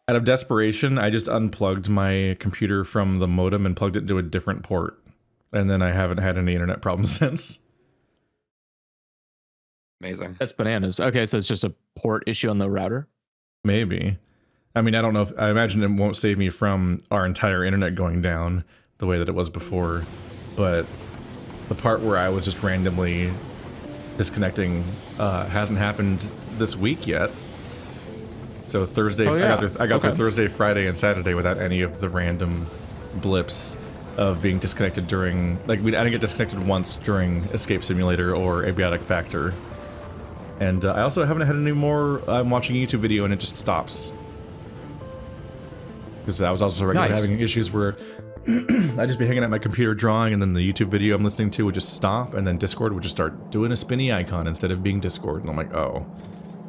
Out of desperation, I just unplugged my computer from the modem and plugged it to a different port. And then I haven't had any internet problems since. Amazing. That's bananas. Okay, so it's just a port issue on the router? Maybe. I mean, I don't know if... I imagine it won't save me from our entire internet going down the way that it was before. But the part where I was just randomly disconnecting hasn't happened this week yet. So Thursday... Oh, yeah. I got there Thursday, Friday, and Saturday without any of the random blips of being disconnected during... Like, I didn't get disconnected once during Escape Simulator or Abiotic Factor. And I also haven't had any more... I'm watching a YouTube video and it just stops. Because I was also regularly having issues where I'd just be hanging at my computer drawing and then the YouTube video I'm listening to would just stop and then Discord would just start doing a spinny icon instead of being Discord. And I'm like, oh,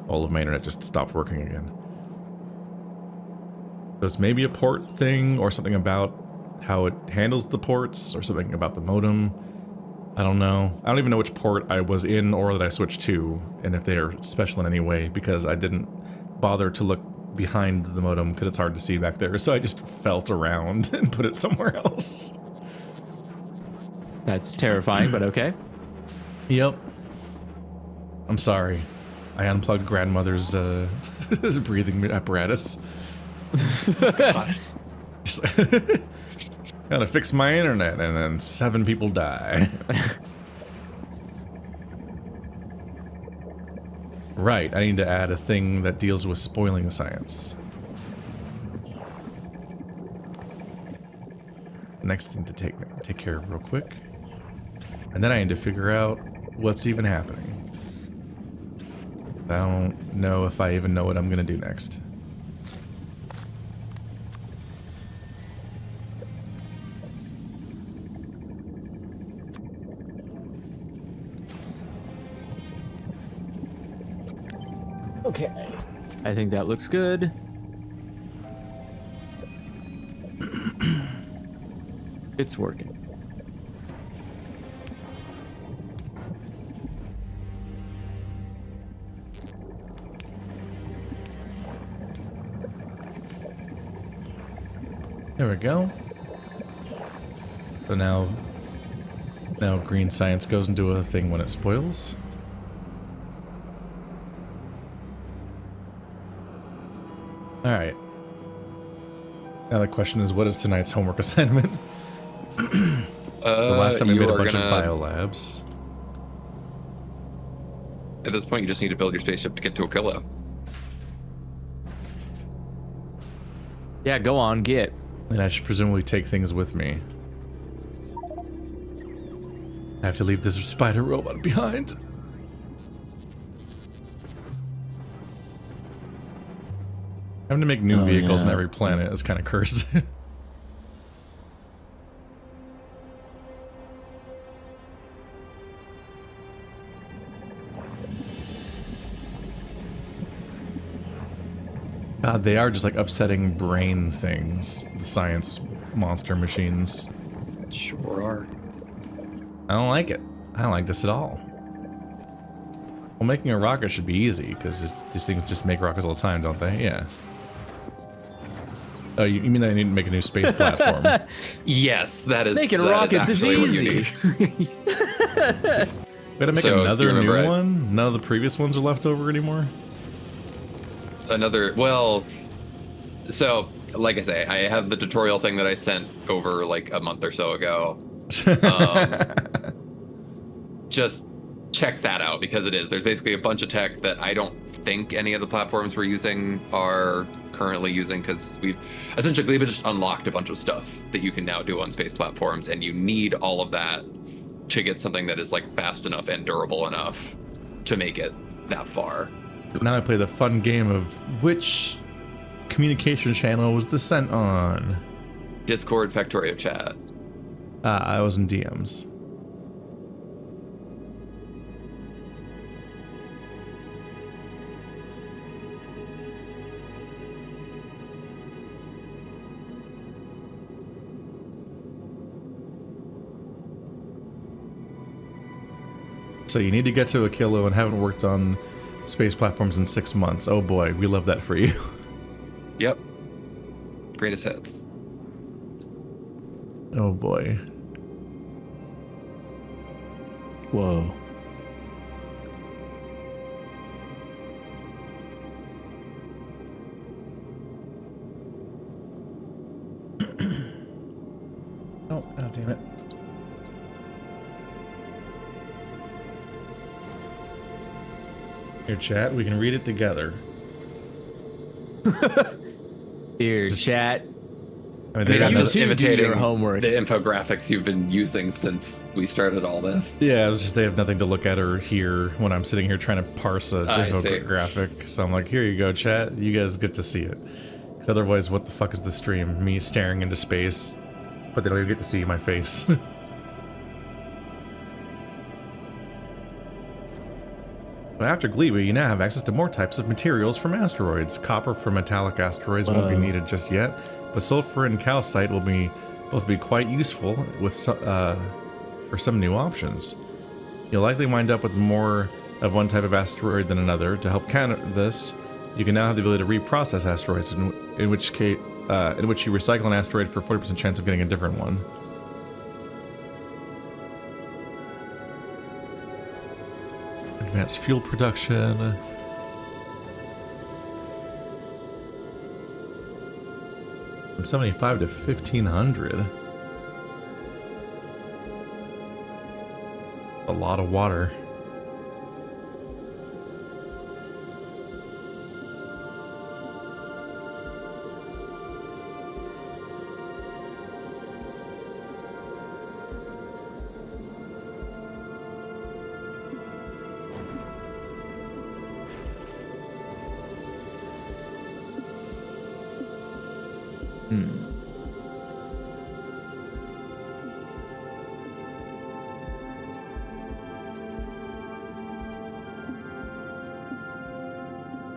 all of my internet just stopped working again. So it's maybe a port thing or something about how it handles the ports or something about the modem. I don't know. I don't even know which port I was in or that I switched to and if they are special in any way because I didn't bother to look behind the modem because it's hard to see back there. So I just felt around and put it somewhere else. That's terrifying, but okay. Yep. I'm sorry. I unplugged grandmother's breathing apparatus. God. Gotta fix my internet, and then 7 people die. Right, I need to add a thing that deals with spoiling science. Next thing to take care of real quick. And then I need to figure out what's even happening. I don't know if I even know what I'm gonna do next. Okay. I think that looks good. It's working. There we go. So now green science goes into a thing when it spoils. Alright. Now the question is, what is tonight's homework assignment? So last time we made a bunch of biolabs. At this point, you just need to build your spaceship to get to Aquila. Yeah, go on, get. And I should presumably take things with me. I have to leave this spider robot behind. Having to make new vehicles on every planet is kind of cursed. God, they are just like upsetting brain things, the science monster machines. Sure are. I don't like it. I don't like this at all. Well, making a rocket should be easy, because these things just make rockets all the time, don't they? Yeah. Oh, you mean I need to make a new space platform? Yes, that is. Making that rockets is actually easy. what you need. We gotta make So, another you new remember one? None of the previous ones are left over anymore? Well, so, like I say, I have the tutorial thing that I sent over like a month or so ago. Just check that out, because there's basically a bunch of tech that I don't think any of the platforms we're using are currently using, because we've essentially just unlocked a bunch of stuff that you can now do on space platforms, and you need all of that to get something that is like fast enough and durable enough to make it that far. Now I play the fun game of which communication channel was this sent on? Discord, Factorio chat. I was in DMs. So you need to get to a kilo and haven't worked on space platforms in 6 months. Oh boy, we love that for you. Yep. greatest hits. Oh boy. Whoa. Oh, damn it. Here, chat, we can read it together. Here, chat. I mean, I mean, I'm you just two do imitating your homework. the infographics you've been using since we started all this. yeah, it's just they have nothing to look at or hear when I'm sitting here trying to parse a I see. infographic. So I'm like, here you go, chat. You guys get to see it. 'Cause otherwise, what the fuck is the stream? Me staring into space, but they don't even get to see my face. But after Gleba, you now have access to more types of materials from asteroids. Copper from metallic asteroids won't be needed just yet, but sulfur and calcite will both be quite useful with for some new options. You'll likely wind up with more of one type of asteroid than another. To help counter this, you can now have the ability to reprocess asteroids, in which you recycle an asteroid for a 40% chance of getting a different one. Advanced fuel production. From 75 to 1500. A lot of water.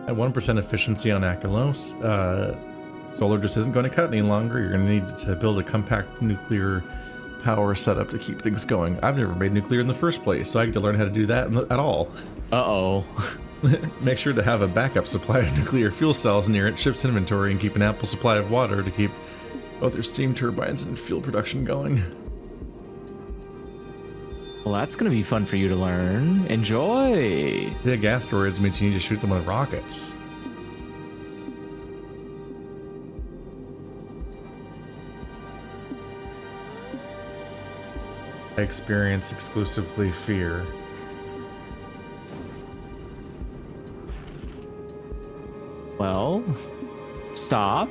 At 1% efficiency on Achelos, solar just isn't going to cut any longer. You're going to need to build a compact nuclear power setup to keep things going. I've never made nuclear in the first place, so I get to learn how to do that at all. Uh-oh. Make sure to have a backup supply of nuclear fuel cells near its ship's inventory and keep an ample supply of water to keep both your steam turbines and fuel production going. Well, that's going to be fun for you to learn. Enjoy. Big asteroids means you need to shoot them with rockets. I experience exclusively fear. Well, stop.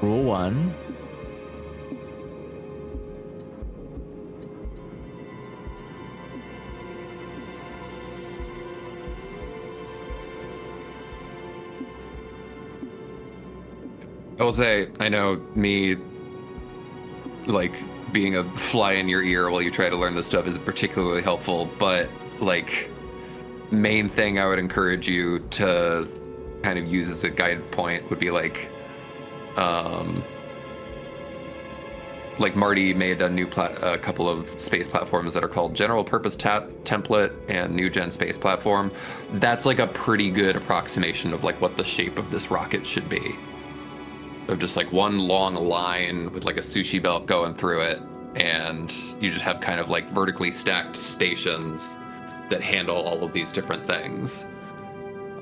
Rule 1. I will say, I know me, like, being a fly in your ear while you try to learn this stuff is particularly helpful, but, like, main thing I would encourage you to kind of use as a guide point would be, like Marty made a couple of space platforms that are called General Purpose Template and New Gen Space Platform. That's, like, a pretty good approximation of, like, what the shape of this rocket should be. Of just like one long line with like a sushi belt going through it, and you just have kind of like vertically stacked stations that handle all of these different things.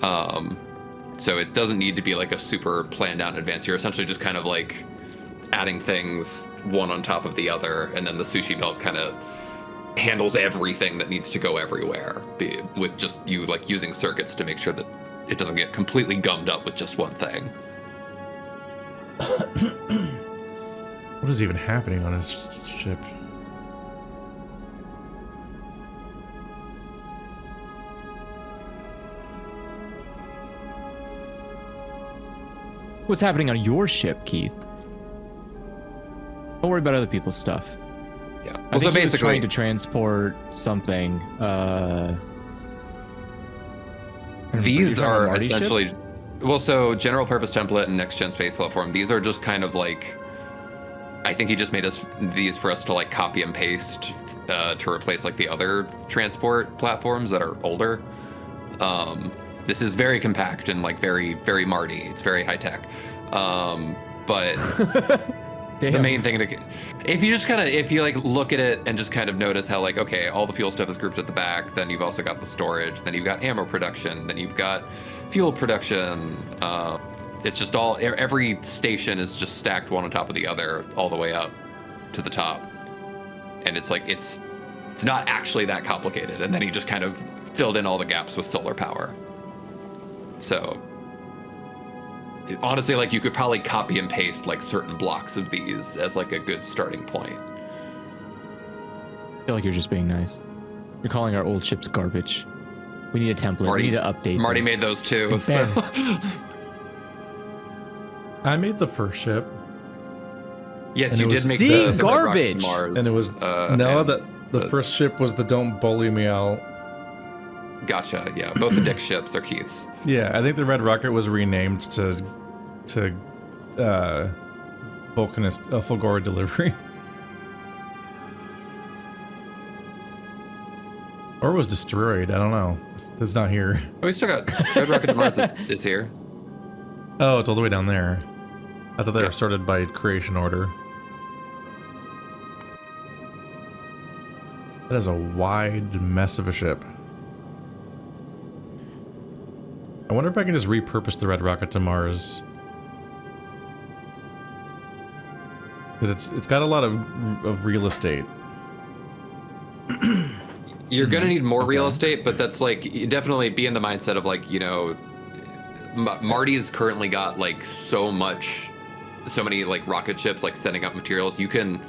So it doesn't need to be like a super planned out in advance. You're essentially just kind of like adding things one on top of the other, and then the sushi belt kind of handles everything that needs to go everywhere, with just you like using circuits to make sure that it doesn't get completely gummed up with just one thing. What is even happening on his ship? What's happening on your ship, Keith? Don't worry about other people's stuff. Yeah. I think so he was basically, trying to transport something. these are Marty's essentially, ship? well, so General Purpose Template and Next Gen Space Platform, these are just kind of like, I think he just made these for us to like copy and paste to replace like the other transport platforms that are older. This is very compact and like very, very Marty. It's very high tech. But the main thing if you just kind of, if you like look at it and just kind of notice how like, okay, all the fuel stuff is grouped at the back, then you've also got the storage, then you've got ammo production, then you've got fuel production. It's just all, every station is just stacked one on top of the other all the way up to the top. And it's like, it's not actually that complicated. And then he just kind of filled in all the gaps with solar power. So honestly, like you could probably copy and paste like certain blocks of these as like a good starting point. I feel like you're just being nice. You're calling our old ships garbage. We need a template. We need to update Marty them. made those too. So. I made the first ship. Yes, And you it did was- make See? the Garbage! rocket Mars. And it was the first ship was the Don't Bully Me Out. Gotcha. Yeah, both the Dick ships are Keith's. Yeah, I think the Red Rocket was renamed to Vulcanus Fulgora Delivery. Or was destroyed. I don't know. It's not here. Oh, we still got Red Rocket to Mars is here. Oh, it's all the way down there. I thought they were sorted by creation order. That is a wide mess of a ship. I wonder if I can just repurpose the Red Rocket to Mars. Because it's got a lot of real estate. You're gonna need more real estate, but that's like, you definitely be in the mindset of like, you know, Marty's currently got like so many like rocket ships like sending up materials. You can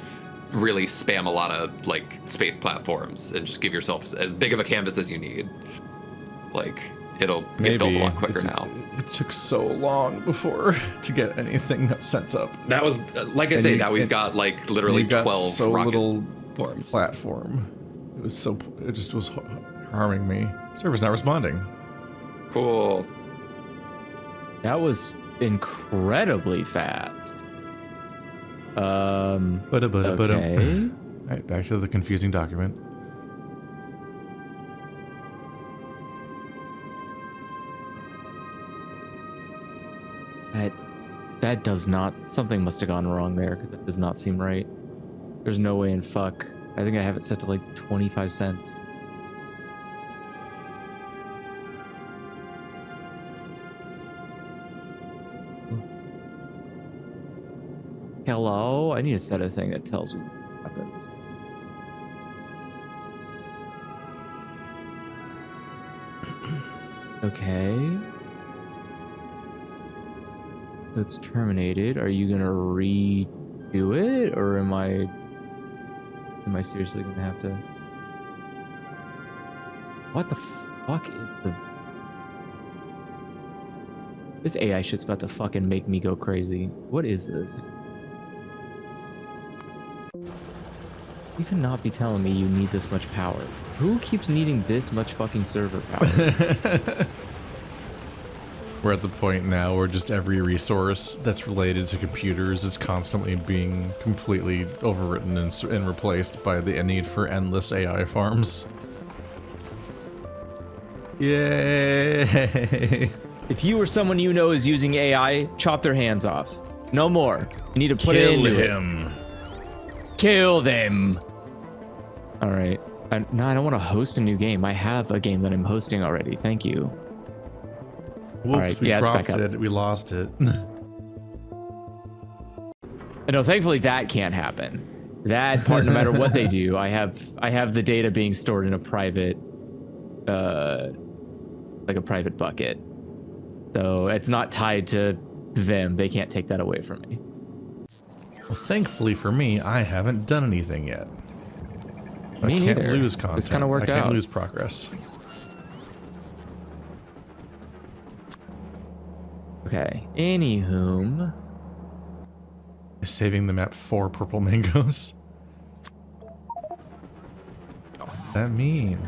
really spam a lot of like space platforms and just give yourself as big of a canvas as you need. Like it'll get built a lot quicker now. It took so long before to get anything sent up. That was like I say. Now we've got like literally 12 so rocket little forms. platform. It just was harming me. Server's not responding. Cool. That was incredibly fast. Okay. Alright, back to the confusing document. That does not... Something must have gone wrong there, because it does not seem right. There's no way in fuck. I think I have it set to like 25 cents. Hello? I need to set a thing that tells me what happens. Okay. So it's terminated. Are you gonna redo it, or am I seriously gonna have to? What the fuck is the? This AI shit's about to fucking make me go crazy. What is this? You cannot be telling me you need this much power. Who keeps needing this much fucking server power? We're at the point now where just every resource that's related to computers is constantly being completely overwritten and replaced by the need for endless AI farms. Yay! If you or someone you know is using AI, chop their hands off. No more. You need to put it into him. Kill them. All right. No, I don't want to host a new game. I have a game that I'm hosting already. Thank you. Whoops, right, we yeah, it's dropped back up. it. We lost it. No, thankfully that can't happen. That part, no matter what they do, I have the data being stored in a private, like a private bucket. So it's not tied to them. They can't take that away from me. Well, thankfully for me, I haven't done anything yet. Me I can't neither. lose content. It's kind of worked I can't out. lose progress. Okay. Anywhom. Is saving the map 4 purple mangoes? What does that mean?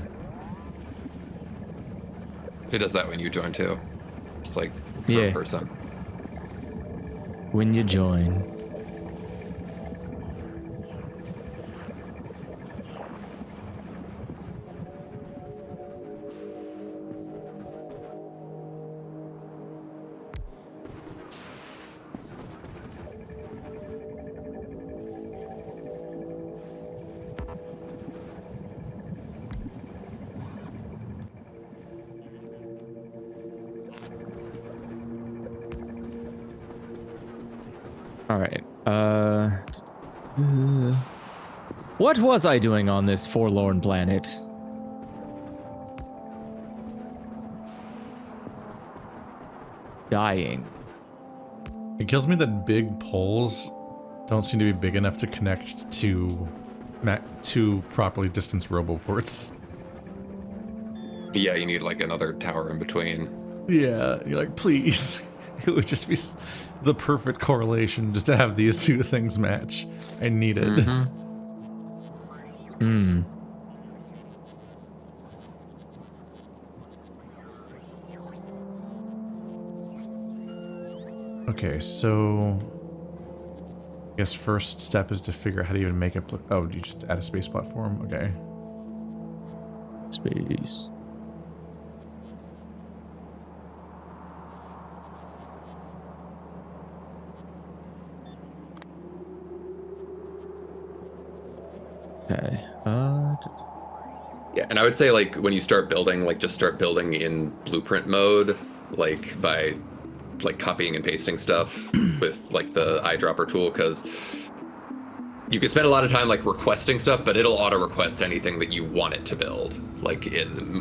It does that when you join too. It's like Yeah. per person. When you join. All right. What was I doing on this forlorn planet? Dying. It kills me that big poles don't seem to be big enough to connect to properly distanced roboports. Yeah, you need like another tower in between. Yeah, you're like, please. It would just be the perfect correlation just to have these two things match. I need it. Mm-hmm. Hmm. Okay, so I guess first step is to figure out how to even make it. Oh, you just add a space platform? Okay. Space. Okay. Yeah, and I would say like when you start building, like just start building in blueprint mode, like by like copying and pasting stuff with like the eyedropper tool, because you can spend a lot of time like requesting stuff, but it'll auto request anything that you want it to build. Like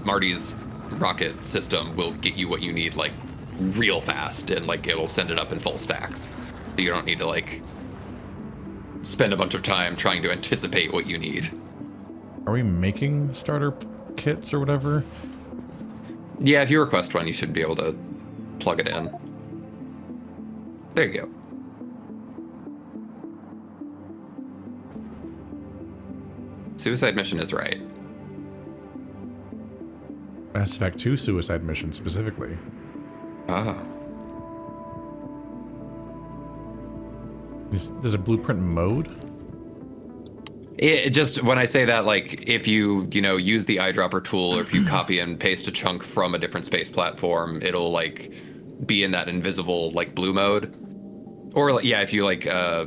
Marty's rocket system will get you what you need like real fast, and like it'll send it up in full stacks. So you don't need to like spend a bunch of time trying to anticipate what you need. Are we making starter kits or whatever? Yeah, if you request one, you should be able to plug it in. There you go. Suicide mission is right. Mass Effect 2 suicide mission specifically. Ah. There's a blueprint mode? It just, when I say that, like, if you use the eyedropper tool, or if you copy and paste a chunk from a different space platform, it'll, like, be in that invisible, like, blue mode. Or, like, yeah, if you, like, I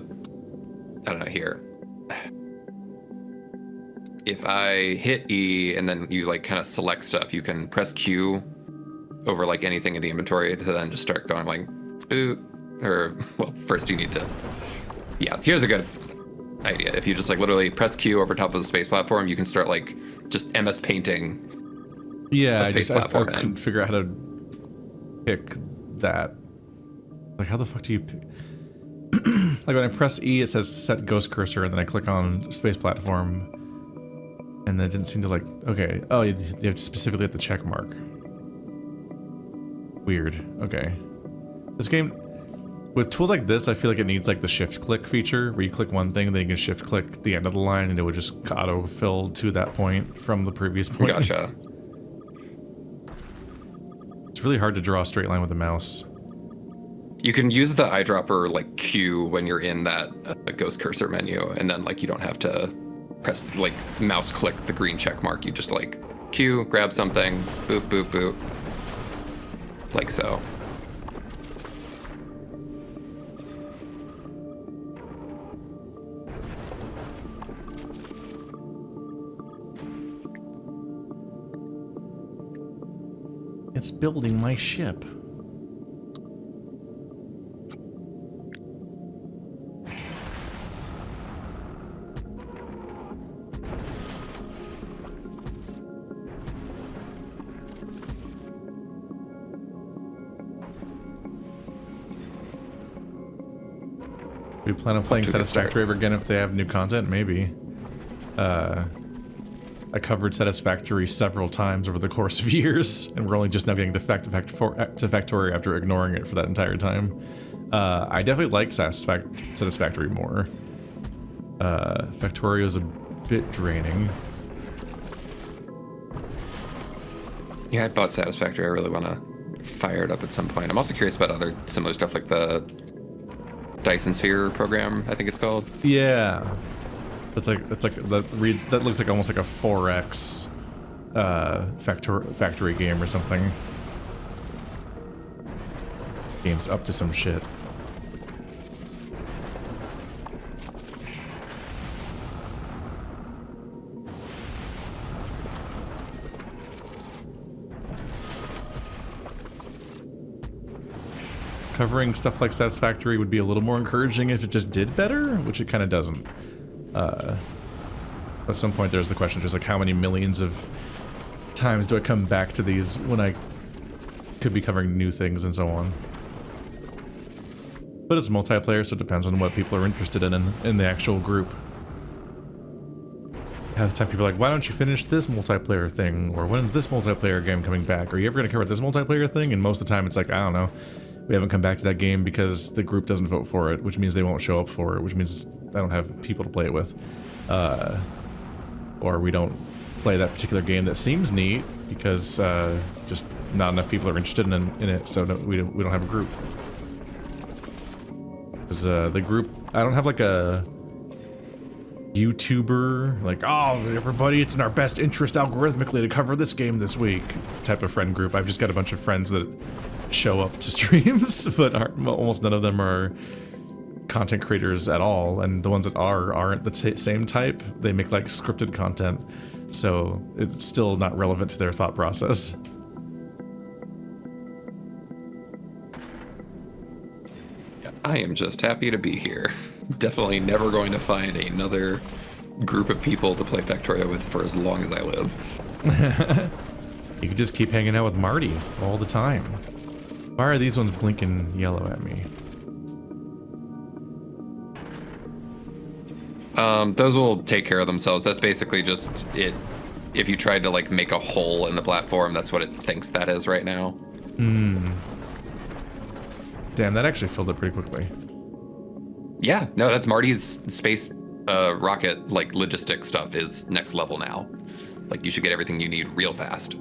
don't know, here. If I hit E and then you, like, kind of select stuff, you can press Q over, like, anything in the inventory to then just start going, like, boot. Or, well, first you need to... Yeah, here's a good idea. If you just like literally press Q over top of the space platform, you can start like just MS painting. Yeah, I couldn't figure out how to pick that. Like, how the fuck do you pick? Like when I press E, it says set ghost cursor, and then I click on space platform, and then it didn't seem to like. Okay, oh, you have to specifically hit the check mark. Weird. Okay, this game. With tools like this, I feel like it needs like the shift click feature, where you click one thing, then you can shift click the end of the line, and it would just auto-fill to that point from the previous point. Gotcha. It's really hard to draw a straight line with a mouse. You can use the eyedropper like Q when you're in that ghost cursor menu, and then like you don't have to press like mouse click the green check mark. You just like Q, grab something, boop, boop, boop, like so. It's building my ship. We plan on playing Satisfactory ever again if they have new content? Maybe. I covered Satisfactory several times over the course of years, and we're only just now getting to Factorio after ignoring it for that entire time. I definitely like Satisfactory more. Factorio is a bit draining. Yeah, I bought Satisfactory. I really want to fire it up at some point. I'm also curious about other similar stuff like the Dyson Sphere program, I think it's called. Yeah. That looks like almost like a 4X factory game or something. Game's up to some shit. covering stuff like Satisfactory would be a little more encouraging if it just did better, which it kind of doesn't. At some point there's the question, just like how many millions of times do I come back to these when I could be covering new things and so on. But it's multiplayer, so it depends on what people are interested in the actual group. Half the time people are like, why don't you finish this multiplayer thing? Or when is this multiplayer game coming back? Are you ever going to cover this multiplayer thing? And most of the time it's like, I don't know. We haven't come back to that game because the group doesn't vote for it, which means they won't show up for it, which means I don't have people to play it with. Or we don't play that particular game that seems neat because just not enough people are interested in it, so we don't have a group. Because the group, I don't have like a YouTuber, like, oh, everybody, it's in our best interest algorithmically to cover this game this week type of friend group. I've just got a bunch of friends that show up to streams, but almost none of them are content creators at all, and the ones that aren't the same type. They make like scripted content, so it's still not relevant to their thought process. I am just happy to be here. Definitely never going to find another group of people to play Factorio with for as long as I live. You could just keep hanging out with Marty all the time. Why are these ones blinking yellow at me? Those will take care of themselves. That's basically just it. If you tried to like make a hole in the platform, that's what it thinks that is right now. Hmm. Damn, that actually filled up pretty quickly. Yeah, no, that's Marty's space rocket, like logistic stuff is next level now. Like you should get everything you need real fast.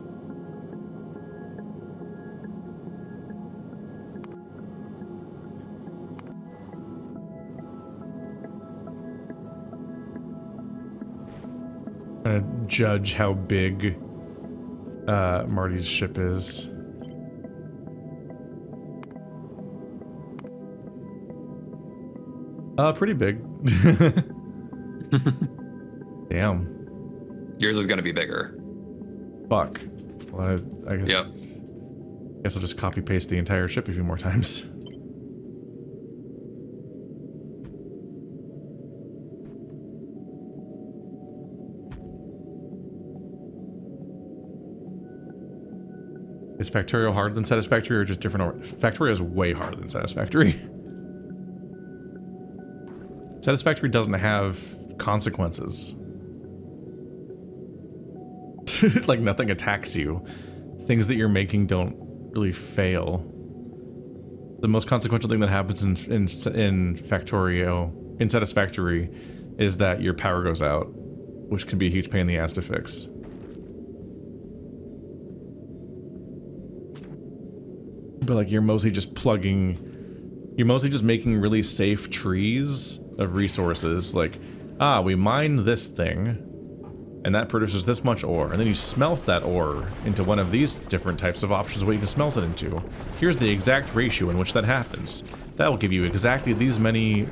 Trying to judge how big Marty's ship is. Pretty big. Damn. Yours is gonna be bigger. Fuck. Well, I guess, Yep. guess I'll just copy paste the entire ship a few more times. Is Factorio harder than Satisfactory or just different? Factorio is way harder than Satisfactory. Satisfactory doesn't have consequences. Like nothing attacks you. Things that you're making don't really fail. The most consequential thing that happens in Factorio, in Satisfactory, is that your power goes out, which can be a huge pain in the ass to fix. But like you're mostly just making really safe trees of resources. Like, we mine this thing, and that produces this much ore, and then you smelt that ore into one of these different types of options what you can smelt it into. Here's the exact ratio in which that happens. That will give you exactly these many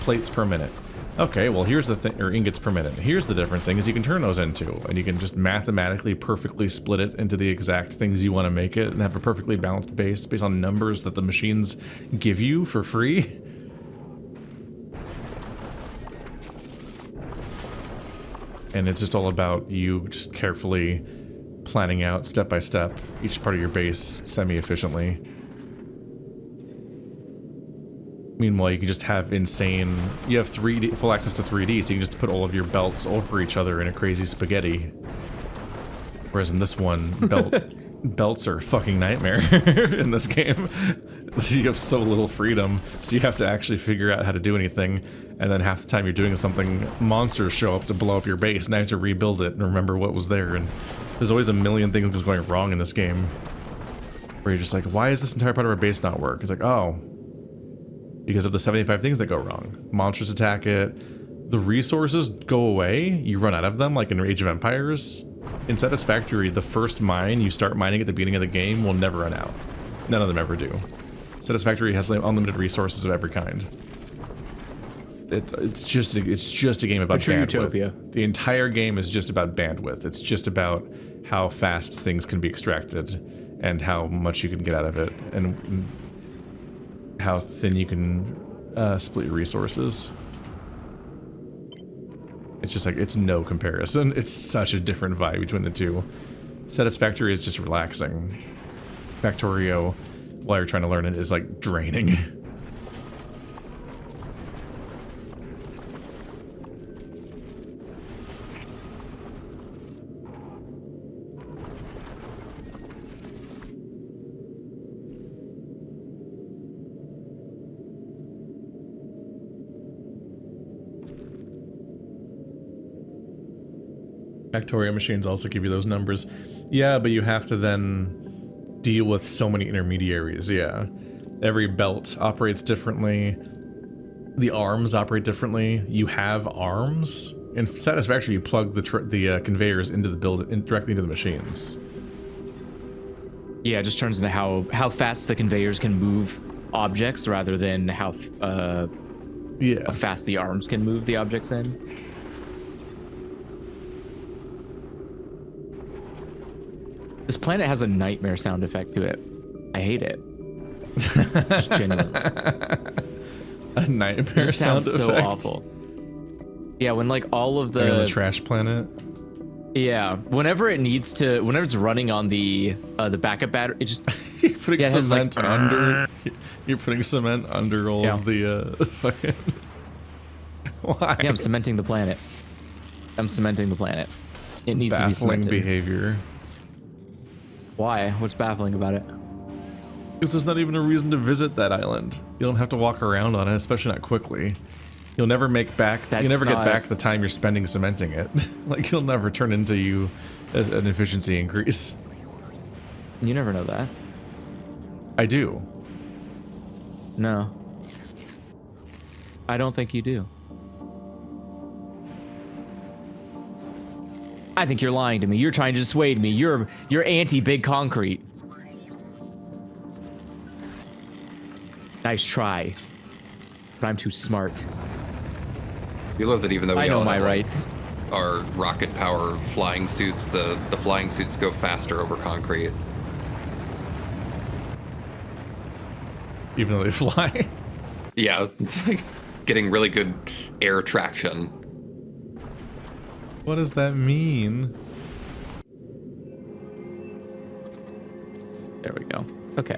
plates per minute. Okay, well here's the thing, or ingots per minute. Here's the different things you can turn those into, and you can just mathematically perfectly split it into the exact things you want to make it, and have a perfectly balanced base based on numbers that the machines give you for free. And it's just all about you just carefully planning out step by step each part of your base semi-efficiently. Meanwhile, you can just have insane... You have 3D, full access to 3D, so you can just put all of your belts over each other in a crazy spaghetti. Whereas in this one, belts are a fucking nightmare in this game. You have so little freedom, so you have to actually figure out how to do anything, and then half the time you're doing something, monsters show up to blow up your base, and I have to rebuild it and remember what was there, and there's always a million things going wrong in this game. Where you're just like, why is this entire part of our base not work? It's like, oh... because of the 75 things that go wrong. Monsters attack it, the resources go away, you run out of them, like in Age of Empires. In Satisfactory, the first mine you start mining at the beginning of the game will never run out. None of them ever do. Satisfactory has unlimited resources of every kind. It's just a game about bandwidth. Utopia. The entire game is just about bandwidth. It's just about how fast things can be extracted and how much you can get out of it. And how thin you can split your resources. It's just like, it's no comparison. It's such a different vibe between the two. Satisfactory is just relaxing. Factorio, while you're trying to learn it, is like draining. Factorio machines also give you those numbers. Yeah, but you have to then deal with so many intermediaries, yeah. Every belt operates differently. The arms operate differently. You have arms. In Satisfactory, you plug the conveyors into the directly into the machines. Yeah, it just turns into how fast the conveyors can move objects rather than how fast the arms can move the objects in. This planet has a nightmare sound effect to it. I hate it. Just genuinely. A nightmare sound sounds so effect. awful. Yeah, when like all of Like on the trash planet. Yeah, whenever it's running on the backup battery, it just You're putting it has, cement like, under. You're putting cement under all of the fucking. Why? Yeah, I'm cementing the planet. It needs to be Baffling cemented. behavior. Why? What's baffling about it? Because there's not even a reason to visit that island. You don't have to walk around on it, especially not quickly. You'll never make back. You never get back the time you're spending cementing it. Like, you'll never turn into you as an efficiency increase. You never know that. I do. No. I don't think you do. I think you're lying to me. You're trying to dissuade me. You're anti-big concrete. Nice try. But I'm too smart. You love that even though we I know all my have, rights. our rocket power flying suits, the flying suits go faster over concrete. Even though they fly. Yeah, it's like getting really good air traction. What does that mean? There we go. Okay.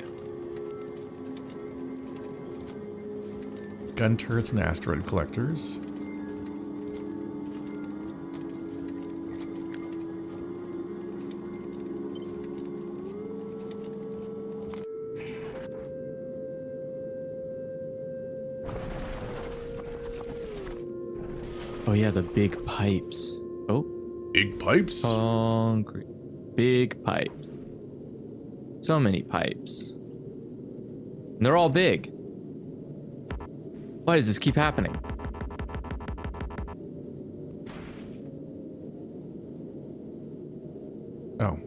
Gun turrets and asteroid collectors. Oh yeah, the big pipes. Oh. Big pipes? Concrete. Big pipes. So many pipes. And they're all big. Why does this keep happening? Oh.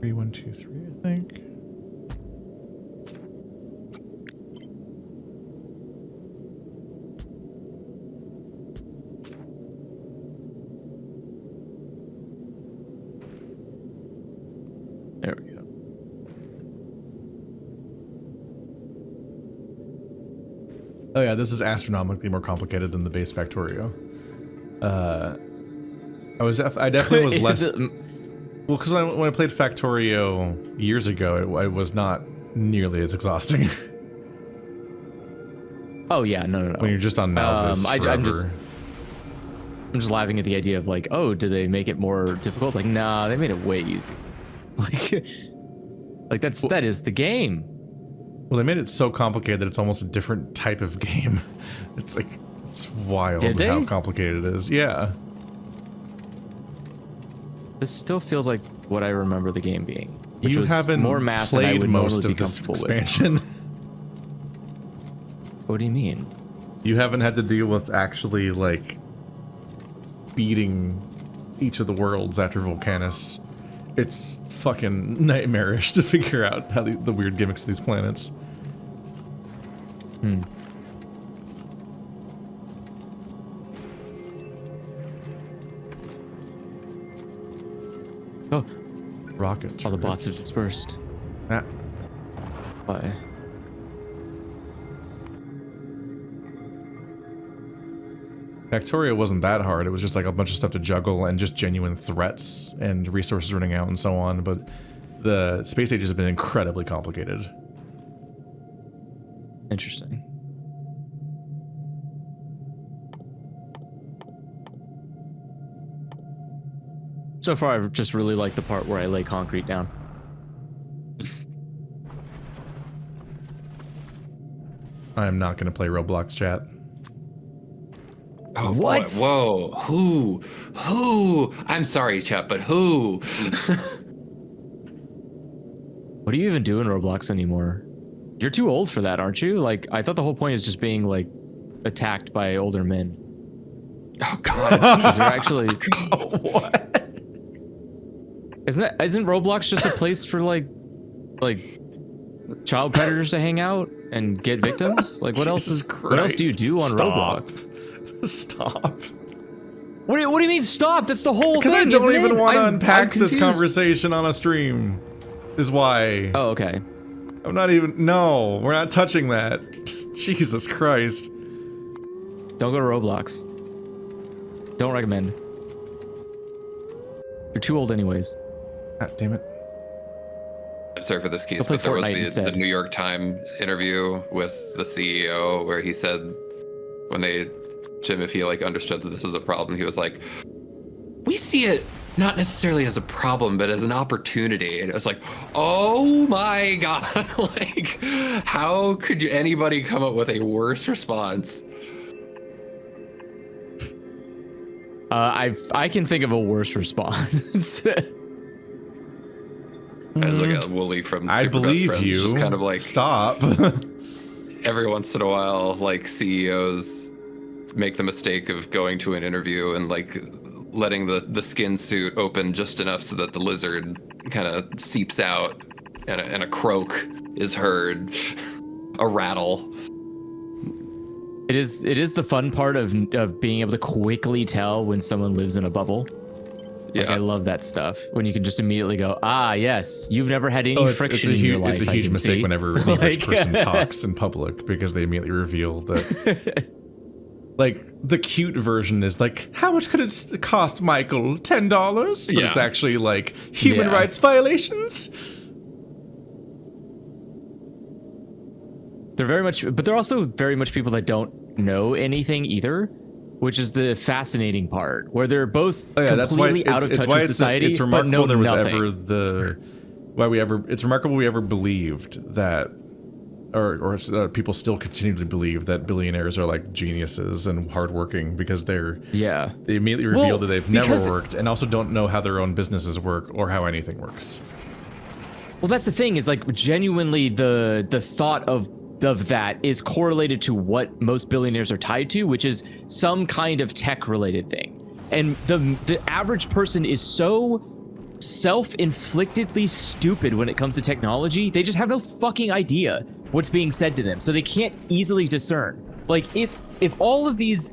3, 1, 2, 3, I think. There we go. Oh yeah, this is astronomically more complicated than the base Factorio. I definitely was less. Well, because when I played Factorio years ago, it was not nearly as exhausting. Oh yeah, no. When you're just on Malvis forever. I'm just laughing at the idea of like, oh, did they make it more difficult? Like, nah, they made it way easy. Like that is the game. Well, they made it so complicated that it's almost a different type of game. It's wild how complicated it is. Yeah. This still feels like what I remember the game being. Which You was haven't more math played than I would most normally of be this comfortable expansion. with. What do you mean? You haven't had to deal with actually like beating each of the worlds after Vulcanus. It's fucking nightmarish to figure out how the weird gimmicks of these planets. Oh, Rocket all the bots have turrets. dispersed. Ah, Why? Factorio wasn't that hard. It was just like a bunch of stuff to juggle and just genuine threats and resources running out and so on. But the space age has been incredibly complicated. Interesting. So far, I've just really liked the part where I lay concrete down. I am not going to play Roblox, chat. Oh, What? Boy. Whoa. Who? I'm sorry, chat, but who? What do you even do in Roblox anymore? You're too old for that, aren't you? Like, I thought the whole point is just being, like, attacked by older men. Oh, God. Is there actually... What? Isn't Roblox just a place for, like child predators to hang out and get victims? Like, what else do you do on Roblox? Stop. What do you mean stop? That's the whole thing. Because I don't isn't even it? want to I'm unpack this confused. conversation on a stream. Is why. Oh, okay. I'm not even. No, we're not touching that. Jesus Christ. Don't go to Roblox. Don't recommend. You're too old anyways. God damn it. I'm sorry for this, Keith, I'll play but there was Fortnite the instead. New York Times interview with the CEO where he said when they Jim, if he like understood that this was a problem, he was like, we see it not necessarily as a problem, but as an opportunity. And it was like, oh my God, like, how could anybody come up with a worse response? I can think of a worse response. As like a Wooly from I Super Best believe Friends, you. just kind of like Stop. every once in a while, like CEOs make the mistake of going to an interview and like letting the skin suit open just enough so that the lizard kind of seeps out and a croak is heard, a rattle. It is the fun part of being able to quickly tell when someone lives in a bubble. Like, Yeah. I love that stuff when you can just immediately go, ah, yes, you've never had any friction in your life. It's a huge mistake whenever any rich Like- person talks in public because they immediately reveal that. Like, the cute version is like, how much could it cost, Michael? $10? But Yeah. it's actually like human Yeah. rights violations. They're very much, but they're also very much people that don't know anything either, which is the fascinating part, where they're both completely out of touch with society, it's but remarkable know there was nothing. it's remarkable we ever believed that, or people still continually believe that billionaires are like geniuses and hardworking because they immediately reveal Well, that they've never because- worked and also don't know how their own businesses work or how anything works. Well, that's the thing, is like genuinely the thought of that is correlated to what most billionaires are tied to, which is some kind of tech related thing. And the average person is so self-inflictedly stupid when it comes to technology. They just have no fucking idea what's being said to them, so they can't easily discern. Like, if all of these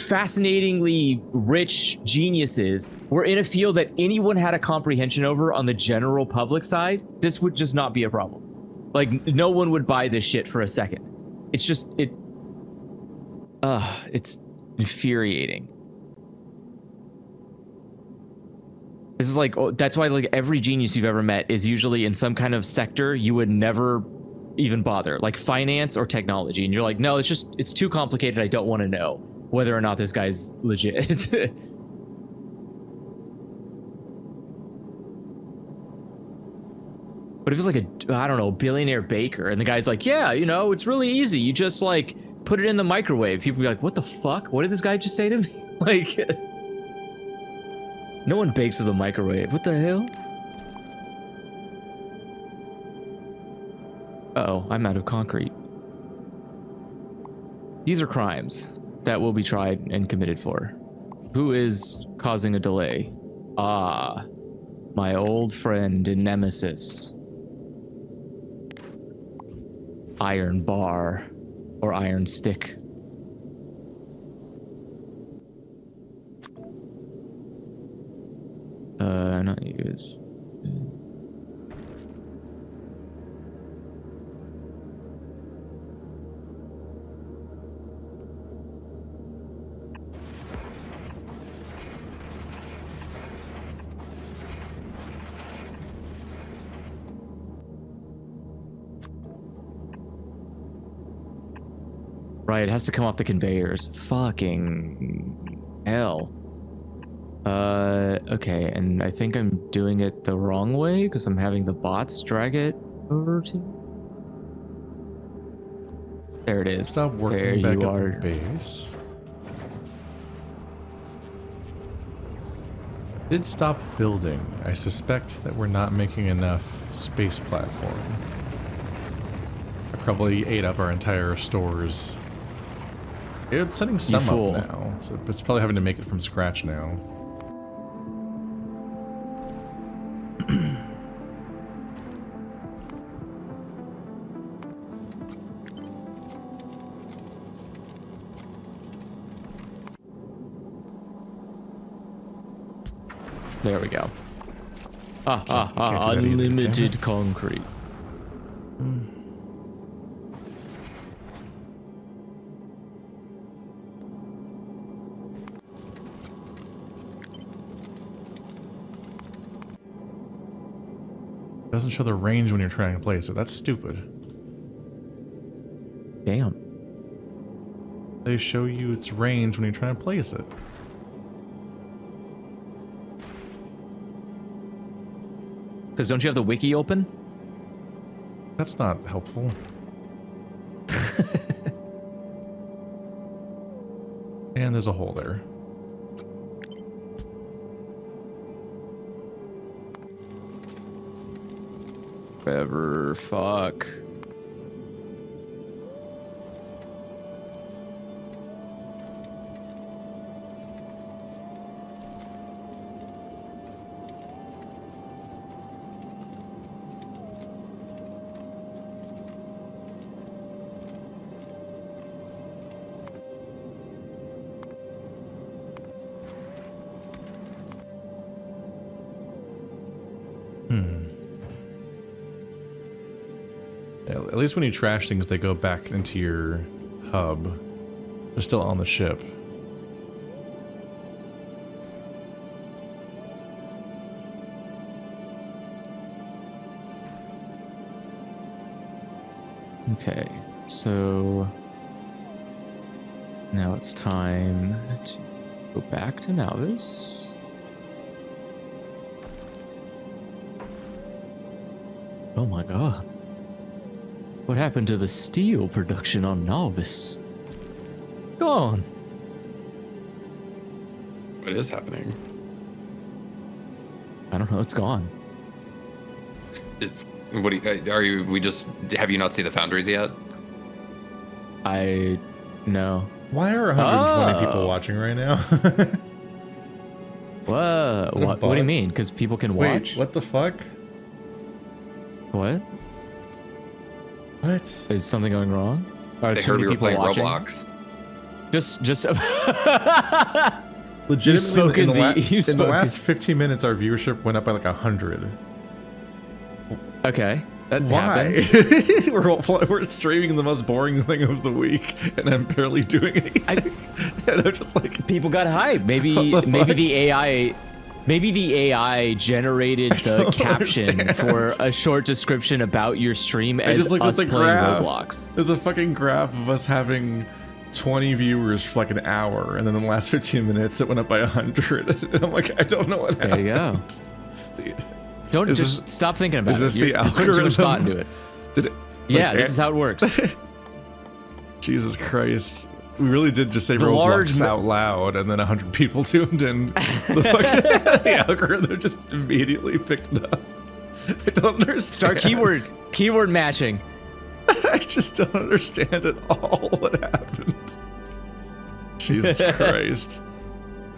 fascinatingly rich geniuses were in a field that anyone had a comprehension over on the general public side, this would just not be a problem. Like, no one would buy this shit for a second. It's just, it's infuriating. This is like, that's why like every genius you've ever met is usually in some kind of sector you would never even bother, like finance or technology. And you're like, no, it's too complicated. I don't want to know whether or not this guy's legit. But if it's like I don't know, billionaire baker, and the guy's like, yeah, you know, it's really easy. You just like put it in the microwave. People be like, what the fuck? What did this guy just say to me? Like, no one bakes with a microwave. What the hell? Uh-oh, I'm out of concrete. These are crimes that will be tried and committed for. Who is causing a delay? Ah, my old friend and nemesis. Iron bar or iron stick. Not use. Right, it has to come off the conveyors. Fucking hell. Okay, and I think I'm doing it the wrong way because I'm having the bots drag it over to... There it is. Stop there working back you at are. the base. Did stop building. I suspect that we're not making enough space platform. I probably ate up our entire stores. It's setting some up now, so it's probably having to make it from scratch now. There we go. Can't do that either, Unlimited damn it. concrete. Doesn't show the range when you're trying to place it. That's stupid. Damn. They show you its range when you're trying to place it. Because don't you have the wiki open? That's not helpful. And there's a hole there. Whatever. Fuck. At least when you trash things, they go back into your hub. They're still on the ship. Okay, so now it's time to go back to Nauvis. Oh my god. What happened to the steel production on Nauvis? Gone. What is happening? I don't know, it's gone. It's what do you, are you? We just have you not seen the foundries yet? I know. Why are 120 people Oh. watching right now? Whoa, What a what do you bug. mean? Because people can Wait, watch? what the fuck? What? What? Is something going wrong? Are They too heard many we were people playing watching? Roblox. Just Legitimately, in the you've in the spoken. last 15 minutes, our viewership went up by like 100. Okay, that Why? happens. we're streaming the most boring thing of the week, and I'm barely doing anything. And I'm just like, People got hype. Maybe What the maybe fuck? the AI generated the don't caption understand. for a short description about your stream I as just looked us at the playing graph. Roblox. There's a fucking graph of us having 20 viewers for like an hour, and then in the last 15 minutes, it went up by 100. And I'm like, I don't know what There happened. you go. The- Don't Is just stop thinking about is this it. You're the putting too much algorithm? thought into it. Did it? it's Yeah, like, this is how it works. Jesus Christ. We really did just say The Roblox large out loud, and then 100 people tuned in. The algorithm just immediately picked it up. I don't understand. Start keyword matching. I just don't understand at all what happened. Jesus Christ.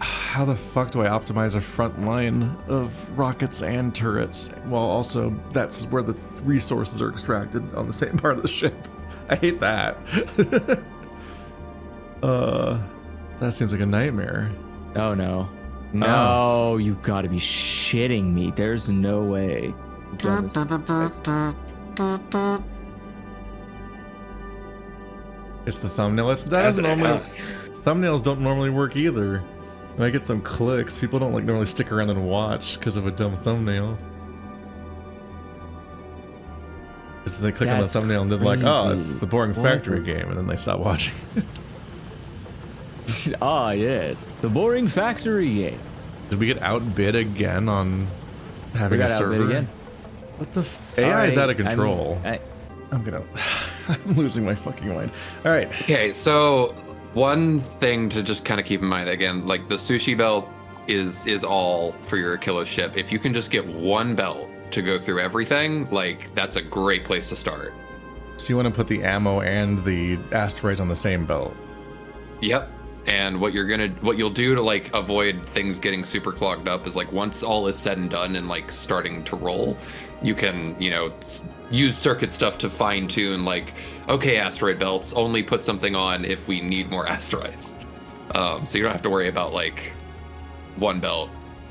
How the fuck do I optimize a front line of rockets and turrets while also that's where the resources are extracted on the same part of the ship? I hate that. That seems like a nightmare. Oh no. No, you gotta be shitting me. There's no way. You've done this twice. It's the thumbnail. That doesn't normally. Thumbnails don't normally work either. When I get some clicks, people don't like normally stick around and watch because of a dumb thumbnail. Because they click on the That's thumbnail and they're like, oh, it's crazy. the boring What factory the- game, and then they stop watching. Ah, yes, the boring factory game. Did we get outbid again on We having got a server? outbid again. What the AI is out of control. I'm I'm losing my fucking mind. All right. Okay, so one thing to just kind of keep in mind again, like the sushi belt is all for your Achilles ship. If you can just get one belt to go through everything, like that's a great place to start. So you want to put the ammo and the asteroids on the same belt? Yep. And what you'll do to like avoid things getting super clogged up is like once all is said and done and like starting to roll, you can, use circuit stuff to fine tune like, okay, asteroid belts, only put something on if we need more asteroids. So you don't have to worry about like one belt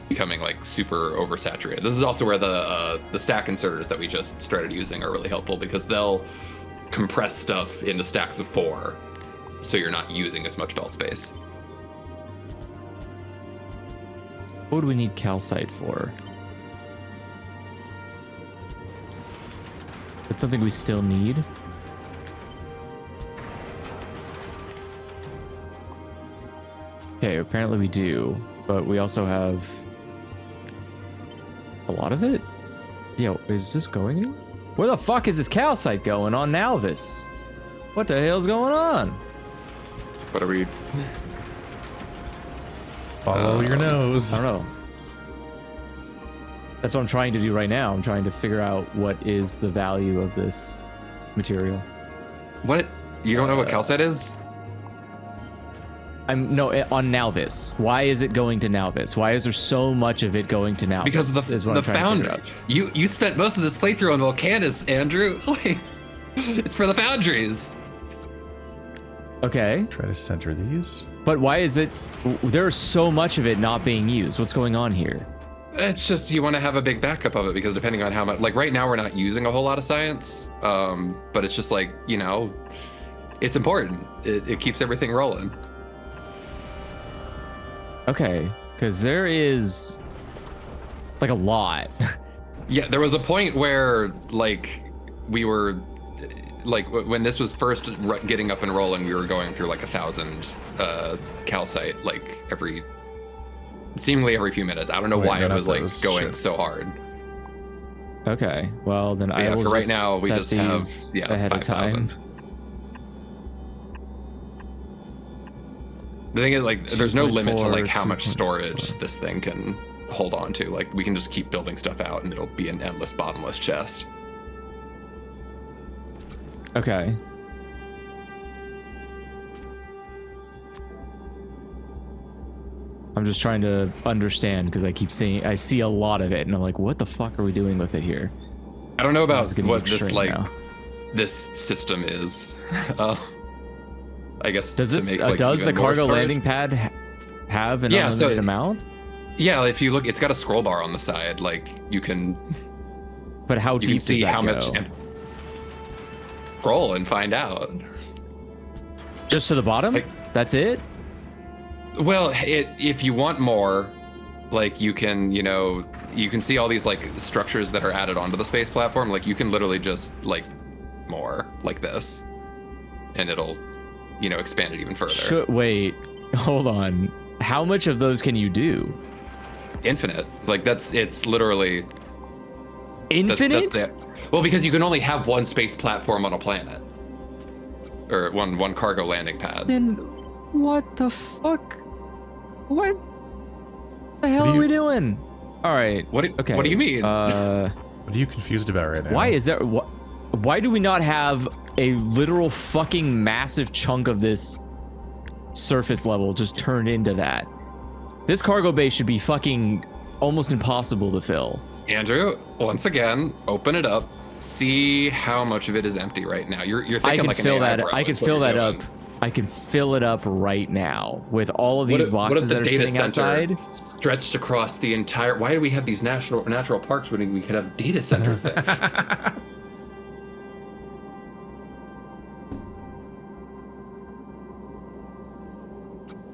becoming like super oversaturated. This is also where the stack inserters that we just started using are really helpful because they'll compress stuff into stacks of 4. So you're not using as much belt space. What would we need calcite for? It's something we still need. Okay, apparently we do, but we also have a lot of it. Yo, is this going in? Where the fuck is this calcite going on Nalvis? What the hell's going on? What are we? Follow your nose. I don't know. That's what I'm trying to do right now. I'm trying to figure out what is the value of this material. What? You don't know what calcite is? On Nalvis. Why is it going to Nalvis? Why is there so much of it going to Nalvis? Because of is what the I'm trying foundry. to figure out. You spent most of this playthrough on Vulcanus, Andrew. Like, it's for the foundries. Okay, Try to center these. but why is it? There's so much of it not being used. What's going on here? It's just you want to have a big backup of it because depending on how much, like right now we're not using a whole lot of science, but it's just like it's important. It keeps everything rolling. Okay, because there is like a lot. Yeah, there was a point where like we were like when this was first getting up and rolling, we were going through like 1,000 calcite like seemingly every few minutes. I don't know Wait, why no, it not was like those. going Shit. so hard. Okay, well then But I yeah, will for right just now we set just have these yeah ahead of time. 5,000. The thing is, like, there's no limit to like how much 2.4. storage this thing can hold on to. Like, we can just keep building stuff out, and it'll be an endless, bottomless chest. Okay. I'm just trying to understand because I see a lot of it, and I'm like, what the fuck are we doing with it here? I don't know This about is getting what this extreme like now. this system is. I guess Does to this make, like, does the even more cargo storage. landing pad have an Yeah, so- unlimited amount? Yeah, if you look, it's got a scroll bar on the side. Like you can But how you deep can does see that how go? much. Scroll and find out. Just to the bottom? Like- That's it? Well, if you want more, like you can see all these like structures that are added onto the space platform. Like you can literally just like more like this, and it'll expand it even further. Wait, hold on. How much of those can you do? Infinite. Like it's literally Infinite? That's it. Well, because you can only have one space platform on a planet, or one cargo landing pad. Then what the fuck? What the hell What do are we you- doing? All right. What do you mean? What are you confused about right now? Why is there? Why do we not have a literal fucking massive chunk of this surface level just turned into that? This cargo bay should be fucking almost impossible to fill. Andrew, once again, open it up. See how much of it is empty right now. You're thinking I can like fill an AI that. bro I can is what fill you're that up. doing. I can fill it up right now with all of these What if boxes the that are data sitting center outside. stretched across the entire? Why do we have these natural parks when we could have data centers there?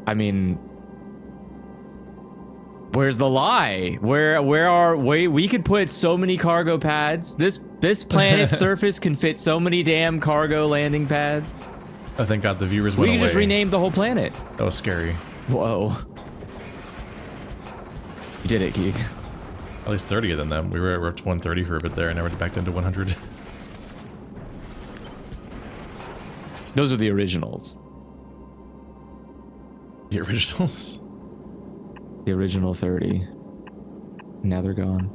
I mean, where's the lie? Where are we could put so many cargo pads. This This planet's surface can fit so many damn cargo landing pads. Oh, thank God the viewers We went can away. just rename the whole planet. That was scary. Whoa. You did it, Keith. At least 30 of them. We were up to 130 for a bit there, and now we're back down to 100. Those are the originals. The originals? The original 30. Now they're gone.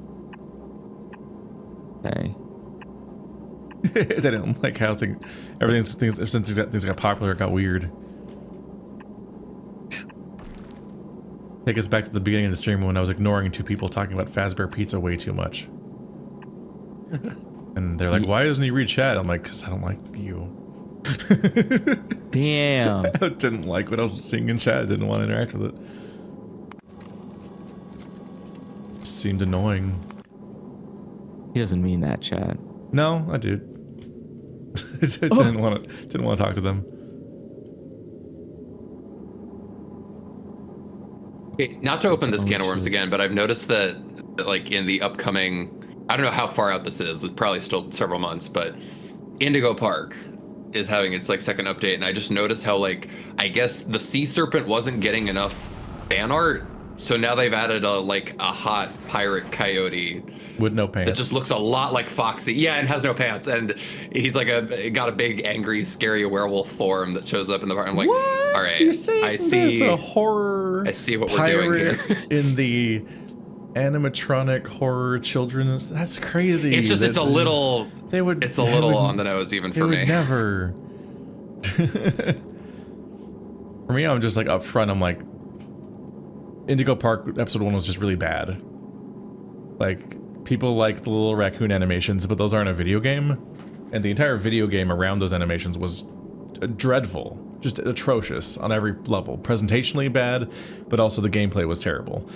Hey. They didn't like how since things got popular, it got weird. Take us back to the beginning of the stream when I was ignoring two people talking about Fazbear Pizza way too much. And they're like, why doesn't he read chat? I'm like, because I don't like you. Damn. I didn't like what I was seeing in chat. I didn't want to interact with it. It seemed annoying. He doesn't mean that, chat. No, I do. I didn't want to talk to them. Okay, not to open this can of worms again, but I've noticed that, like, in the upcoming, I don't know how far out this is. It's probably still several months, but Indigo Park is having its like second update, and I just noticed how, like, I guess the sea serpent wasn't getting enough fan art, so now they've added a hot pirate coyote with no pants. It just looks a lot like Foxy. Yeah, and has no pants, and he's like got a big, angry, scary werewolf form that shows up in the park. I'm like, what? All right, You're saying I see. There's a horror. I see what we're doing here. In the animatronic horror children's. That's crazy. It's just it's a little. They would. It's a little on the nose even for me. Never. For me, I'm just like up front. I'm like, Indigo Park episode 1 was just really bad. Like, people like the little raccoon animations, but those aren't a video game. And the entire video game around those animations was dreadful. Just atrocious on every level. Presentationally bad, but also the gameplay was terrible.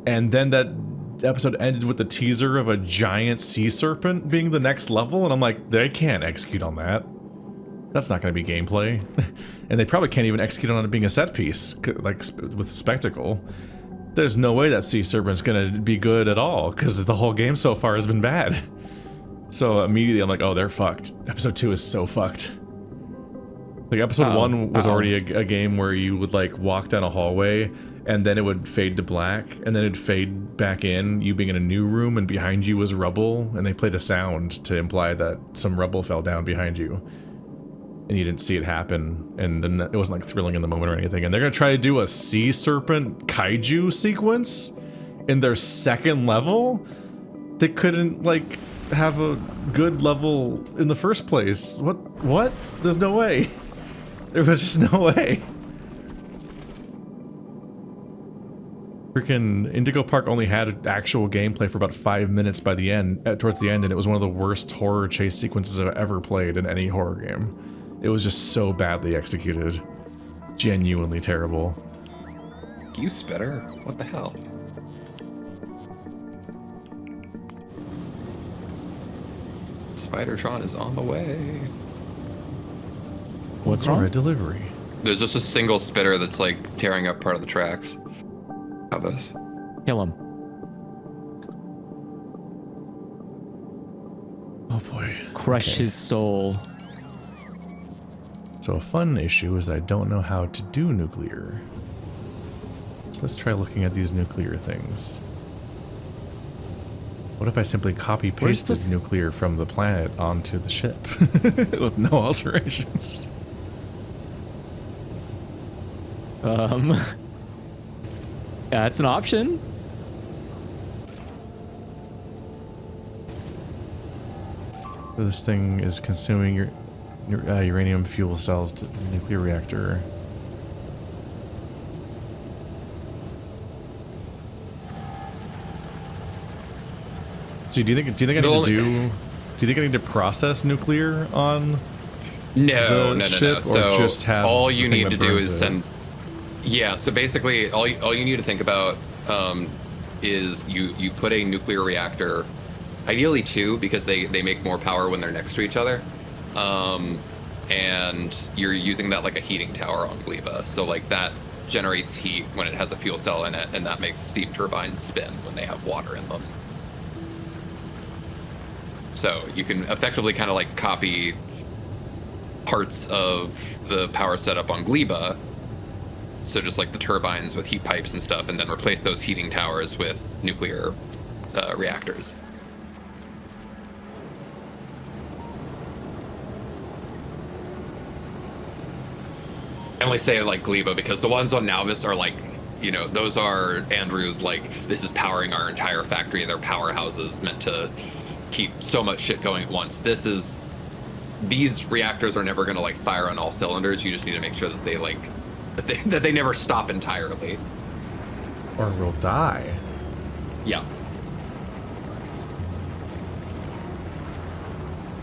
And then that episode ended with the teaser of a giant sea serpent being the next level, and I'm like, they can't execute on that. That's not going to be gameplay. And they probably can't even execute on it being a set piece, like with spectacle. There's no way that sea serpent's going to be good at all, because the whole game so far has been bad. So immediately I'm like, oh, they're fucked. Episode 2 is so fucked. Like, episode 1 was already a game where you would, like, walk down a hallway, and then it would fade to black, and then it'd fade back in, you being in a new room, and behind you was rubble, and they played a sound to imply that some rubble fell down behind you. And you didn't see it happen, and then it wasn't, like, thrilling in the moment or anything. And they're gonna try to do a sea serpent kaiju sequence in their second level? They couldn't, like, have a good level in the first place. What? There's no way. There was just no way. Freaking Indigo Park only had actual gameplay for about 5 minutes by the end, towards the end, and it was one of the worst horror chase sequences I've ever played in any horror game. It was just so badly executed. Genuinely terrible. You spitter? What the hell? Spidertron is on the way. What's For wrong? a delivery. There's just a single spitter that's like tearing up part of the tracks. Of us. Kill him. Oh boy. Crush Okay. his soul. So a fun issue is that I don't know how to do nuclear. So let's try looking at these nuclear things. What if I simply copy-pasted nuclear from the planet onto the ship with no alterations? Yeah, that's an option. So this thing is consuming your uranium fuel cells to the nuclear reactor. So do you think I need to do you think I need to process nuclear on No. ship, or So just have all the you thing need that to do burns is it? send. Yeah. So basically, all you need to think about is you put a nuclear reactor, ideally 2, because they make more power when they're next to each other, and you're using that like a heating tower on Gleba. So like that generates heat when it has a fuel cell in it, and that makes steam turbines spin when they have water in them. So you can effectively kind of like copy parts of the power setup on Gleba. So just like the turbines with heat pipes and stuff, and then replace those heating towers with nuclear reactors. I only say like Gleba because the ones on Nauvis are like, you know, those are Andrew's like, this is powering our entire factory and their powerhouses meant to keep so much shit going at once. These reactors are never going to like fire on all cylinders. You just need to make sure that they like, that they never stop entirely. Or we'll die. Yeah.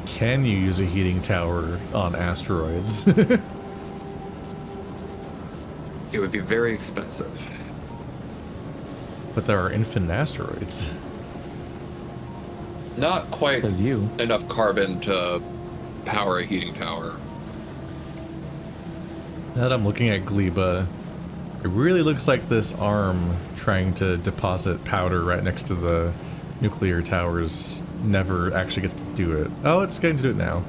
Can you use a heating tower on asteroids? It would be very expensive. But there are infinite asteroids. Not quite Says you. enough carbon to power a heating tower. Now that I'm looking at Gleba, it really looks like this arm trying to deposit powder right next to the nuclear towers never actually gets to do it. Oh, it's getting to do it now.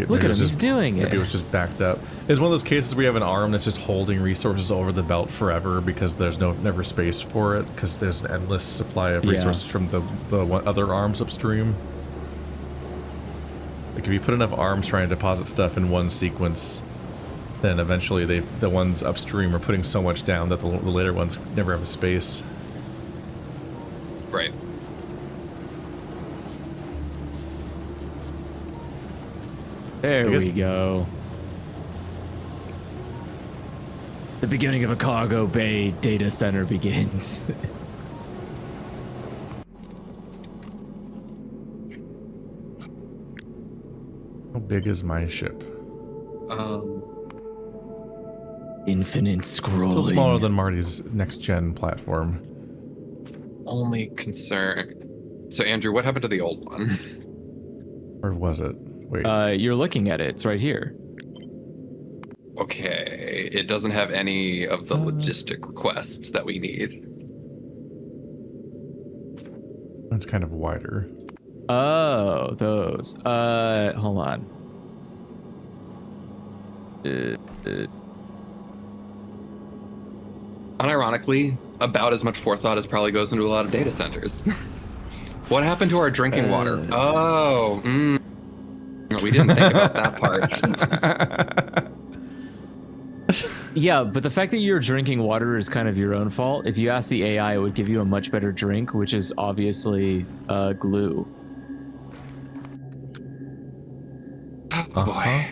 Look at him, he's doing it. Maybe it was just backed up. It's one of those cases where you have an arm that's just holding resources over the belt forever because there's never space for it, because there's an endless supply of resources from the other arms upstream. Like if you put enough arms trying to deposit stuff in one sequence, then eventually the ones upstream are putting so much down that the later ones never have a space. Right. There we go. The beginning of a cargo bay data center begins. How big is my ship? Infinite scrolling. Still smaller than Marty's next gen platform. Only concern. So Andrew, what happened to the old one? Or was it? Wait. You're looking at it. It's right here. Okay, it doesn't have any of the logistic requests that we need. It's kind of wider. Oh, those. Hold on. Unironically, about as much forethought as probably goes into a lot of data centers. What happened to our drinking water? Oh, we didn't think about that part. Yeah, but the fact that you're drinking water is kind of your own fault. If you ask the AI, it would give you a much better drink, which is obviously glue. Oh boy.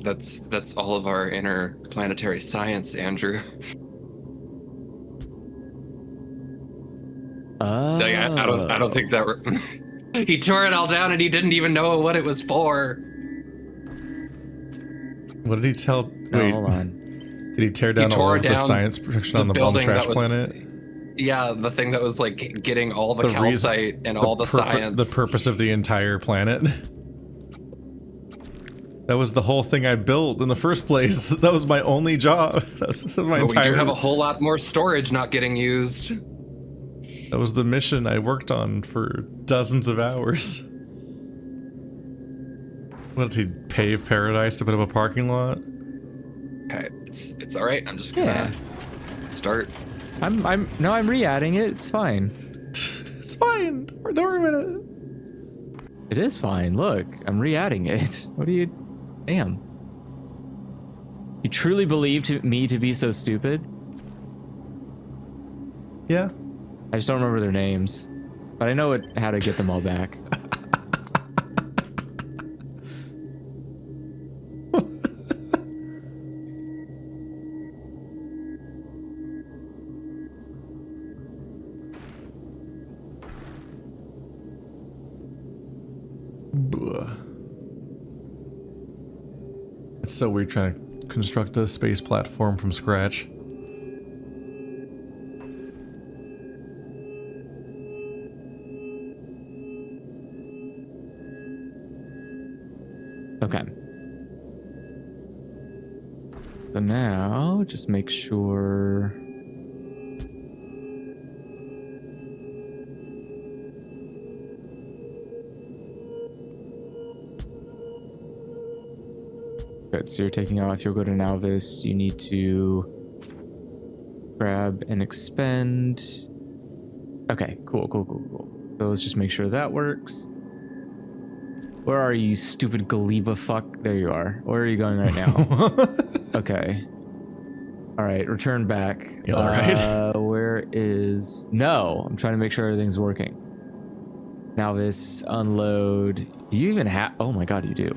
That's all of our interplanetary science, Andrew. Like, I don't think that he tore it all down and he didn't even know what it was for. What did he tell? No, wait, hold on. did he tear down all of the down science protection on the trash planet? Yeah, the thing that was like getting all the calcite and all the science. The purpose of the entire planet. That was the whole thing I built in the first place. That was my only job. That was my entire. We do have a whole lot more storage not getting used. That was the mission I worked on for dozens of hours. What did he pave paradise to put up a parking lot? Okay, it's all right. I'm just gonna start. I'm re-adding it. It's fine. It's fine. Don't worry about it. It is fine. Look, I'm re-adding it. What do you? Damn. You truly believed me to be so stupid? Yeah. I just don't remember their names, but I know how to get them all back. It's so weird trying to construct a space platform from scratch. Okay. So now, just make sure... Good. So you're taking off. You'll go to Nalvis. You need to grab and expend. Okay. Cool. So let's just make sure that works. Where are you, stupid Galiba fuck? There you are. Where are you going right now? Okay. All right. Return back. You all right? Where is? No. I'm trying to make sure everything's working. Nalvis, unload. Do you even have? Oh my god, you do.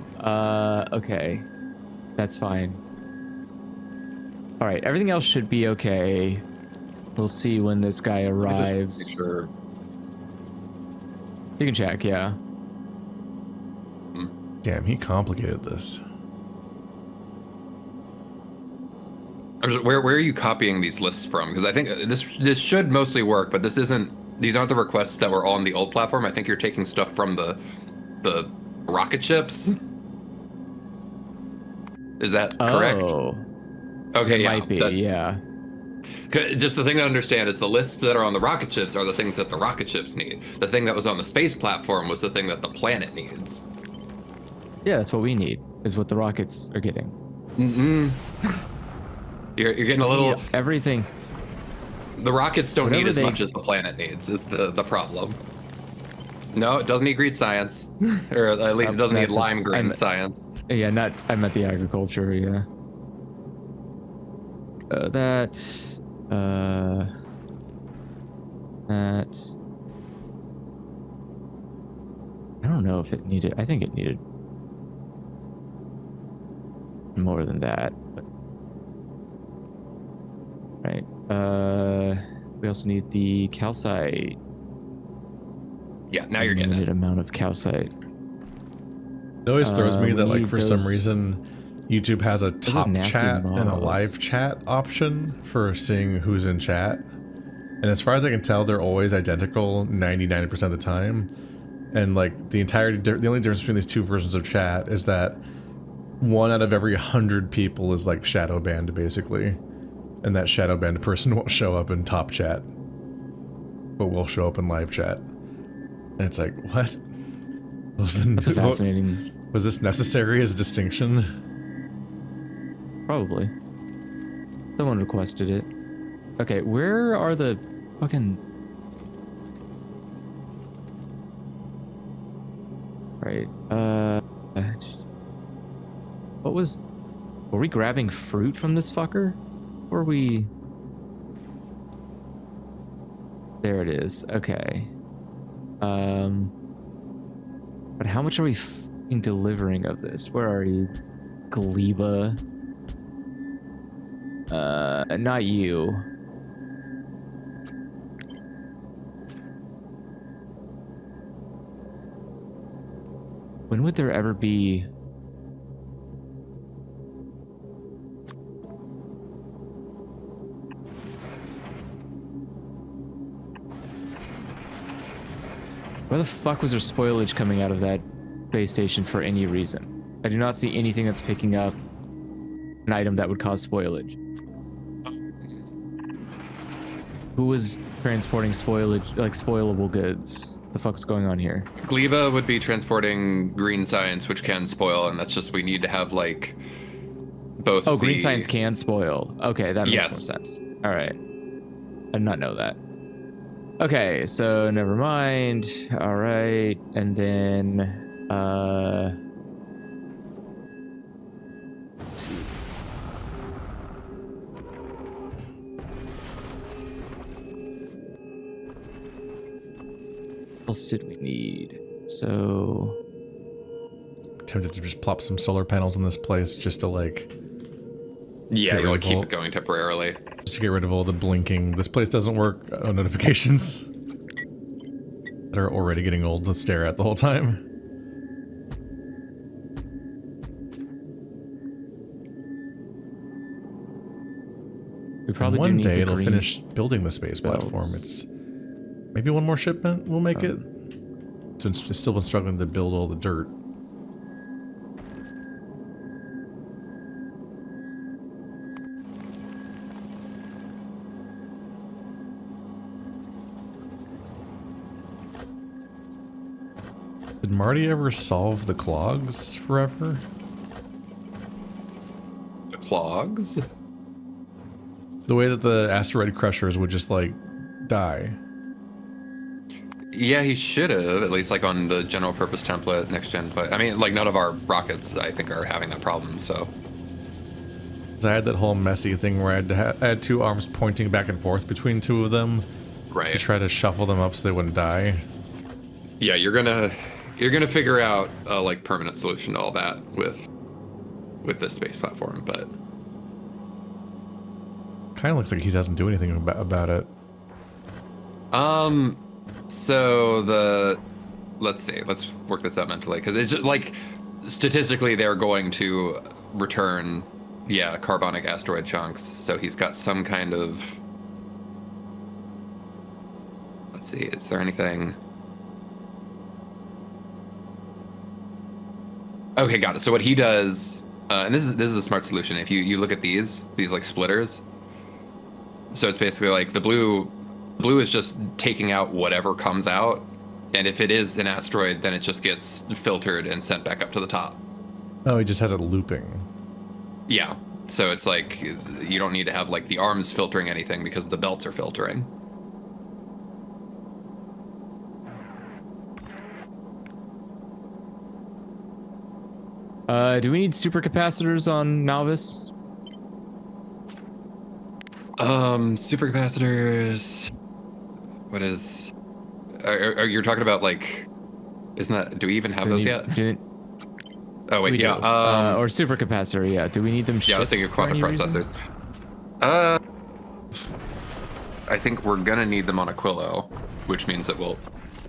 Okay. That's fine. All right, everything else should be okay. We'll see when this guy arrives. Sure. You can check, yeah. Damn, he complicated this. Where are you copying these lists from? Because I think this should mostly work, but this isn't. These aren't the requests that were on the old platform. I think you're taking stuff from the rocket ships. Is that correct? Oh. Okay, yeah. Might be, yeah. Just the thing to understand is the lists that are on the rocket ships are the things that the rocket ships need. The thing that was on the space platform was the thing that the planet needs. Yeah, that's what we need, is what the rockets are getting. You're getting a little... Everything. The rockets don't Whatever need as much as the planet needs, is the problem. No, it doesn't need green science. Or at least it doesn't need lime green science. Yeah, I meant the agriculture, yeah. That. I don't know if it needed. I think it needed more than that. But, right. We also need the calcite. Yeah, now you're getting limited it. amount of calcite. It always throws me that, like, for some those- reason, YouTube has a top nasty chat and a mobs. live chat option for seeing who's in chat. And as far as I can tell, they're always identical 99% of the time. And, like, the only difference between these two versions of chat is that 1 out of every 100 people is, like, shadow banned, basically. And that shadow banned person won't show up in top chat, but will show up in live chat. And it's like, what? That's a fascinating. Was this necessary as a distinction? Probably. Someone requested it. Okay, where are the fucking... Right, what was... Were we grabbing fruit from this fucker? Or were we... There it is, okay. But how much are we fucking delivering of this? Where are you, Gleba? Not you. When would there ever be... Where the fuck was there spoilage coming out of that base station for any reason? I do not see anything that's picking up an item that would cause spoilage. Who was transporting spoilage, like spoilable goods? What the fuck's going on here? Gleba would be transporting green science, which can spoil, and that's just we need to have like both. Oh, green science can spoil. Okay, that makes Yes. more sense. All right, I did not know that. Okay, so never mind. All right, and then let's see. What else did we need? So Tempted to just plop some solar panels in this place just to, like, Yeah, Get you want rid to of keep all- it going temporarily. just to get rid of all the blinking. This place doesn't work notifications that are already getting old to stare at the whole time. we probably do One need day the it'll green finish building the space platform. belts. It's maybe one more shipment will make it. It's still been struggling to build all the dirt. Did Marty ever solve the clogs forever? clogs. The way that the asteroid crushers would just like die. Yeah, he should have, at least like on the general purpose template, next gen play. I mean, like none of our rockets, I think, are having that problem, so. I had that whole messy thing where I had two arms pointing back and forth between two of them. Right. To try to shuffle them up so they wouldn't die. Yeah, you're gonna figure out a like permanent solution to all that with this space platform, but Kind of looks like he doesn't do anything about it. So let's work this out mentally, because it's just like statistically they're going to return, yeah, carbonic asteroid chunks. So he's got some kind of, let's see, is there anything? Okay, got it. So what he does, and this is a smart solution. If you look at these like splitters, so it's basically like the blue is just taking out whatever comes out, and if it is an asteroid, then it just gets filtered and sent back up to the top. Oh, he just has it looping. Yeah. So it's like you don't need to have like the arms filtering anything because the belts are filtering. Do we need supercapacitors on Malvis? Supercapacitors. What is? Are you talking about like? Isn't that? Do we even have those yet? Oh wait, yeah. Or supercapacitor, yeah. Do we need them? Yeah, I was thinking of quantum processors. I think we're gonna need them on Aquilo, which means that we'll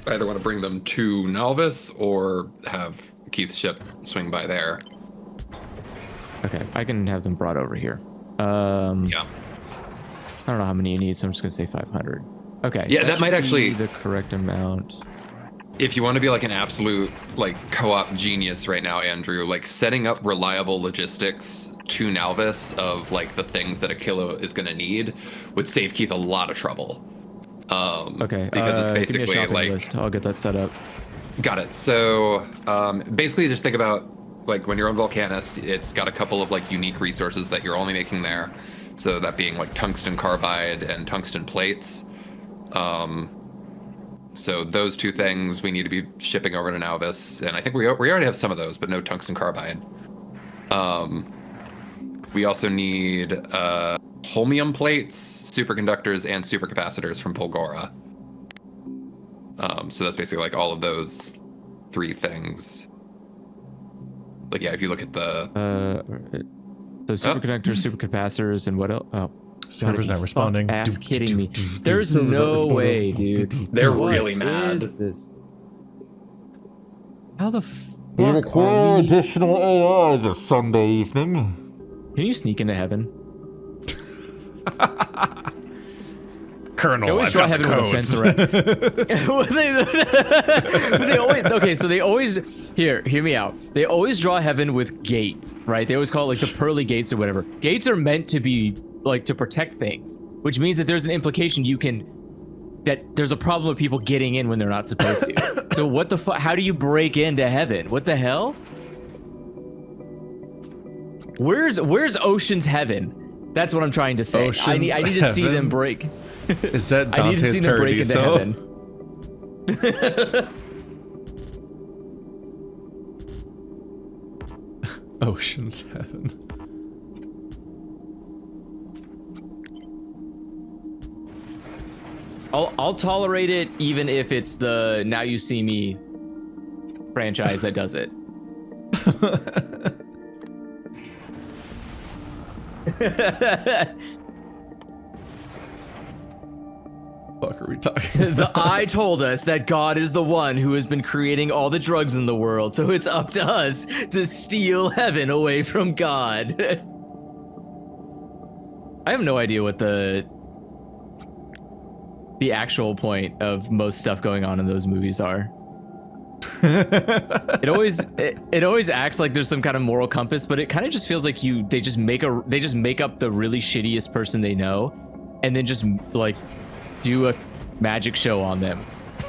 either want to bring them to Nalvis or have Keith's ship swing by there. Okay, I can have them brought over here. Yeah. I don't know how many you need, so I'm just gonna say 500. Okay. Yeah, that might actually be the correct amount. If you want to be like an absolute like co-op genius right now, Andrew, like setting up reliable logistics to Nalvis of like the things that Aquilo is gonna need would save Keith a lot of trouble. Okay. Because it's give me a basically shopping like list. I'll get that set up. Got it. So basically just think about like when you're on Vulcanus, it's got a couple of like unique resources that you're only making there. So that being like tungsten carbide and tungsten plates. So those two things we need to be shipping over to Nalvis, and I think we already have some of those, but no tungsten carbide. We also need holmium plates, superconductors, and supercapacitors from Volgora. So that's basically like all of those three things. Like, yeah, if you look at the... So superconductors, supercapacitors, and what else? Oh. Server's not responding. Ass kidding me. There's no way, dude. They're really mad. What is this? How the fuck We require are we... additional AI this Sunday evening. Can you sneak into heaven? Colonel, They always I've draw got the heaven with a codes. fence around. they always hear me out. They always draw heaven with gates, right? They always call it like the pearly gates or whatever. Gates are meant to be like to protect things, which means that there's an implication that there's a problem with people getting in when they're not supposed to. So what the fuck? How do you break into heaven? What the hell? Where's Ocean's heaven? That's what I'm trying to say. I need to see them break. Is that I need to Dante's see them break into Paradiso? heaven. Ocean's Heaven. I'll tolerate it even if it's the Now You See Me franchise that does it. Fuck are we talking The eye told us that God is the one who has been creating all the drugs in the world, so it's up to us to steal heaven away from God. I have no idea what the actual point of most stuff going on in those movies are. It always acts like there's some kind of moral compass, but it kind of just feels like they just make up the really shittiest person they know, and then just like do a magic show on them.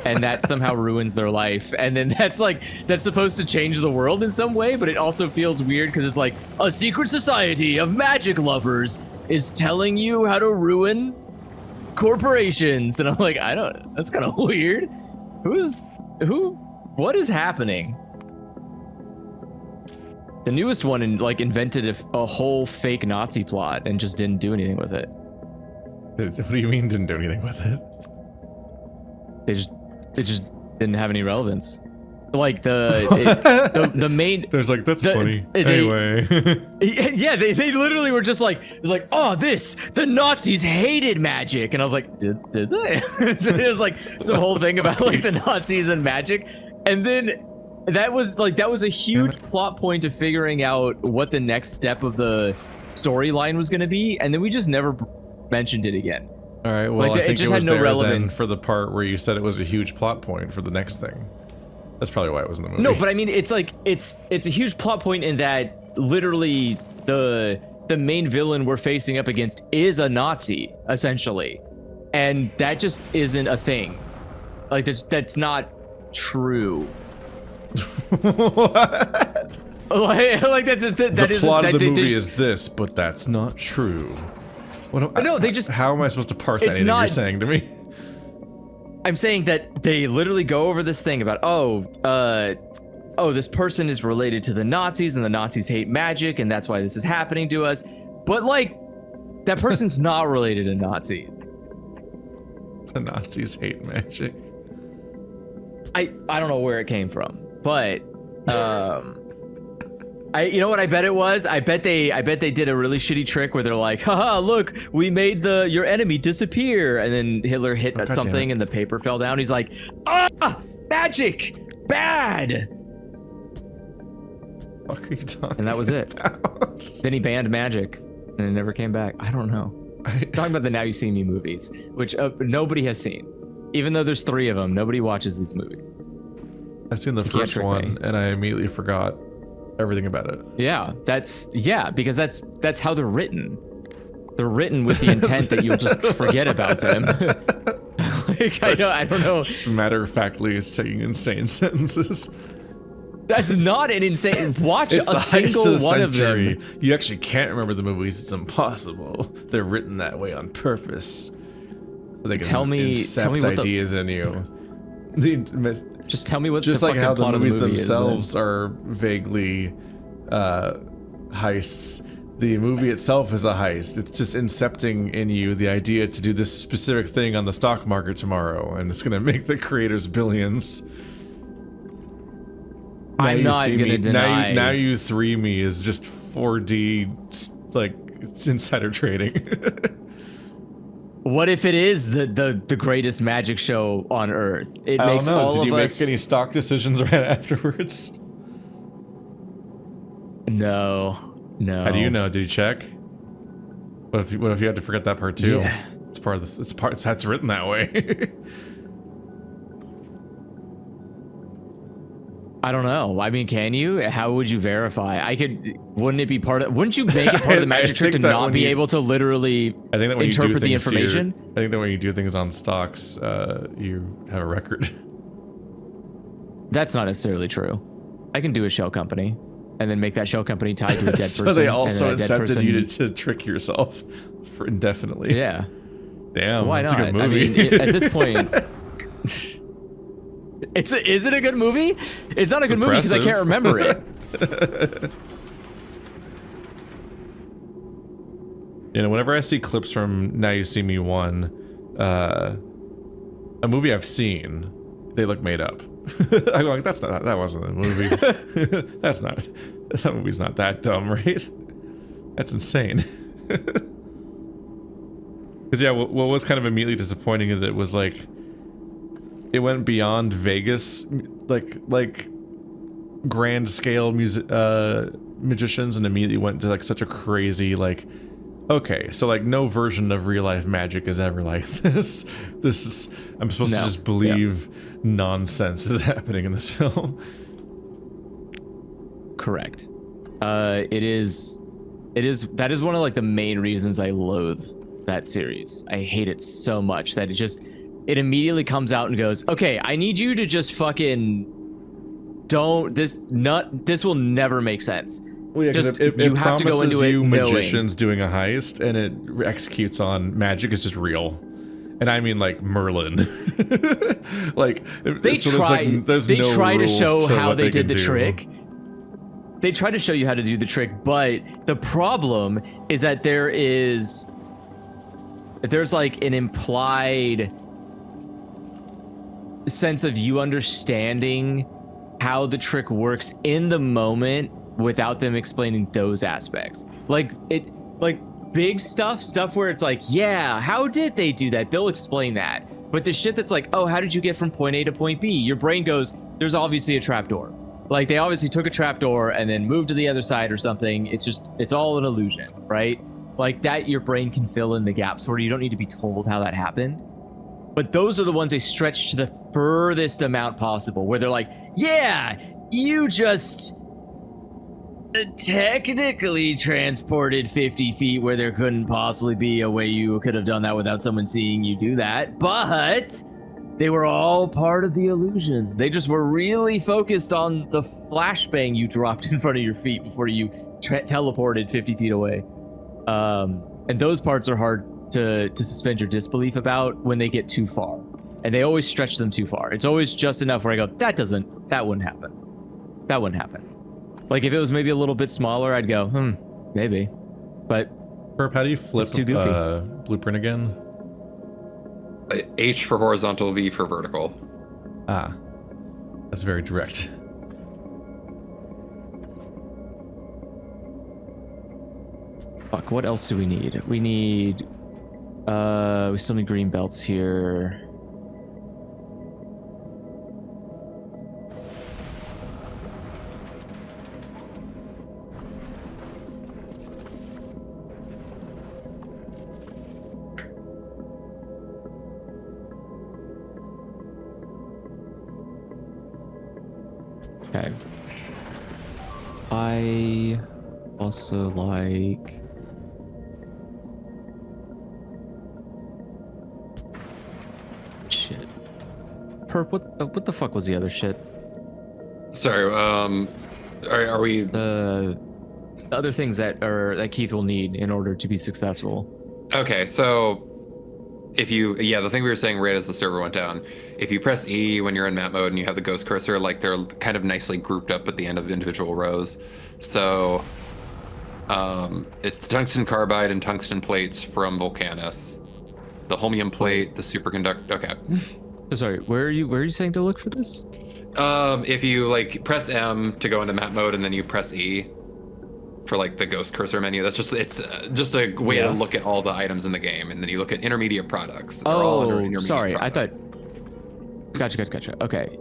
and that somehow ruins their life. And then that's supposed to change the world in some way, but it also feels weird because it's like a secret society of magic lovers is telling you how to ruin corporations. And I'm like, that's kind of weird. What is happening? The newest one invented a whole fake Nazi plot and just didn't do anything with it. What do you mean didn't do anything with it? It just didn't have any relevance. Like the main. There's like that's funny. Anyway. Yeah, they literally were just like, it's like, oh, the Nazis hated magic, and I was like, did they? It was like some whole thing about like the Nazis and magic, and then that was a huge plot point of figuring out what the next step of the storyline was going to be, and then we just never mentioned it again. All right, well, like, I think it just was had no there relevance then for the part where you said it was a huge plot point for the next thing. That's probably why it was in the movie. No, but I mean, it's like it's a huge plot point in that literally the main villain we're facing up against is a Nazi essentially, and that just isn't a thing. Like that's not true. What? Like that's that the is plot that of the they movie just, is this, but that's not true. No, they just. How am I supposed to parse anything you're saying to me? I'm saying that they literally go over this thing about this person is related to the Nazis and the Nazis hate magic and that's why this is happening to us. But like, that person's not related to Nazis. The Nazis hate magic. I don't know where it came from, but you know what I bet it was? I bet they did a really shitty trick where they're like, haha, look, we made your enemy disappear, and then Hitler hit something and the paper fell down. He's like, magic, bad. What are you talking And that was about? it. Then he banned magic, and it never came back. I don't know. Talking about the Now You See Me movies, which nobody has seen. Even though there's 3 of them, nobody watches these movies. I've seen the first one, and I immediately forgot everything about it. Yeah, because that's how they're written. They're written with the intent that you'll just forget about them. Like, I don't know. Just matter-of-factly saying insane sentences. That's not an insane. Watch It's a the heist single of the one century. of them. You actually can't remember the movies. It's impossible. They're written that way on purpose, so they can Tell me incept what ideas in you. Just tell me what Just the like fucking how the plot of movies the movie themselves are vaguely heists. The movie itself is a heist. It's just incepting in you the idea to do this specific thing on the stock market tomorrow, and it's gonna make the creators billions. I'm not gonna deny. Now you 3 me is just 4D, like, it's insider trading. What if it is the greatest magic show on Earth? It makes all of us. Did you make any stock decisions right afterwards? No. How do you know? Did you check? What if you had to forget that part too? Yeah. It's part of this. That's written that way. I don't know. I mean, can you? How would you verify? Wouldn't it be part of? Wouldn't you make it part of the magic trick to not be able to literally I think that when interpret you do the things information? I think that when you do things on stocks, you have a record. That's not necessarily true. I can do a shell company, and then make that shell company tied to a dead person. So they also and then that incepted you to trick yourself for indefinitely. Yeah. Damn. Why that's not? a good movie. I mean, at this point. Is it a good movie? It's not a good movie because I can't remember it. You know, whenever I see clips from Now You See Me 1, a movie I've seen, they look made up. I'm like, that wasn't a movie. That movie's not that dumb, right? That's insane. Because yeah, what was kind of immediately disappointing is it was like, it went beyond Vegas, like grand scale magicians, and immediately went to like such a crazy, like, okay, so like no version of real life magic is ever like this. This is, I'm supposed to just believe nonsense is happening in this film. Correct. That is one of like the main reasons I loathe that series. I hate it so much that it immediately comes out and goes, okay, I need you to just fucking this will never make sense. Well, yeah, Just, it you have to go into it you knowing. magicians doing a heist, and it executes on magic is just real. And I mean, like, Merlin. Like, They so try, there's they no try to rules show to how what they did can the do. trick. They try to show you how to do the trick, but the problem is that there's like an implied sense of you understanding how the trick works in the moment without them explaining those aspects. Like big stuff where it's like, yeah, how did they do that? They'll explain that. But the shit that's like, oh, how did you get from point A to point B? Your brain goes, there's obviously a trapdoor. Like, they obviously took a trapdoor and then moved to the other side or something. It's all an illusion, right? Like, that your brain can fill in the gaps where you don't need to be told how that happened. But those are the ones they stretch to the furthest amount possible, where they're like, yeah, you just technically transported 50 feet where there couldn't possibly be a way you could have done that without someone seeing you do that, but they were all part of the illusion. They just were really focused on the flashbang you dropped in front of your feet before you teleported 50 feet away. And those parts are hard to suspend your disbelief about when they get too far. And they always stretch them too far. It's always just enough where I go, that wouldn't happen. That wouldn't happen. Like, if it was maybe a little bit smaller, I'd go, maybe. But Perp, how do you flip too goofy. blueprint again? H for horizontal, V for vertical. Ah, that's very direct. Fuck, what else do we need? We need, we still need green belts here. Okay. I also like... Shit. Perp, what the fuck was the other shit? Sorry, are we... The other things that Keith will need in order to be successful. Okay, so if you, the thing we were saying right as the server went down, if you press E when you're in map mode and you have the ghost cursor, like, they're kind of nicely grouped up at the end of individual rows. So it's the tungsten carbide and tungsten plates from Vulcanus, the holmium plate, the superconductor. Okay. Sorry, where are you saying to look for this? If you like press M to go into map mode and then you press E for like the ghost cursor menu, it's just a way to look at all the items in the game, and then you look at intermediate products. They're all under intermediate sorry, products. I thought. Gotcha. Okay,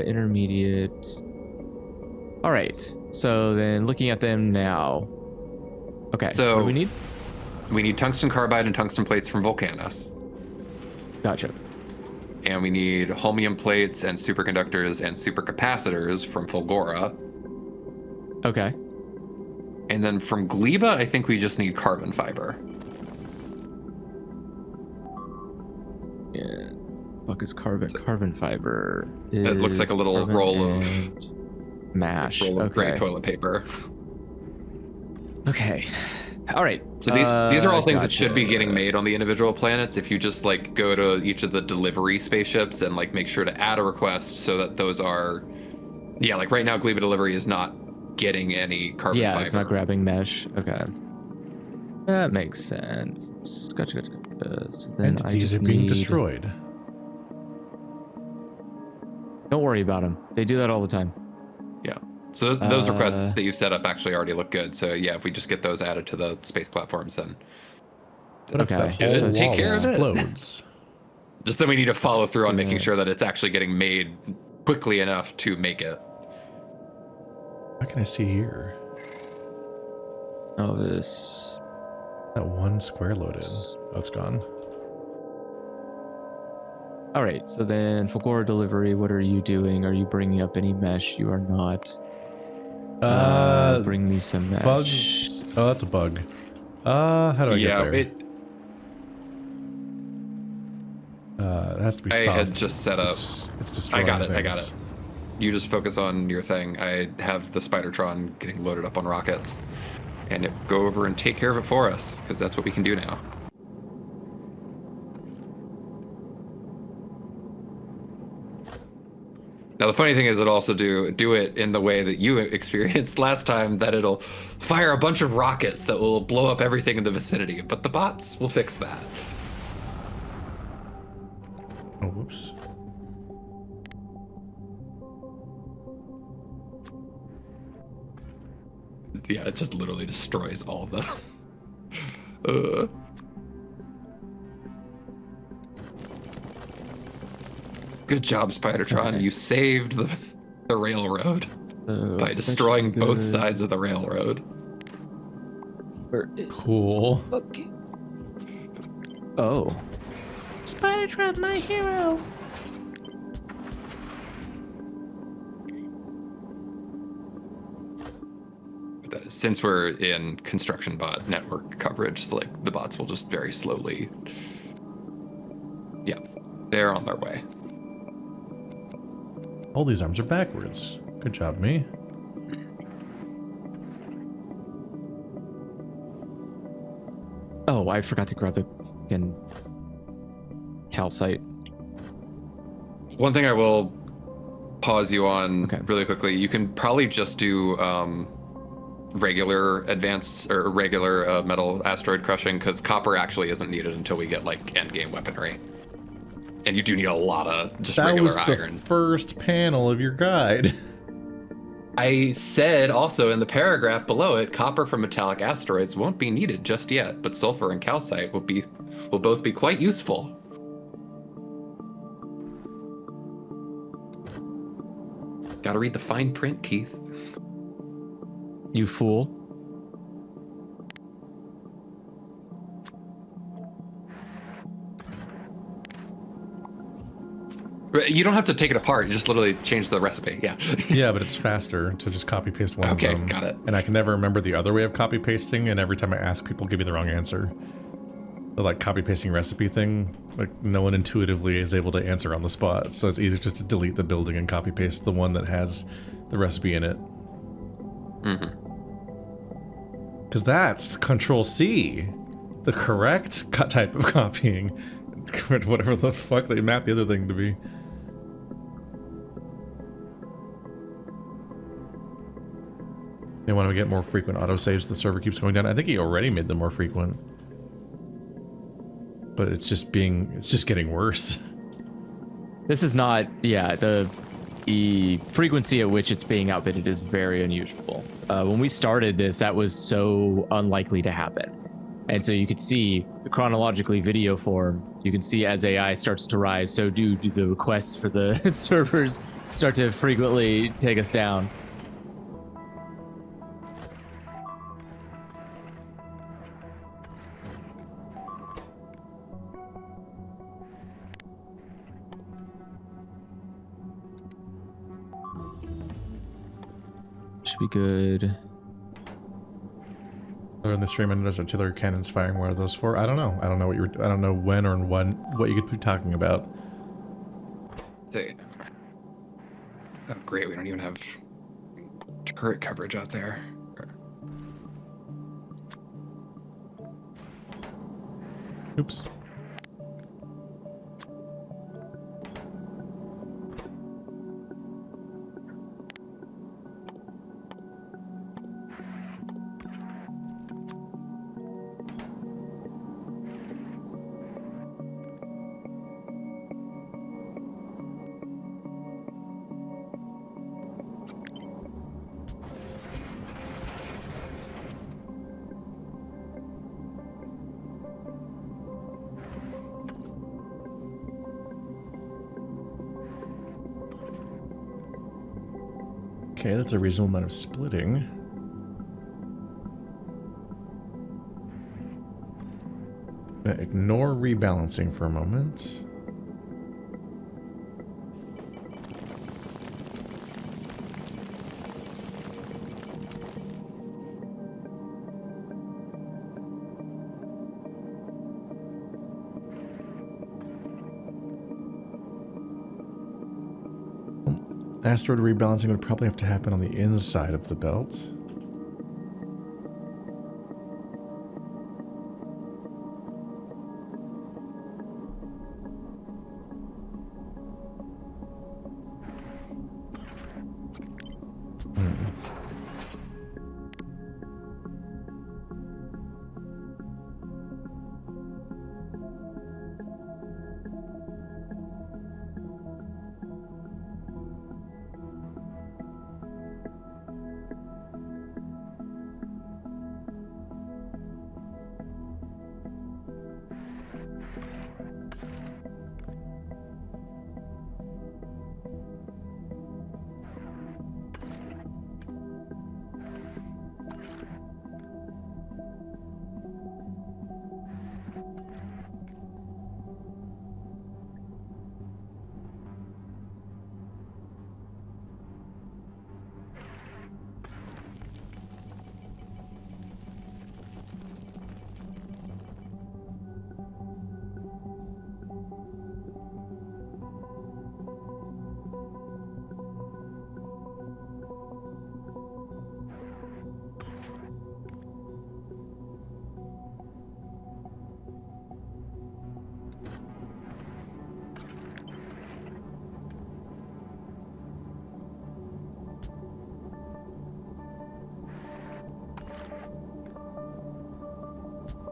intermediate. All right. So then, looking at them now. Okay. So what do we need? We need tungsten carbide and tungsten plates from Vulcanus. Gotcha. And we need holmium plates and superconductors and supercapacitors from Fulgora. Okay. And then from Gleba, I think we just need carbon fiber. Yeah. Fuck is carbon? Carbon fiber. It looks like a little roll of mash. Roll of gray Okay. toilet paper. Okay. All right. So these are all things that should be getting made on the individual planets. If you just like go to each of the delivery spaceships and like make sure to add a request so that those are, like right now Gleba delivery is not getting any carbon fiber. Yeah, it's not grabbing mesh. Okay. That makes sense. Gotcha. So then Entities are being destroyed. Don't worry about them. They do that all the time. Yeah. So those requests that you've set up actually already look good. So yeah, if we just get those added to the space platforms, then What if the Okay. whole Take wall care of it. explodes? just then we need to follow through on making sure that it's actually getting made quickly enough to make it. What can I see here? Oh, this. That one square loaded. Oh, it's gone. All right. So then, Fulgora delivery. What are you doing? Are you bringing up any mesh? You are not. Bring me some mesh. Bugs. Oh, that's a bug. How do I get there? It has to be I stopped. had just set up. It's destroying I got it. things. I got it. You just focus on your thing. I have the Spidertron getting loaded up on rockets, and it will go over and take care of it for us because that's what we can do now. Now the funny thing is, it'll also do it in the way that you experienced last time. That it'll fire a bunch of rockets that will blow up everything in the vicinity. But the bots will fix that. Oh, whoops. Yeah, it just literally destroys all of them. Good job, Spidertron. Okay. You saved the railroad by destroying both sides of the railroad. Cool. Okay. Oh. Spidertron, my hero. Since we're in construction bot network coverage, like the bots will just very slowly. Yeah, they're on their way. All these arms are backwards. Good job, me. Oh, I forgot to grab the fucking calcite. One thing I will pause you on Okay. really quickly. You can probably just do regular advanced or regular metal asteroid crushing because copper actually isn't needed until we get like end game weaponry. And you do need a lot of just That regular was the iron. first panel of your guide. I said also in the paragraph below it, copper from metallic asteroids won't be needed just yet, but sulfur and calcite will both be quite useful. Gotta read the fine print, Keith. You fool. You don't have to take it apart. You just literally change the recipe. Yeah. Yeah, but it's faster to just copy paste one Okay, of them. got it. And I can never remember the other way of copy pasting, and every time I ask, people give me the wrong answer. The like copy pasting recipe thing, like no one intuitively is able to answer on the spot, so it's easier just to delete the building and copy paste the one that has the recipe in it. Mm-hmm. Because that's Control C, the correct type of copying. Whatever the fuck they map the other thing to be. And when we get more frequent autosaves, the server keeps going down. I think he already made them more frequent. But it's just getting worse. This is not, yeah, the frequency at which it's being outbitted is very unusual. When we started this, that was so unlikely to happen. And so you could see, chronologically video form, you can see as AI starts to rise, so do the requests for the servers start to frequently take us down. Should be good. In the stream, and there's artillery cannons firing. What are those for? I don't know. I don't know I don't know when or what you could be talking about. Oh, great. We don't even have turret coverage out there. Oops. Okay, that's a reasonable amount of splitting. Ignore rebalancing for a moment. Asteroid rebalancing would probably have to happen on the inside of the belt.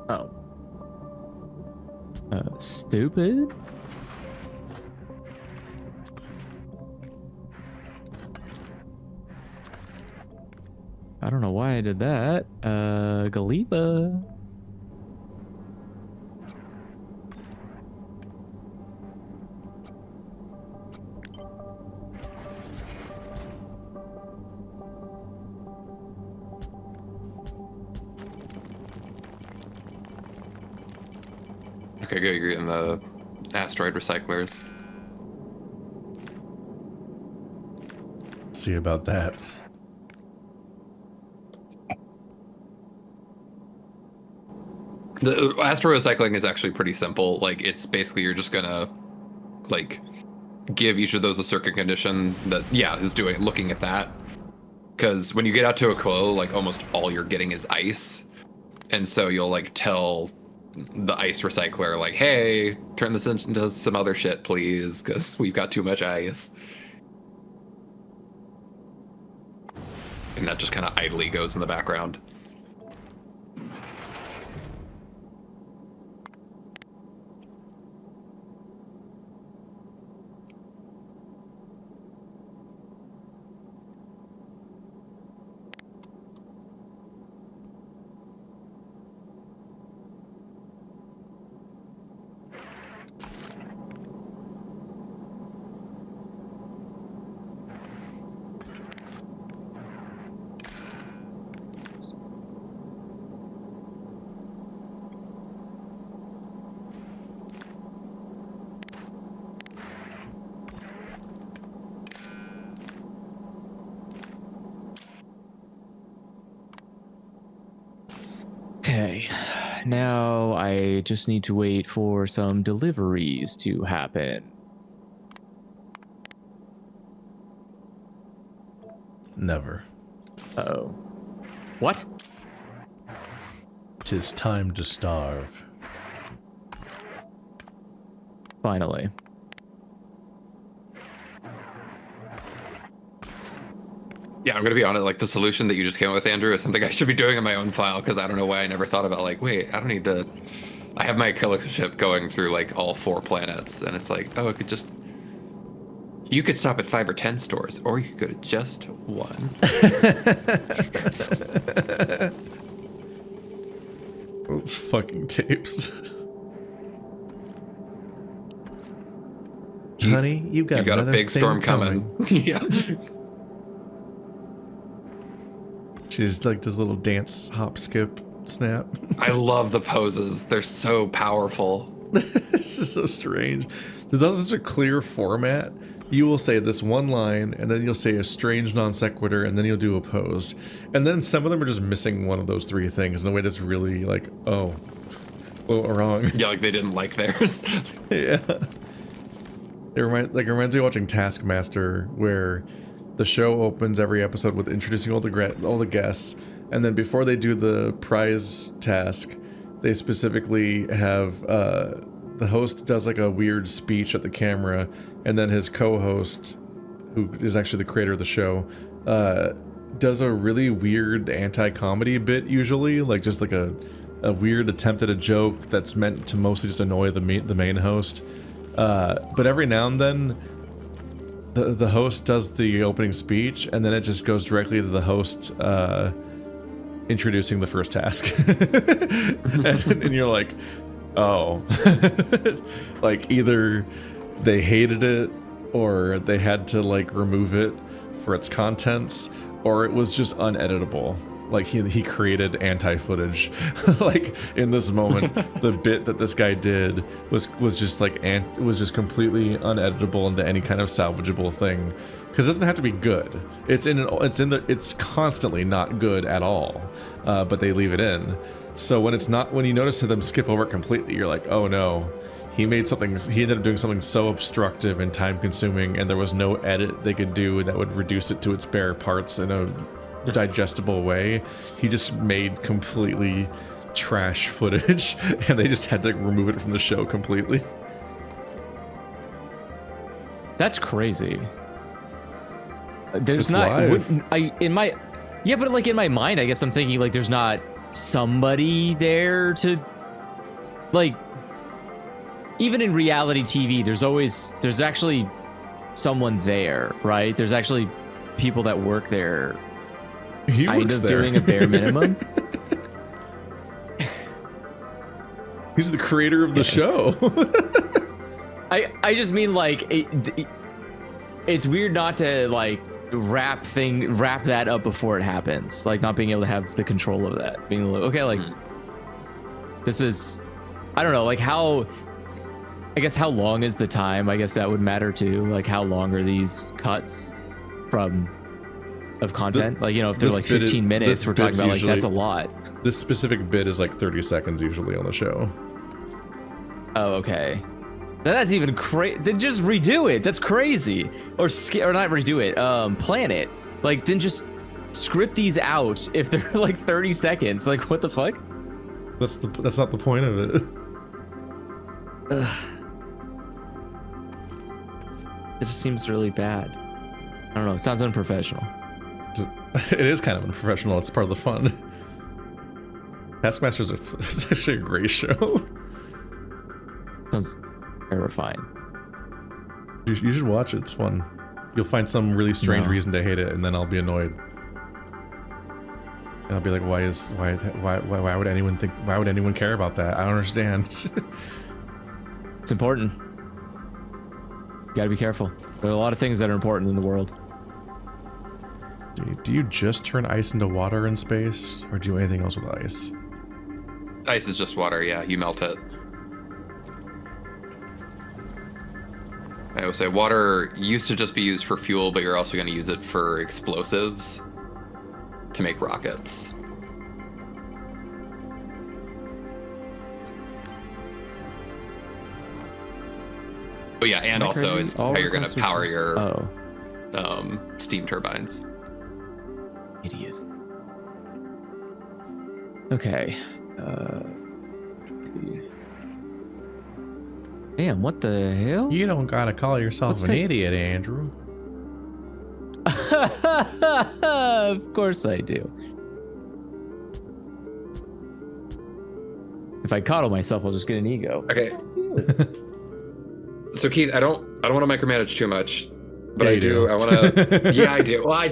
Oh. Stupid? I don't know why I did that. Galiba. Okay, good. You're getting the asteroid recyclers. See about that. The asteroid recycling is actually pretty simple. Like, it's basically you're just gonna, like, give each of those a circuit condition that, yeah, is looking at that. Because when you get out to a quo, like, almost all you're getting is ice. And so you'll, like, tell the ice recycler, like, hey, turn this into some other shit, please, because we've got too much ice. And that just kind of idly goes in the background. Okay, now I just need to wait for some deliveries to happen. Never. Uh-oh. What? 'Tis time to starve. Finally. Yeah, I'm gonna be honest, like, the solution that you just came up with, Andrew, is something I should be doing in my own file, because I don't know why I never thought about, like, wait, I don't need to... I have my Achilles ship going through, like, all 4 planets, and it's like, oh, it could just... You could stop at 5 or 10 stores, or you could go to just 1. Those fucking tapes. Honey, you got a big thing storm coming. Yeah. She's like this little dance, hop, skip, snap. I love the poses. They're so powerful. It's just so strange. There's also such a clear format. You will say this one line, and then you'll say a strange non sequitur, and then you'll do a pose. And then some of them are just missing one of those 3 things in a way that's really like, oh, well, wrong. Yeah, like they didn't like theirs. Yeah. It reminds me of watching Taskmaster, where the show opens every episode with introducing all the guests, and then before they do the prize task, they specifically have the host does like a weird speech at the camera, and then his co-host, who is actually the creator of the show, does a really weird anti-comedy bit usually, like just like a weird attempt at a joke that's meant to mostly just annoy the main host. But every now and then, the host does the opening speech, and then it just goes directly to the host introducing the first task. and you're like, oh. Like either they hated it, or they had to like remove it for its contents, or it was just uneditable. Like he created anti-footage. Like in this moment, the bit that this guy did was just like was just completely uneditable into any kind of salvageable thing, because it doesn't have to be good. It's constantly not good at all, but they leave it in. So when you notice them skip over it completely, you're like, oh no, he ended up doing something so obstructive and time consuming, and there was no edit they could do that would reduce it to its bare parts in a digestible way. He just made completely trash footage, and they just had to remove it from the show completely. That's crazy. There's It's not live. but like in my mind, I guess I'm thinking like there's not somebody there to, like, even in reality TV, there's actually someone there, right? There's actually people that work there. He Kind works of there. doing a bare minimum. He's the creator of the show. I just mean like it's weird not to like wrap that up before it happens, like not being able to have the control of that, being like, okay, like this is, I don't know, like how long is the time? I guess that would matter too. Like how long are these cuts of content? Like, you know, if they're like 15 minutes, we're talking about like that's a lot. This specific bit is like 30 seconds usually on the show. Oh, okay. That's even crazy. Then just redo it. That's crazy. Or not redo it. Plan it. Like then just script these out if they're like 30 seconds. Like what the fuck? That's not the point of it. It just seems really bad. I don't know. It sounds unprofessional. It is kind of unprofessional. It's part of the fun. Taskmaster's it's actually a great show. Sounds terrifying. You should watch it. It's fun. You'll find some really strange reason to hate it, and then I'll be annoyed. And I'll be like, why would anyone care about that? I don't understand. It's important. You gotta be careful. There are a lot of things that are important in the world. Do you just turn ice into water in space, or do anything else with ice? Ice is just water, yeah, you melt it. I always say water used to just be used for fuel, but you're also going to use it for explosives to make rockets. Oh yeah, and also it's how you're going to power your steam turbines. Idiot. Okay. Damn, what the hell? You don't gotta call yourself idiot, Andrew. Of course I do. If I coddle myself, I'll just get an ego. Okay. So Keith, I don't want to micromanage too much, but Yeah, I you do. I want to. Yeah, I do. Well, I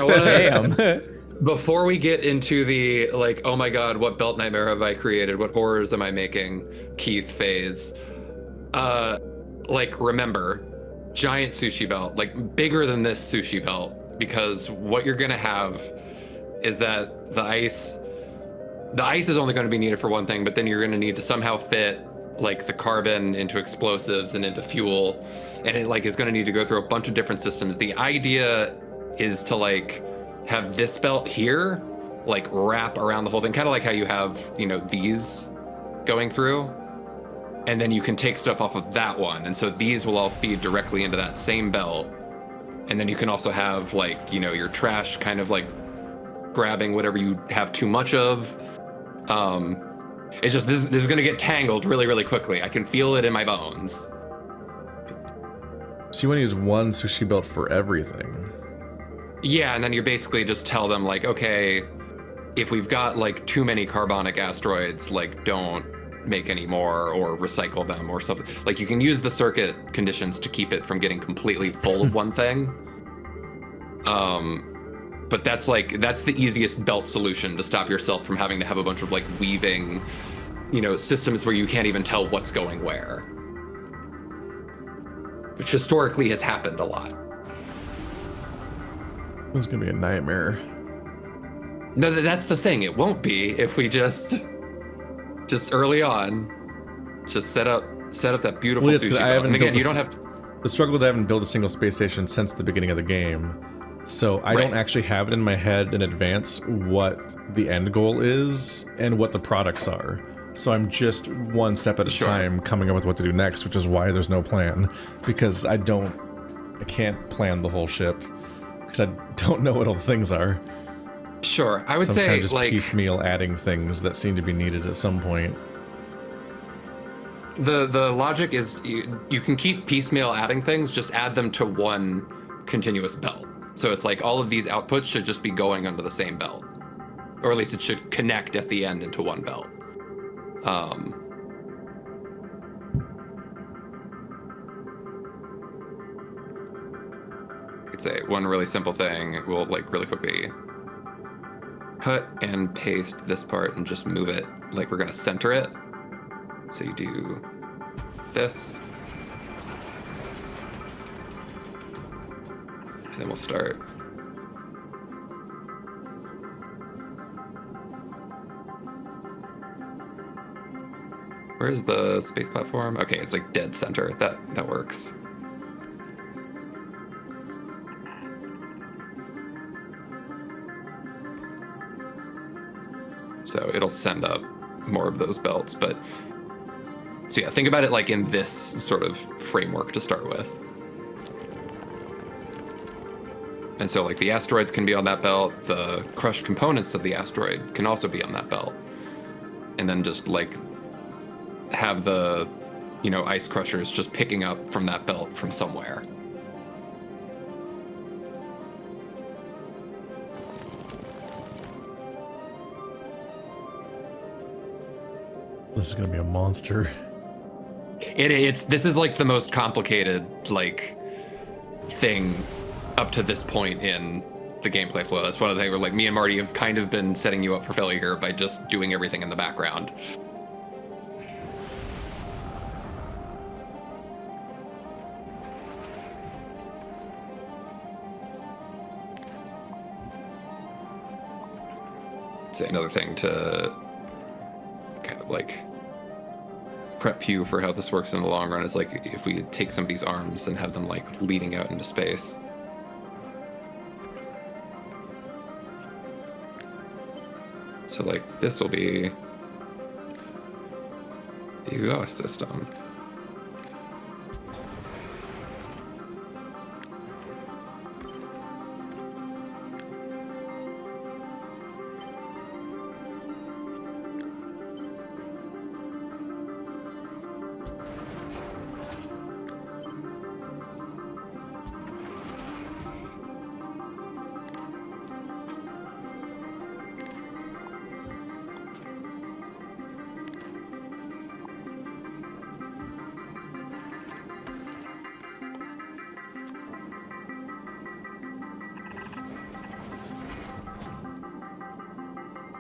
want to. Damn. Before we get into the like, oh my god, what belt nightmare have I created? What horrors am I making? Keith phase. Like remember, giant sushi belt, like bigger than this sushi belt, because what you're gonna have is that the ice is only going to be needed for one thing, but then you're going to need to somehow fit like the carbon into explosives and into fuel, and it like is going to need to go through a bunch of different systems. The idea is to like have this belt here like wrap around the whole thing, kind of like how you have, you know, these going through. and then you can take stuff off of that one, and so these will all feed directly into that same belt. And then you can also have, like, you know, your trash kind of like grabbing whatever you have too much of. It's just this is going to get tangled really, really quickly. I can feel it in my bones. So you want to use one sushi belt for everything? Yeah, and then you basically just tell them, like, okay, if we've got like too many carbonic asteroids, like, don't make any more or recycle them or something. Like, you can use the circuit conditions to keep it from getting completely full of one thing. But that's the easiest belt solution to stop yourself from having to have a bunch of like weaving, you know, systems where you can't even tell what's going where, which historically has happened a lot. This is gonna be a nightmare. No, that's the thing. It won't be if we just early on, just set up that beautiful sushi belt. And again, you don't have. The struggle is I haven't built a single space station since the beginning of the game, so I don't actually have it in my head in advance what the end goal is and what the products are. So I'm just one step at a time coming up with what to do next, which is why there's no plan, because I can't plan the whole ship because I don't know what all the things are. Sure, I would so I'm say kind of just like piecemeal adding things that seem to be needed at some point. The logic is you can keep piecemeal adding things, just add them to one continuous belt. So it's like all of these outputs should just be going under the same belt, or at least it should connect at the end into one belt. I'd say one really simple thing. We'll like really quickly cut and paste this part and just move it like we're gonna center it. So you do this, and then we'll start. Where's the space platform? Okay, it's like dead center. That works. So it'll send up more of those belts, but so yeah, think about it like in this sort of framework to start with. And so like the asteroids can be on that belt, the crushed components of the asteroid can also be on that belt. And then just like have the, you know, ice crushers just picking up from that belt from somewhere. This is gonna be a monster. This is like the most complicated like thing up to this point in the gameplay flow. That's one of the things where like me and Marty have kind of been setting you up for failure here by just doing everything in the background. Say another thing to kind of like prep you for how this works in the long run is like if we take some of these arms and have them like leading out into space. So like this will be the exhaust system.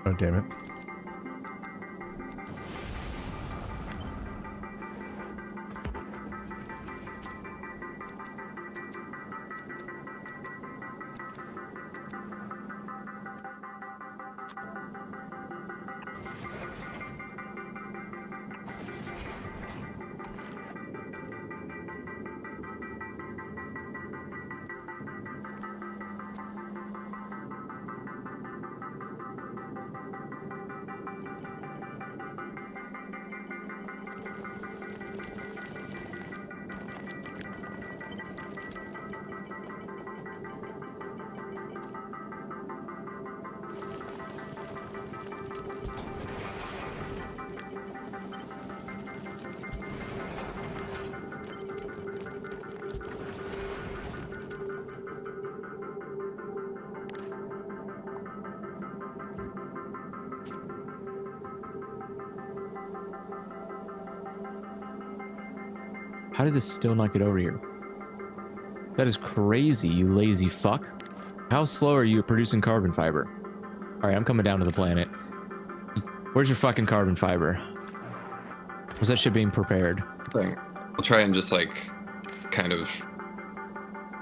Oh, damn it. How did this still not get over here? That is crazy, you lazy fuck. How slow are you at producing carbon fiber? All right, I'm coming down to the planet. Where's your fucking carbon fiber? Was that shit being prepared? I'll try and just like kind of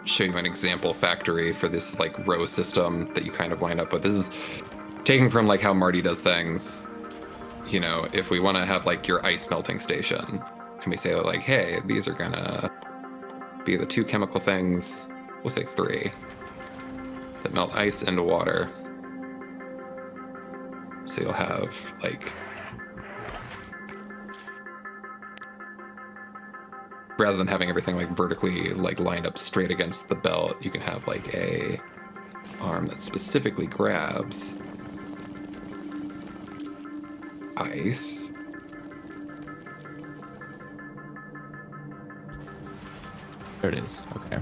show you an example factory for this like row system that you kind of wind up with. This is taking from like how Marty does things. You know, if we want to have like your ice melting station, and we say like, hey, these are gonna be the 2 chemical things, we'll say 3, that melt ice into water. So you'll have like, rather than having everything like vertically like lined up straight against the belt, you can have like a arm that specifically grabs ice. There it is. Okay.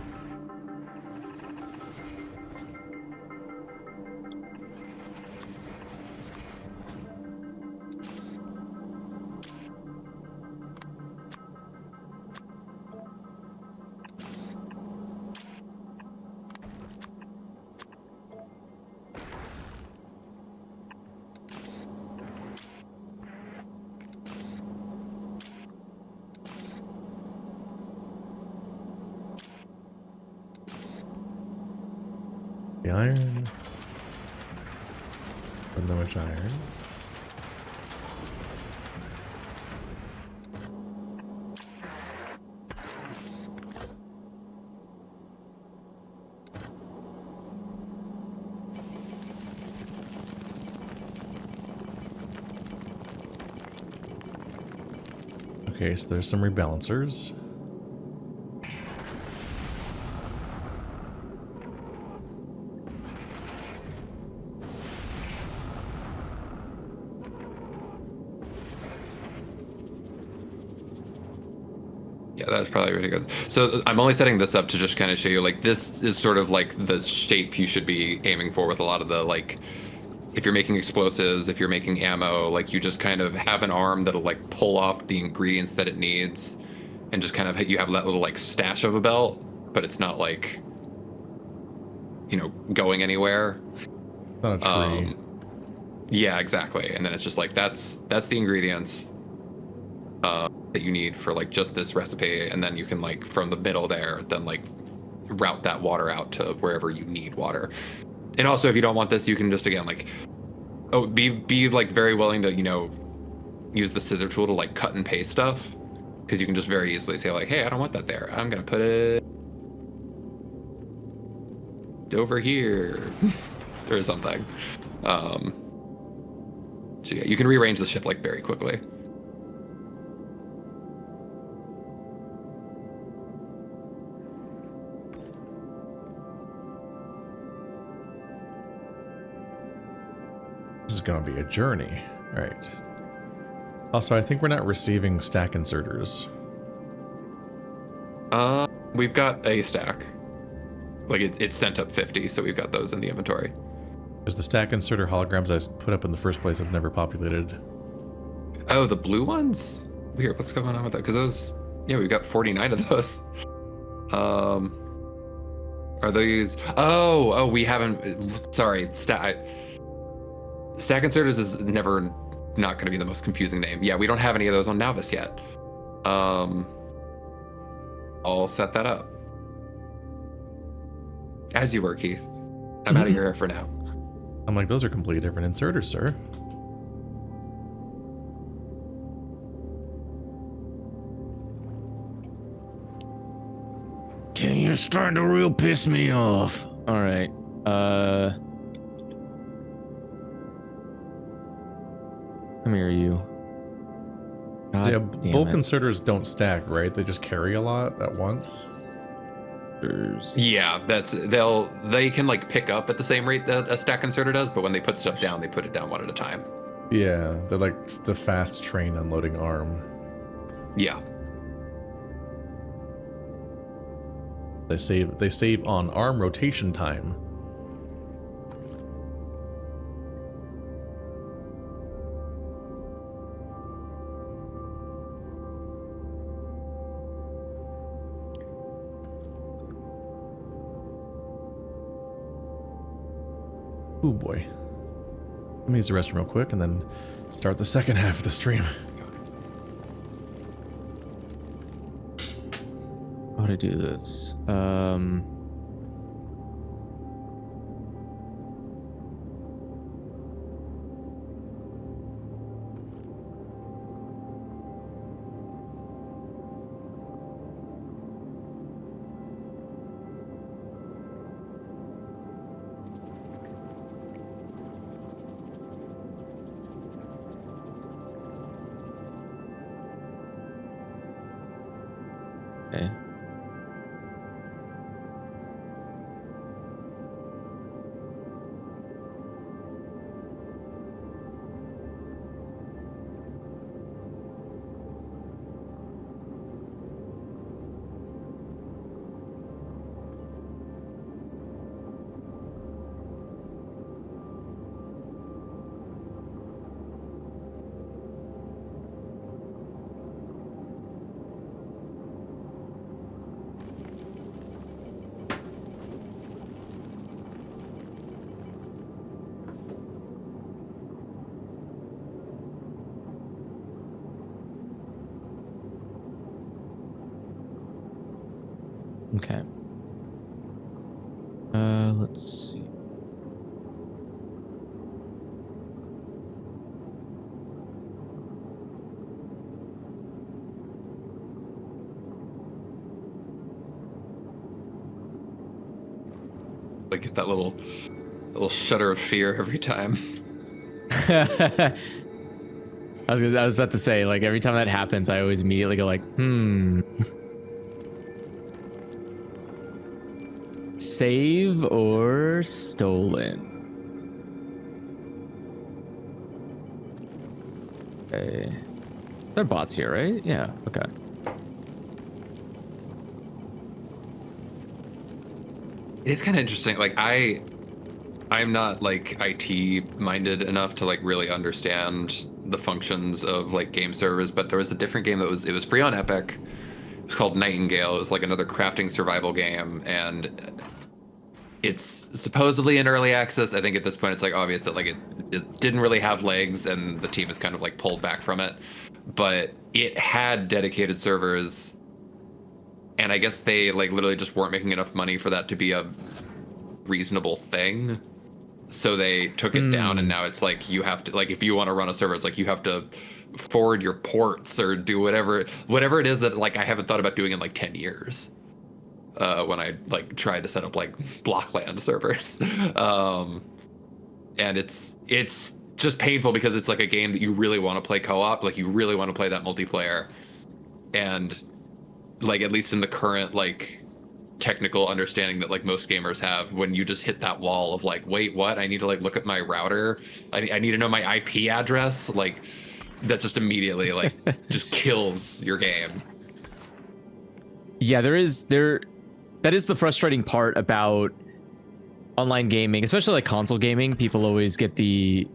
The iron. Don't know which iron. Okay, so there's some rebalancers. Yeah, that's probably really good. So I'm only setting this up to just kind of show you like this is sort of like the shape you should be aiming for with a lot of the like, if you're making explosives, if you're making ammo, like you just kind of have an arm that'll like pull off the ingredients that it needs, and just kind of you have that little like stash of a belt, but it's not like, you know, going anywhere. Not a tree. Yeah, exactly. And then it's just like that's the ingredients that you need for like just this recipe, and then you can like from the middle there then like route that water out to wherever you need water. And also if you don't want this, you can just again like be like very willing to, you know, use the scissor tool to like cut and paste stuff, because you can just very easily say like, hey, I don't want that there, I'm gonna put it over here or something. So yeah, you can rearrange the ship like very quickly. This is going to be a journey. All right. Also, I think we're not receiving stack inserters. We've got a stack. Like it's sent up 50, so we've got those in the inventory. There's the stack inserter holograms I put up in the first place I've never populated. Oh, the blue ones? Weird, what's going on with that? Because those, yeah, we've got 49 of those. Are those, oh, we haven't, sorry, stack inserters is never not going to be the most confusing name. Yeah, we don't have any of those on Navis yet. I'll set that up. As you were, Keith. I'm out of your hair for now. I'm like, those are completely different inserters, sir. You're starting to real piss me off. All right. Come here, you. God Yeah, damn bulk it. inserters don't stack, right? They just carry a lot at once. Yeah, they can like pick up at the same rate that a stack inserter does, but when they put stuff down, they put it down one at a time. Yeah, they're like the fast train unloading arm. Yeah. They save on arm rotation time. Oh boy. Let me use the restroom real quick and then start the second half of the stream. How to do this? Okay. Okay. Let's see. Like get that little shudder of fear every time. I was about to say, like, every time that happens, I always immediately go like, Save or stolen? Okay. There are bots here, right? Yeah, okay. It is kind of interesting. Like I'm not like IT minded enough to like really understand the functions of like game servers, but there was a different game that was free on Epic. It was called Nightingale. It was like another crafting survival game, and it's supposedly in early access. I think at this point it's like obvious that like it didn't really have legs, and the team has kind of like pulled back from it. But it had dedicated servers, and I guess they like literally just weren't making enough money for that to be a reasonable thing. So they took it down, and now it's like you have to, like, if you want to run a server, it's like you have to forward your ports or do whatever it is that like I haven't thought about doing in like 10 years. When I like tried to set up like Blockland servers. And it's just painful because it's like a game that you really want to play co-op, like you really want to play that multiplayer. And like, at least in the current like technical understanding that like most gamers have, when you just hit that wall of like, wait, what? I need to like look at my router. I need to know my IP address. Like that just immediately like just kills your game. Yeah, that is the frustrating part about online gaming, especially like console gaming. People always get the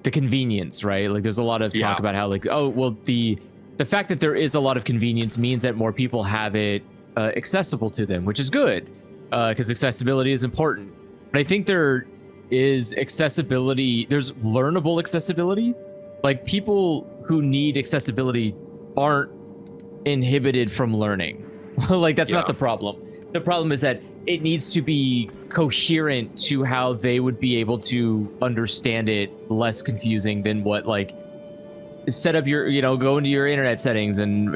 convenience, right? Like there's a lot of talk about how like, oh, well, the fact that there is a lot of convenience means that more people have it accessible to them, which is good, because accessibility is important. But I think there is accessibility, there's learnable accessibility. Like people who need accessibility aren't inhibited from learning. Like that's not the problem. The problem is that it needs to be coherent to how they would be able to understand it, less confusing than what like set up your, go into your internet settings and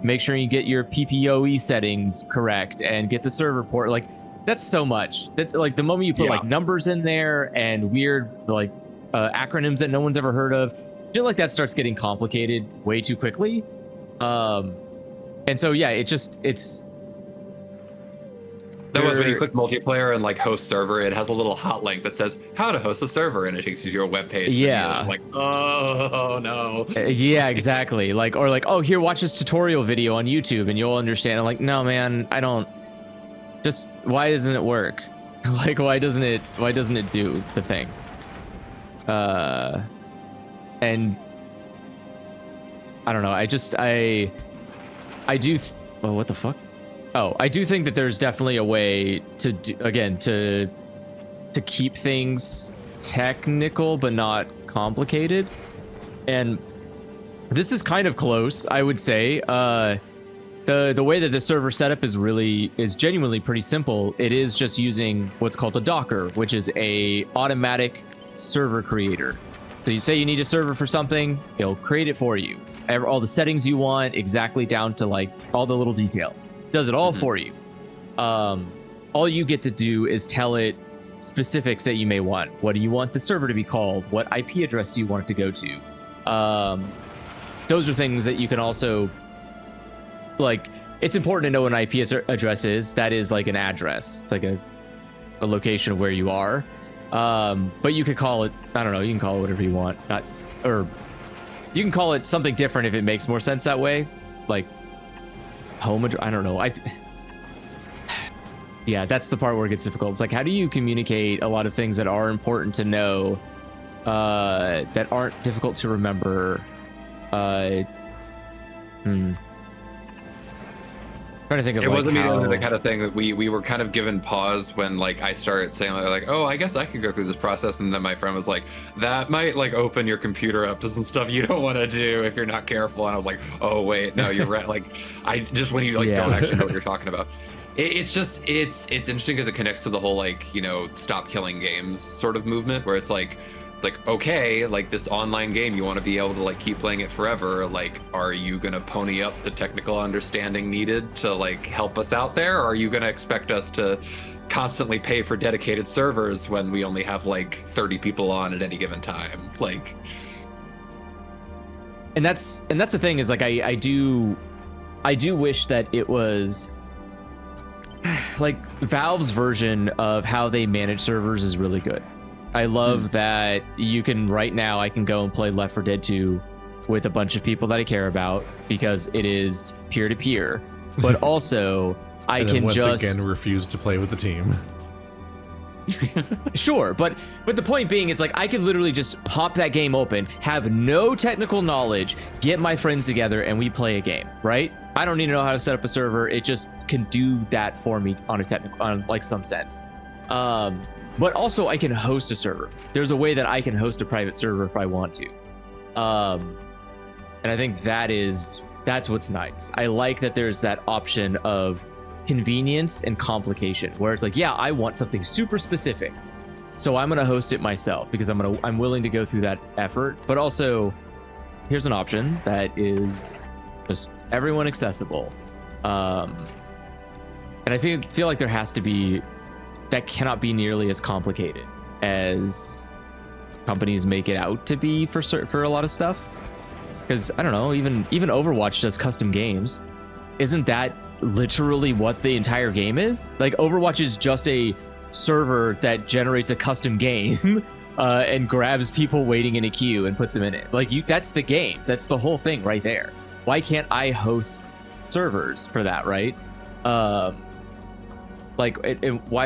make sure you get your PPOE settings correct and get the server port. Like that's so much that like the moment you put like numbers in there and weird like acronyms that no one's ever heard of, shit like that starts getting complicated way too quickly. And so yeah, it's that was when you click multiplayer and like host server, it has a little hot link that says how to host a server, and it takes you to your web page. Yeah. Like, oh no. Yeah, exactly. Like, or like, oh, here, watch this tutorial video on YouTube and you'll understand. I'm like, no, man, I don't. Just why doesn't it work? Like, why doesn't it do the thing? And I don't know. I do. Oh, what the fuck? Oh, I do think that there's definitely a way to do, again, to keep things technical but not complicated. And this is kind of close, I would say. The way that the server setup is genuinely pretty simple. It is just using what's called a Docker, which is a automatic server creator. So you say you need a server for something, it'll create it for you. All the settings you want, exactly down to like all the little details. Does it all for you. All you get to do is tell it specifics that you may want. What do you want the server to be called? What IP address do you want it to go to? Those are things that you can also, like, it's important to know what an IP address is. That is like an address. It's like a location of where you are. But you could call it, I don't know, you can call it whatever you want. Or you can call it something different if it makes more sense that way. Like home address, I don't know. Yeah, that's the part where it gets difficult. It's like, how do you communicate a lot of things that are important to know, that aren't difficult to remember? Trying to think of it like wasn't how... the kind of thing that we were kind of given pause when like I started saying like, oh, I guess I could go through this process, and then my friend was like, that might like open your computer up to some stuff you don't want to do if you're not careful. And I was like, oh wait, no, you're right. Like I just, when you like don't actually know what you're talking about. It's interesting because it connects to the whole like, you know, stop killing games sort of movement, where it's like okay, like this online game, you want to be able to like keep playing it forever. Like, are you gonna pony up the technical understanding needed to like help us out there, or are you gonna expect us to constantly pay for dedicated servers when we only have like 30 people on at any given time? Like, and that's the thing, is like I do wish that it was like Valve's version of how they manage servers is really good. I love that you can, right now, I can go and play Left 4 Dead 2 with a bunch of people that I care about because it is peer-to-peer. But also, I can once just... again refuse to play with the team. Sure, but the point being is like I could literally just pop that game open, have no technical knowledge, get my friends together, and we play a game, right? I don't need to know how to set up a server. It just can do that for me on like some sense. But also I can host a server. There's a way that I can host a private server if I want to. And I think that's what's nice. I like that there's that option of convenience and complication, where it's like, yeah, I want something super specific, so I'm gonna host it myself because I'm willing to go through that effort. But also, here's an option that is just everyone accessible. And I feel like there has to be, that cannot be nearly as complicated as companies make it out to be for a lot of stuff. Because I don't know, even Overwatch does custom games. Isn't that literally what the entire game is? Like, Overwatch is just a server that generates a custom game and grabs people waiting in a queue and puts them in it. Like, that's the game. That's the whole thing right there. Why can't I host servers for that, right? Why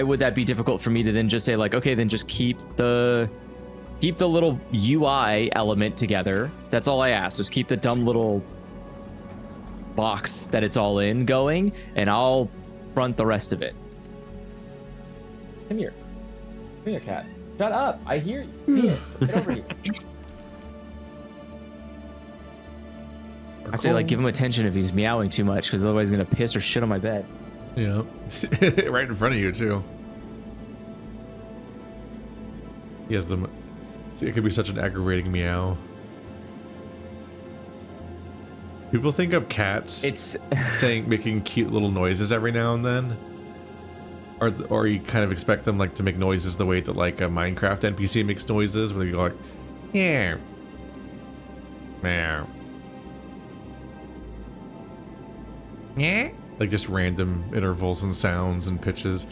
would that be difficult for me to then just say like, okay, then just keep the little UI element together. That's all I ask. Just keep the dumb little box that it's all in going, and I'll front the rest of it. Come here, cat. Shut up! I hear you. Come here. Get over here. I have to like give him attention if he's meowing too much, because otherwise he's gonna piss or shit on my bed. Yeah, right in front of you too. He has the. See, it could be such an aggravating meow. People think of cats making cute little noises every now and then, or you kind of expect them like to make noises the way that like a Minecraft NPC makes noises, where you go like, yeah, meow, yeah, like just random intervals and sounds and pitches.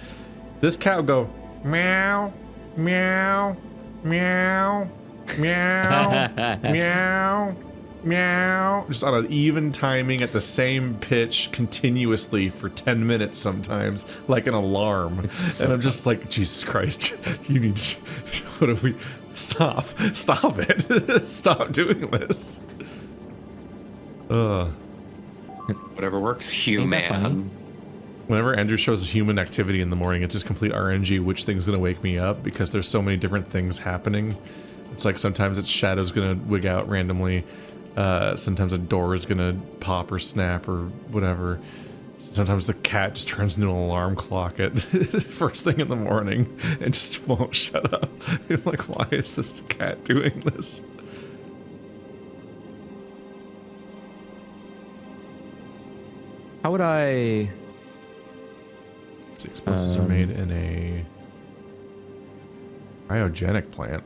This cat will go meow, meow, meow, meow, meow. Meow, just on an even timing at the same pitch continuously for 10 minutes sometimes, like an alarm. And I'm just like, Jesus Christ, you need to, what if we, stop it, stop doing this. Whatever works, human. Whenever Andrew shows human activity in the morning, it's just complete RNG which thing's gonna wake me up because there's so many different things happening. It's like sometimes its shadow's gonna wig out randomly, sometimes a door is gonna pop or snap or whatever. Sometimes the cat just turns into an alarm clock at first thing in the morning and just won't shut up. I'm like, why is this cat doing this? How would I... Explosives are made in a cryogenic plant.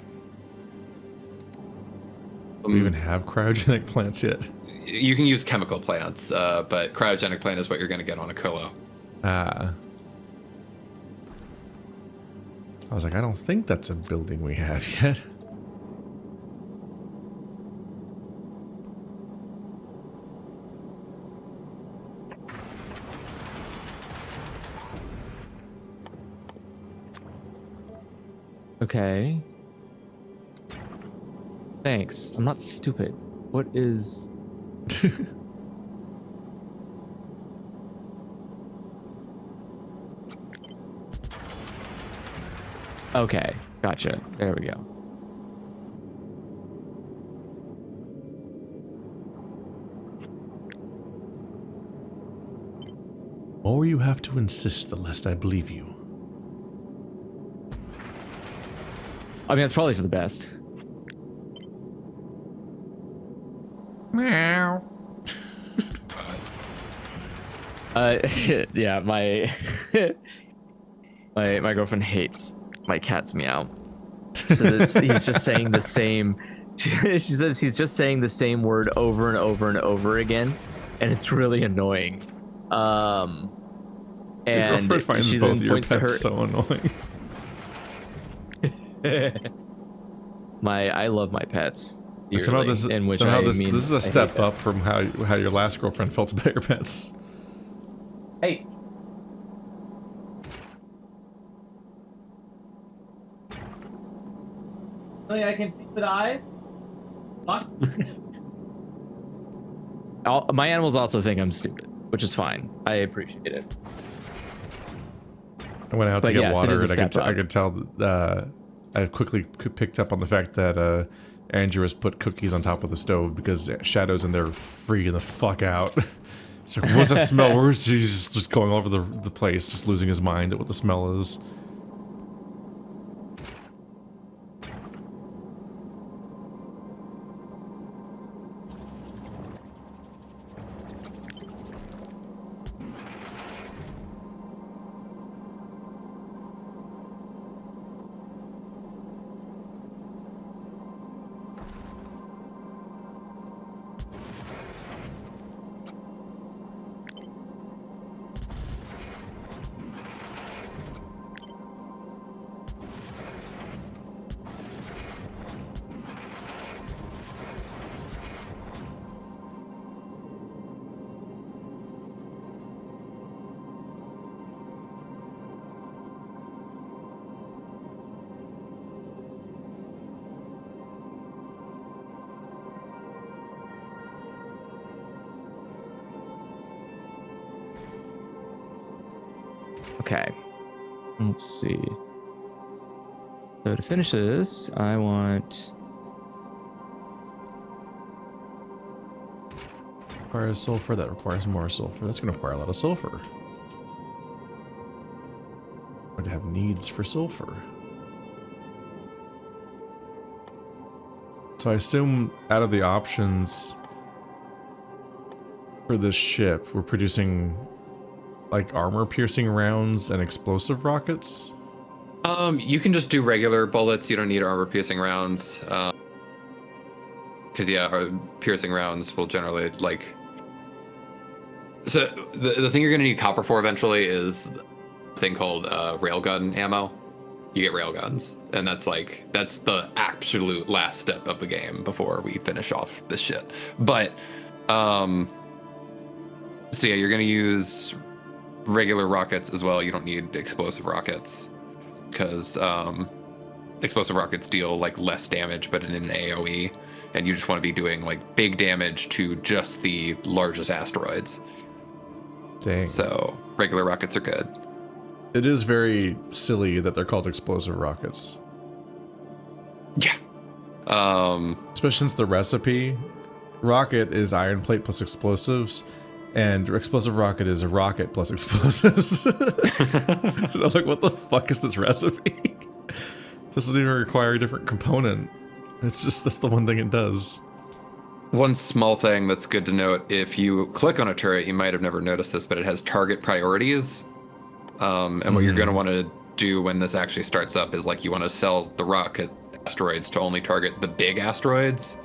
Do we even have cryogenic plants yet? You can use chemical plants, but cryogenic plant is what you're going to get on a Colo. I was like, I don't think that's a building we have yet. Okay. Thanks. I'm not stupid. What is... Okay, gotcha. There we go. Or you have to insist the less I believe you. I mean, that's probably for the best. Meow. Yeah, my my girlfriend hates my cat's meow. So he's just saying the same. She says he's just saying the same word over and over and over again, and it's really annoying. Your And girlfriend finds she both then your points to pets her. so annoying. I love my pets. Dearly, Somehow this in which somehow I this mean, this is I a hate step that. up from how your last girlfriend felt about your pets. Hey. Oh, I can see with eyes. My animals also think I'm stupid, which is fine. I appreciate it. I went out to But get yes, it water, is a and step I up. could tell. I quickly picked up on the fact that Andrew has put cookies on top of the stove because Shadow's in there freaking the fuck out. It's like, what's that smell? Where's he's just going all over the place, just losing his mind at what the smell is. Okay. Let's see. So to finish this, I want... Requires sulfur, that requires more sulfur. That's going to require a lot of sulfur. Would have needs for sulfur. So I assume out of the options for this ship, we're producing like armor-piercing rounds and explosive rockets? You can just do regular bullets. You don't need armor-piercing rounds. Because, yeah, piercing rounds will generally, like... So, the thing you're going to need copper for eventually is a thing called railgun ammo. You get railguns. And that's the absolute last step of the game before we finish off this shit. But, so yeah, you're going to use regular rockets as well. You don't need explosive rockets. Because explosive rockets deal like less damage, but in an AoE, and you just want to be doing like big damage to just the largest asteroids. Dang. So regular rockets are good. It is very silly that they're called explosive rockets. Yeah. Especially since the recipe, rocket is iron plate plus explosives, and explosive rocket is a rocket plus explosives. And I'm like, what the fuck is this recipe? This doesn't even require a different component. It's just, that's the one thing it does. One small thing that's good to note, if you click on a turret, you might have never noticed this, but it has target priorities. And what you're going to want to do when this actually starts up is like you want to sell the rocket asteroids to only target the big asteroids,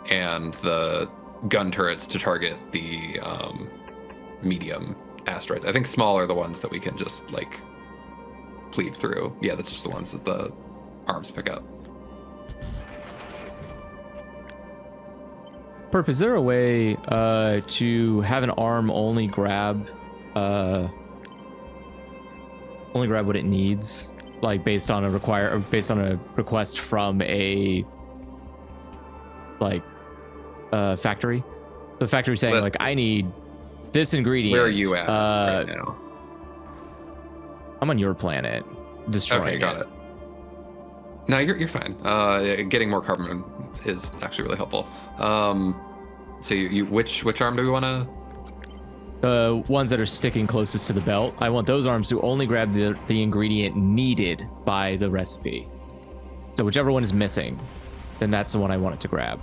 and the gun turrets to target the medium asteroids. I think small are the ones that we can just like cleave through. Yeah, that's just the ones that the arms pick up. Perp, is there a way to have an arm only grab what it needs, like based on a request from a factory? The factory saying like, I need this ingredient. Where are you at right now? I'm on your planet, destroying Okay, got it. No, you're fine. Getting more carbon is actually really helpful. So you which arm do we want to? The ones that are sticking closest to the belt. I want those arms to only grab the ingredient needed by the recipe. So whichever one is missing, then that's the one I want it to grab.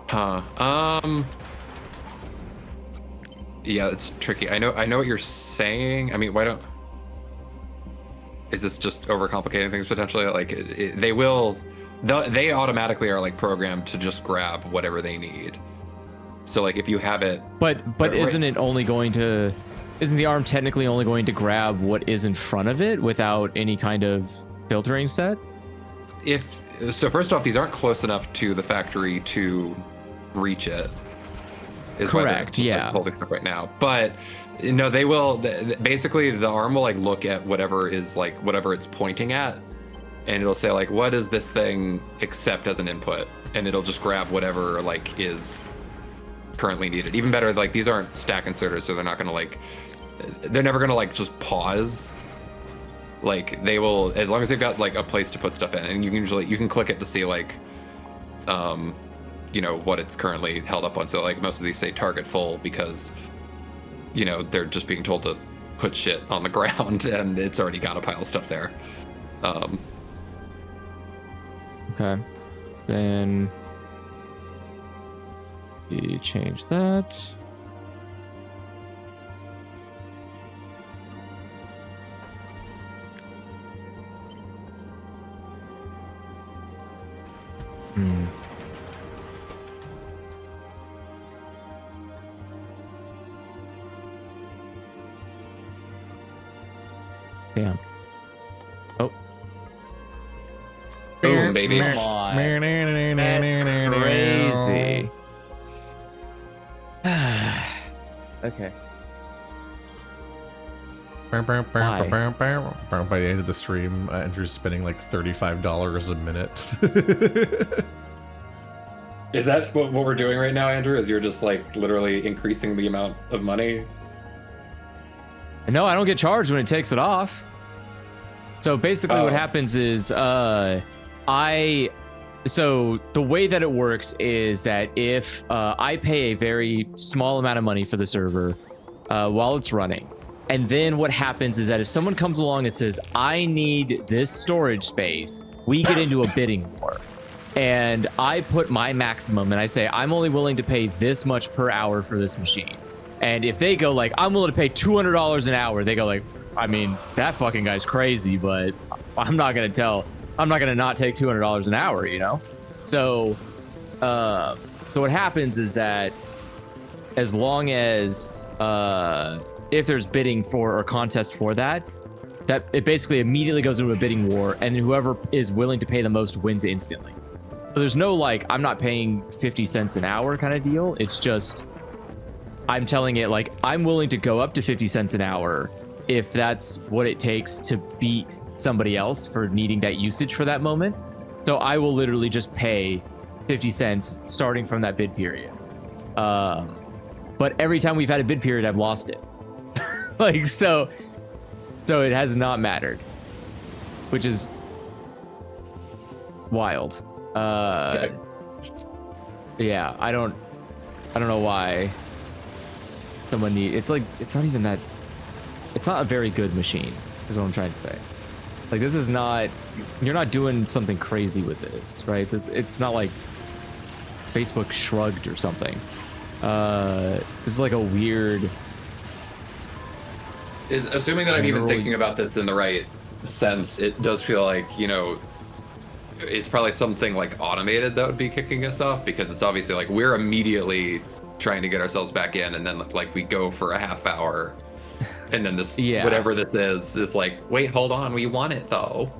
Huh. Yeah, it's tricky. I know what you're saying. I mean, why don't? Is this just overcomplicating things potentially? Like they automatically are like programmed to just grab whatever they need. So like if you have it, but isn't the arm technically only going to grab what is in front of it without any kind of filtering set? So first off, these aren't close enough to the factory to reach it. Correct. Yeah. Like, holding stuff right now, but no, they will. Basically, the arm will like look at whatever it's pointing at, and it'll say like, what does this thing accept as an input, and it'll just grab whatever like is currently needed. Even better, like these aren't stack inserters, so they're never gonna like just pause. Like they will, as long as they've got like a place to put stuff in, and you can click it to see like what it's currently held up on. So like most of these say target full because they're just being told to put shit on the ground and it's already got a pile of stuff there. Okay, then we change that. Damn. Oh. Boom, baby. Come on. That's crazy. Okay. By the end of the stream, Andrew's spending like $35 a minute. Is that what we're doing right now, Andrew? Is you're just like literally increasing the amount of money? No, I don't get charged when it takes it off. So basically what happens is so the way that it works is that if I pay a very small amount of money for the server while it's running, and then what happens is that if someone comes along and says, I need this storage space, we get into a bidding war. And I put my maximum and I say, I'm only willing to pay this much per hour for this machine. And if they go like, I'm willing to pay $200 an hour, they go like, I mean, that fucking guy's crazy, but I'm not going to not take $200 an hour, So what happens is that as long as, if there's bidding for or contest for that it basically immediately goes into a bidding war, and whoever is willing to pay the most wins instantly. So there's no like, I'm not paying 50 cents an hour kind of deal. It's just, I'm telling it like, I'm willing to go up to 50 cents an hour if that's what it takes to beat somebody else for needing that usage for that moment. So I will literally just pay 50 cents starting from that bid period. but every time we've had a bid period, I've lost it. Like, so it has not mattered, which is wild. Okay. Yeah, I don't know why someone it's not even that, it's not a very good machine, is what I'm trying to say. Like, this is not, you're not doing something crazy with this, right? It's not like Facebook shrugged or something. This is like a weird... Assuming that I'm even thinking about this in the right sense, it does feel like, it's probably something like automated that would be kicking us off, because it's obviously like we're immediately trying to get ourselves back in, and then like we go for a half hour, and then this whatever this is like, wait, hold on, we want it though.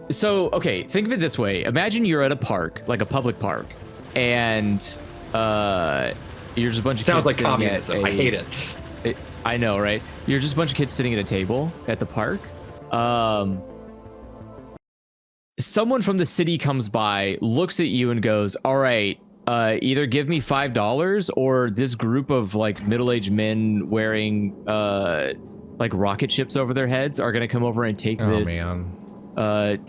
So, okay, think of it this way. Imagine you're at a park, like a public park, and you're just a bunch of Sounds kids like communism. I hate it. I know, right? You're just a bunch of kids sitting at a table at the park. Someone from the city comes by, looks at you and goes, all right, either give me $5 or this group of like middle-aged men wearing like rocket ships over their heads are going to come over and take this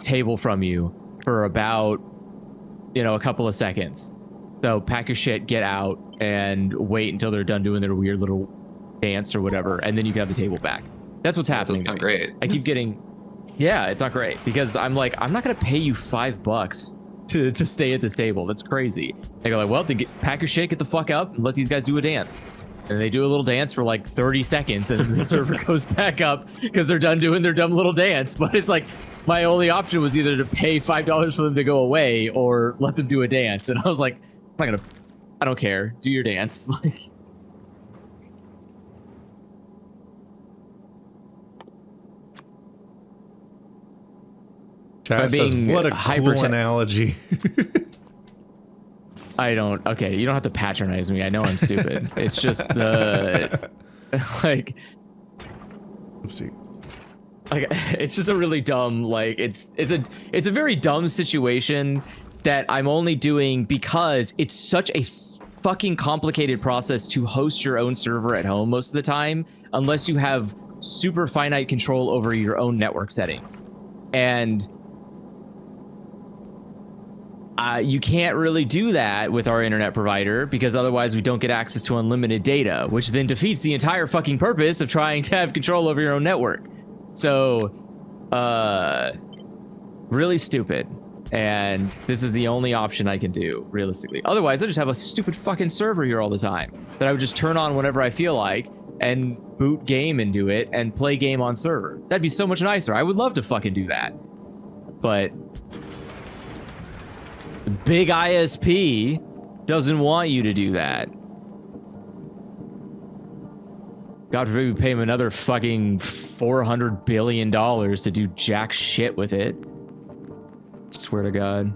table from you for about, a couple of seconds. So pack your shit, get out, and wait until they're done doing their weird little dance or whatever, and then you can have the table back. That's what's happening. That's not great. I keep getting... Yeah, it's not great, because I'm like, I'm not going to pay you $5 to stay at this table. That's crazy. They go like, well, then pack your shit, get the fuck up, and let these guys do a dance. And they do a little dance for like 30 seconds, and then the server goes back up because they're done doing their dumb little dance. But it's like, my only option was either to pay $5 for them to go away or let them do a dance. And I was like, I don't care. Do your dance. Like... Chat says, what a cool analogy. I don't... Okay, you don't have to patronize me. I know I'm stupid. It's just the... like... Oopsie. Like, it's just a really dumb, like, it's a very dumb situation that I'm only doing because it's such a fucking complicated process to host your own server at home most of the time, unless you have super finite control over your own network settings. And you can't really do that with our internet provider, because otherwise we don't get access to unlimited data, which then defeats the entire fucking purpose of trying to have control over your own network. So, really stupid. And this is the only option I can do, realistically. Otherwise, I just have a stupid fucking server here all the time that I would just turn on whenever I feel like and boot game into it and play game on server. That'd be so much nicer. I would love to fucking do that. But the big ISP doesn't want you to do that. God forbid we pay him another fucking $400 billion to do jack shit with it. Swear to God.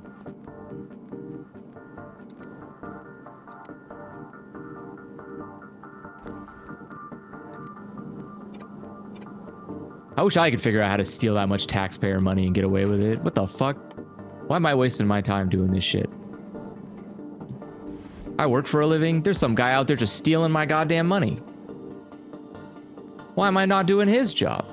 I wish I could figure out how to steal that much taxpayer money and get away with it. What the fuck? Why am I wasting my time doing this shit? I work for a living. There's some guy out there just stealing my goddamn money. Why am I not doing his job?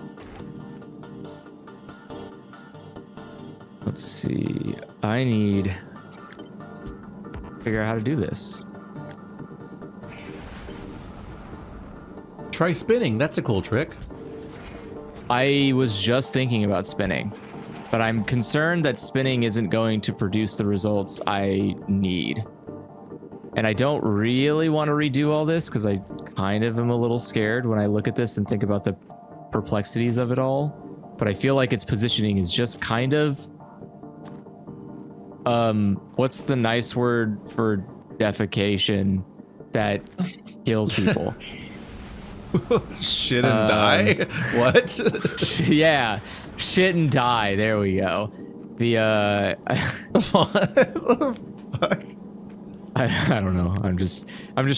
Let's see. I need to figure out how to do this. Try spinning. That's a cool trick. I was just thinking about spinning, but I'm concerned that spinning isn't going to produce the results I need. And I don't really want to redo all this because I kind of am a little scared when I look at this and think about the perplexities of it all. But I feel like its positioning is just kind of... what's the nice word for defecation that kills people? Shit and die? What? Yeah. Shit and die. There we go. The, What the fuck? I don't know. I'm just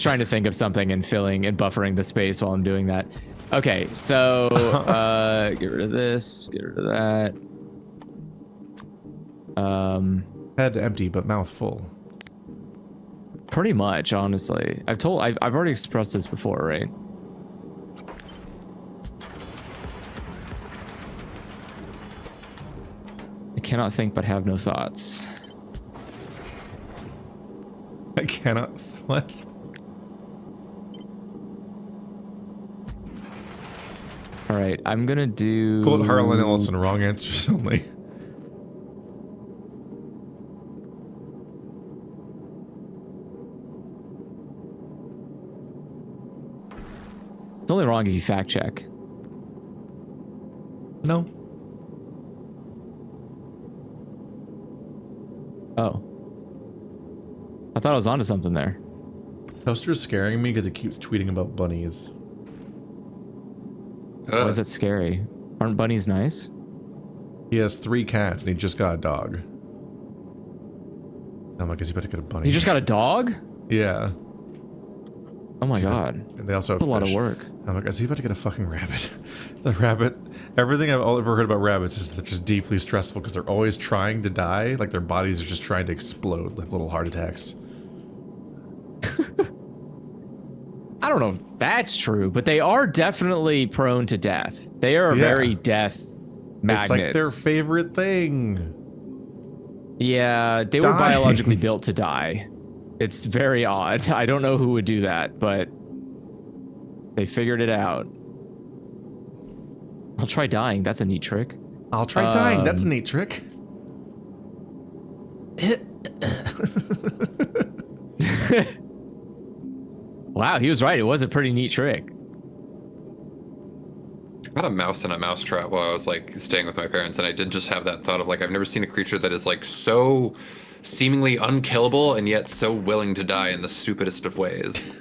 trying to think of something and filling and buffering the space while I'm doing that. Okay, so get rid of this, get rid of that. Head empty but mouth full. Pretty much, honestly. I've already expressed this before, right? I cannot think but have no thoughts. I cannot. What? All right, I'm gonna do. Quote Harlan Ellison, wrong answers only. It's only wrong if you fact check. No. Oh. I thought I was onto something there. Toaster's scaring me because he keeps tweeting about bunnies. Why is that scary? Aren't bunnies nice? He has 3 cats and he just got a dog. I'm like, is he about to get a bunny? You just got a dog? Yeah. Oh my god. And they also have That's a lot of fish. work. I'm like, is he about to get a fucking rabbit? The rabbit. Everything I've ever heard about rabbits is they're just deeply stressful because they're always trying to die. Like their bodies are just trying to explode, like little heart attacks. I don't know if that's true, but they are definitely prone to death. They are very death magnets. It's like their favorite thing. Yeah, they were biologically built to die. It's very odd. I don't know who would do that, but they figured it out. I'll try dying. That's a neat trick. I'll try dying. That's a neat trick. Wow, he was right. It was a pretty neat trick. I got a mouse in a mousetrap while I was like staying with my parents, and I did just have that thought of like, I've never seen a creature that is like so seemingly unkillable and yet so willing to die in the stupidest of ways.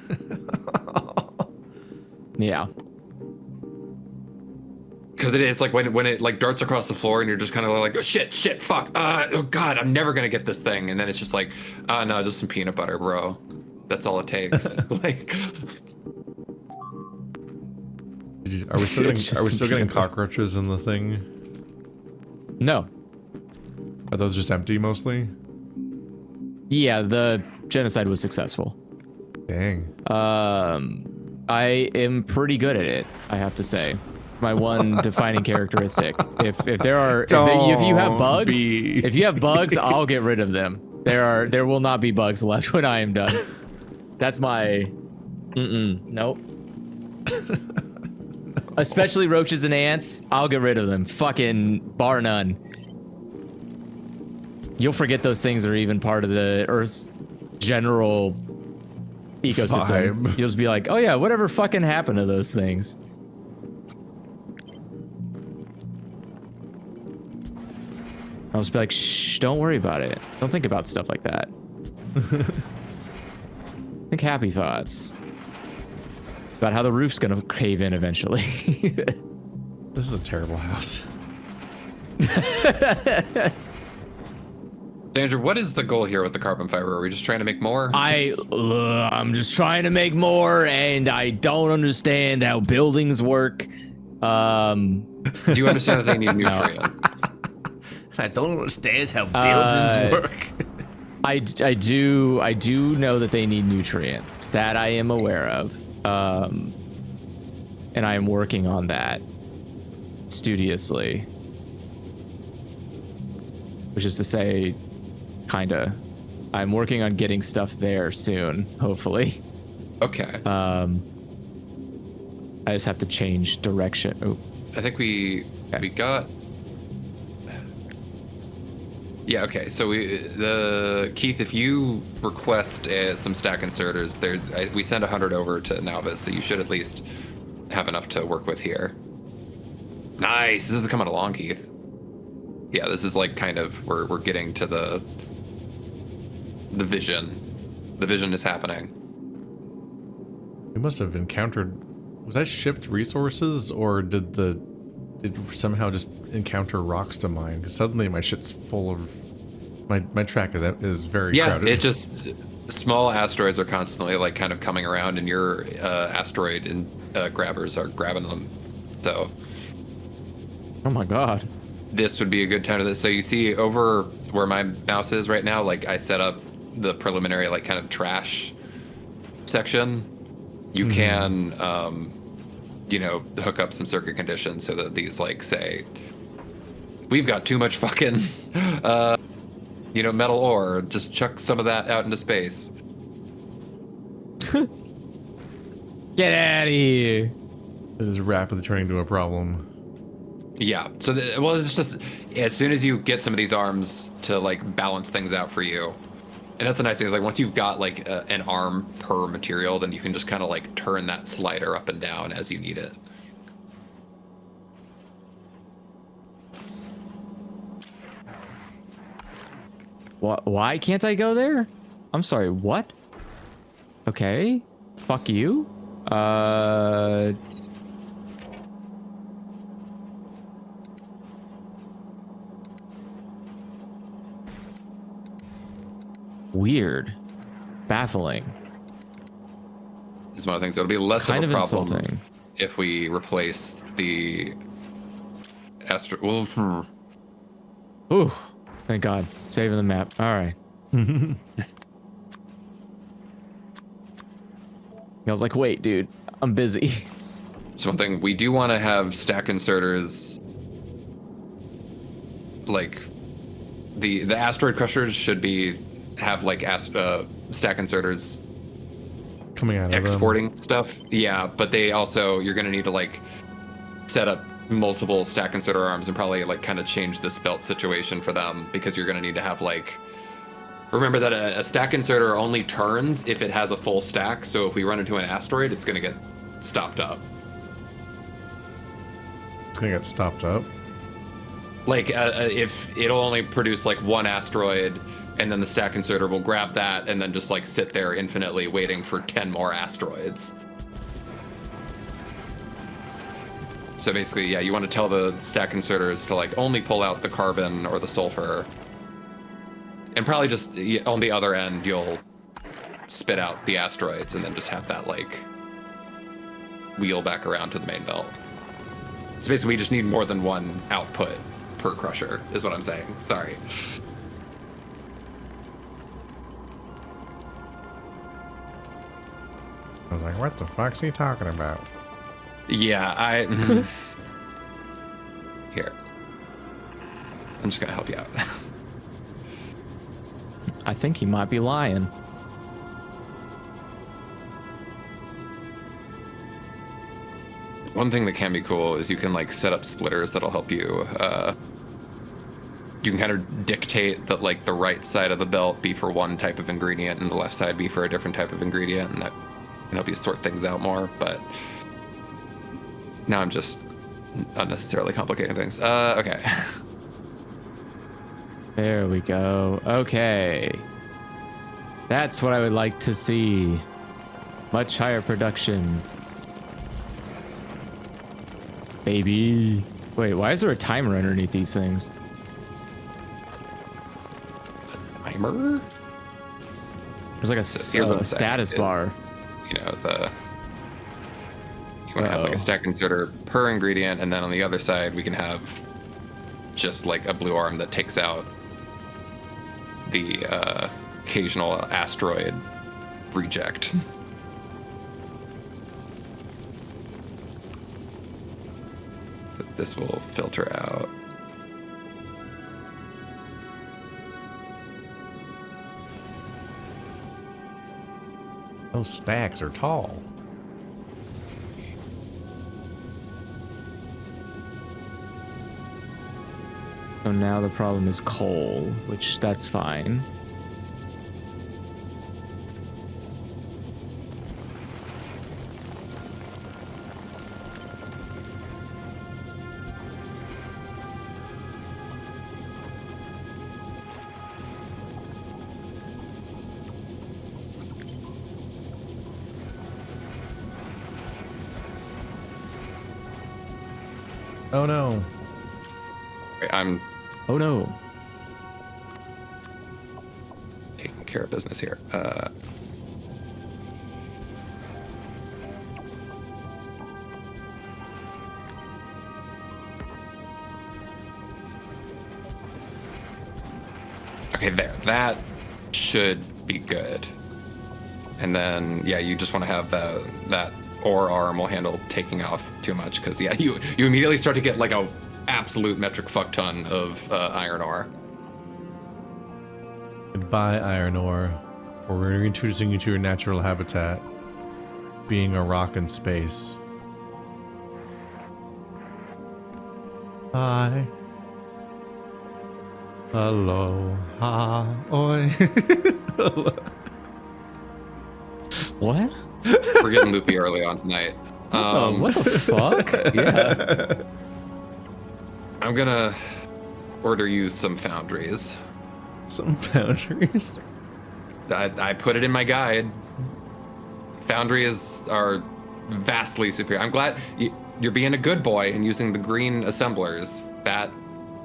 Yeah. Because it is like when it like darts across the floor and you're just kind of like, oh, shit, fuck, oh god, I'm never gonna get this thing, and then it's just like, no, just some peanut butter, bro. That's all it takes. Like, are we still getting cockroaches in the thing? No. Are those just empty mostly? Yeah, the genocide was successful. Dang. I am pretty good at it, I have to say. My one defining characteristic. If you have bugs, I'll get rid of them. There will not be bugs left when I am done. That's my nope. Especially roaches and ants, I'll get rid of them. Fucking bar none. You'll forget those things are even part of the Earth's general ecosystem. You'll just be like, oh yeah, whatever fucking happened to those things? I'll just be like, shh, don't worry about it. Don't think about stuff like that. Think happy thoughts. About how the roof's gonna cave in eventually. This is a terrible house. Andrew, what is the goal here with the carbon fiber? Are we just trying to make more? I'm just trying to make more, and I don't understand how buildings work. Do you understand that they need nutrients? I don't understand how buildings work. I do know that they need nutrients. That I am aware of. And I am working on that studiously. Which is to say, kinda. I'm working on getting stuff there soon, hopefully. Okay. I just have to change direction. Oh. I think we got. Yeah. Okay. So Keith, if you request some stack inserters, we send 100 over to Nauvis, so you should at least have enough to work with here. Nice. This is coming along, Keith. Yeah. This is like kind of we're getting to the vision. The vision is happening. We must have encountered. Was I shipped resources, or did somehow just encounter rocks to mine? Because suddenly my shit's full of. My track is very crowded. Yeah, it just small asteroids are constantly like kind of coming around, and your asteroid and grabbers are grabbing them. So. Oh my god. This would be a good time to this. So you see over where my mouse is right now, like I set up the preliminary like kind of trash section, you can you know, hook up some circuit conditions so that these like say we've got too much fucking you know, metal ore, just chuck some of that out into space. Get out of here. It is rapidly turning into a problem. Yeah. So, well, it's just as soon as you get some of these arms to like balance things out for you, and that's the nice thing is like once you've got like an arm per material, then you can just kind of like turn that slider up and down as you need it. Why can't I go there? I'm sorry, what? Okay. Fuck you. Weird. Baffling. This is one of the things that'll be less Kind of a of problem insulting. if we replace the Ooh. Thank God. Saving the map. All right. I was like, wait, dude. I'm busy. It's one thing we do want to have stack inserters. Like the asteroid crushers should have like stack inserters Coming out of exporting stuff. Yeah, but they also you're gonna need to like set up multiple stack inserter arms and probably like kind of change this belt situation for them because you're gonna need to have like. Remember that a stack inserter only turns if it has a full stack. So if we run into an asteroid, it's gonna get stopped up. It's gonna get stopped up. Like if it'll only produce like one asteroid, and then the stack inserter will grab that and then just like sit there infinitely waiting for 10 more asteroids. So basically, yeah, you want to tell the stack inserters to like only pull out the carbon or the sulfur. And probably just on the other end, you'll spit out the asteroids and then just have that like wheel back around to the main belt. So basically, we just need more than one output per crusher, is what I'm saying. Sorry. I was like, what the fuck's he talking about? Yeah, Here. I'm just gonna help you out. I think he might be lying. One thing that can be cool is you can like set up splitters that'll help you. You can kind of dictate that like the right side of the belt be for one type of ingredient and the left side be for a different type of ingredient, and that can help you sort things out more. But now I'm just unnecessarily complicating things. Okay. There we go. Okay. That's what I would like to see. Much higher production. Baby. Wait, why is there a timer underneath these things? Timer? There's like a Here's what I'm status saying. bar. You know, you want to have like a stack inserter per ingredient, and then on the other side we can have just like a blue arm that takes out the occasional asteroid reject. This will filter out. Those stacks are tall. So now the problem is coal, which that's fine. Oh no. I'm Oh no. taking care of business here. Okay, there. That should be good. And then, yeah, you just want to have that ore arm will handle taking off too much, because, yeah, you immediately start to get like a absolute metric fuck ton of iron ore. Goodbye, iron ore. We're introducing you to your natural habitat, being a rock in space. Hi. Aloha. Oi. What? We're getting loopy early on tonight. What the fuck? Yeah. I'm gonna order you some foundries. Some foundries. I put it in my guide. Foundries are vastly superior. I'm glad you're being a good boy and using the green assemblers. That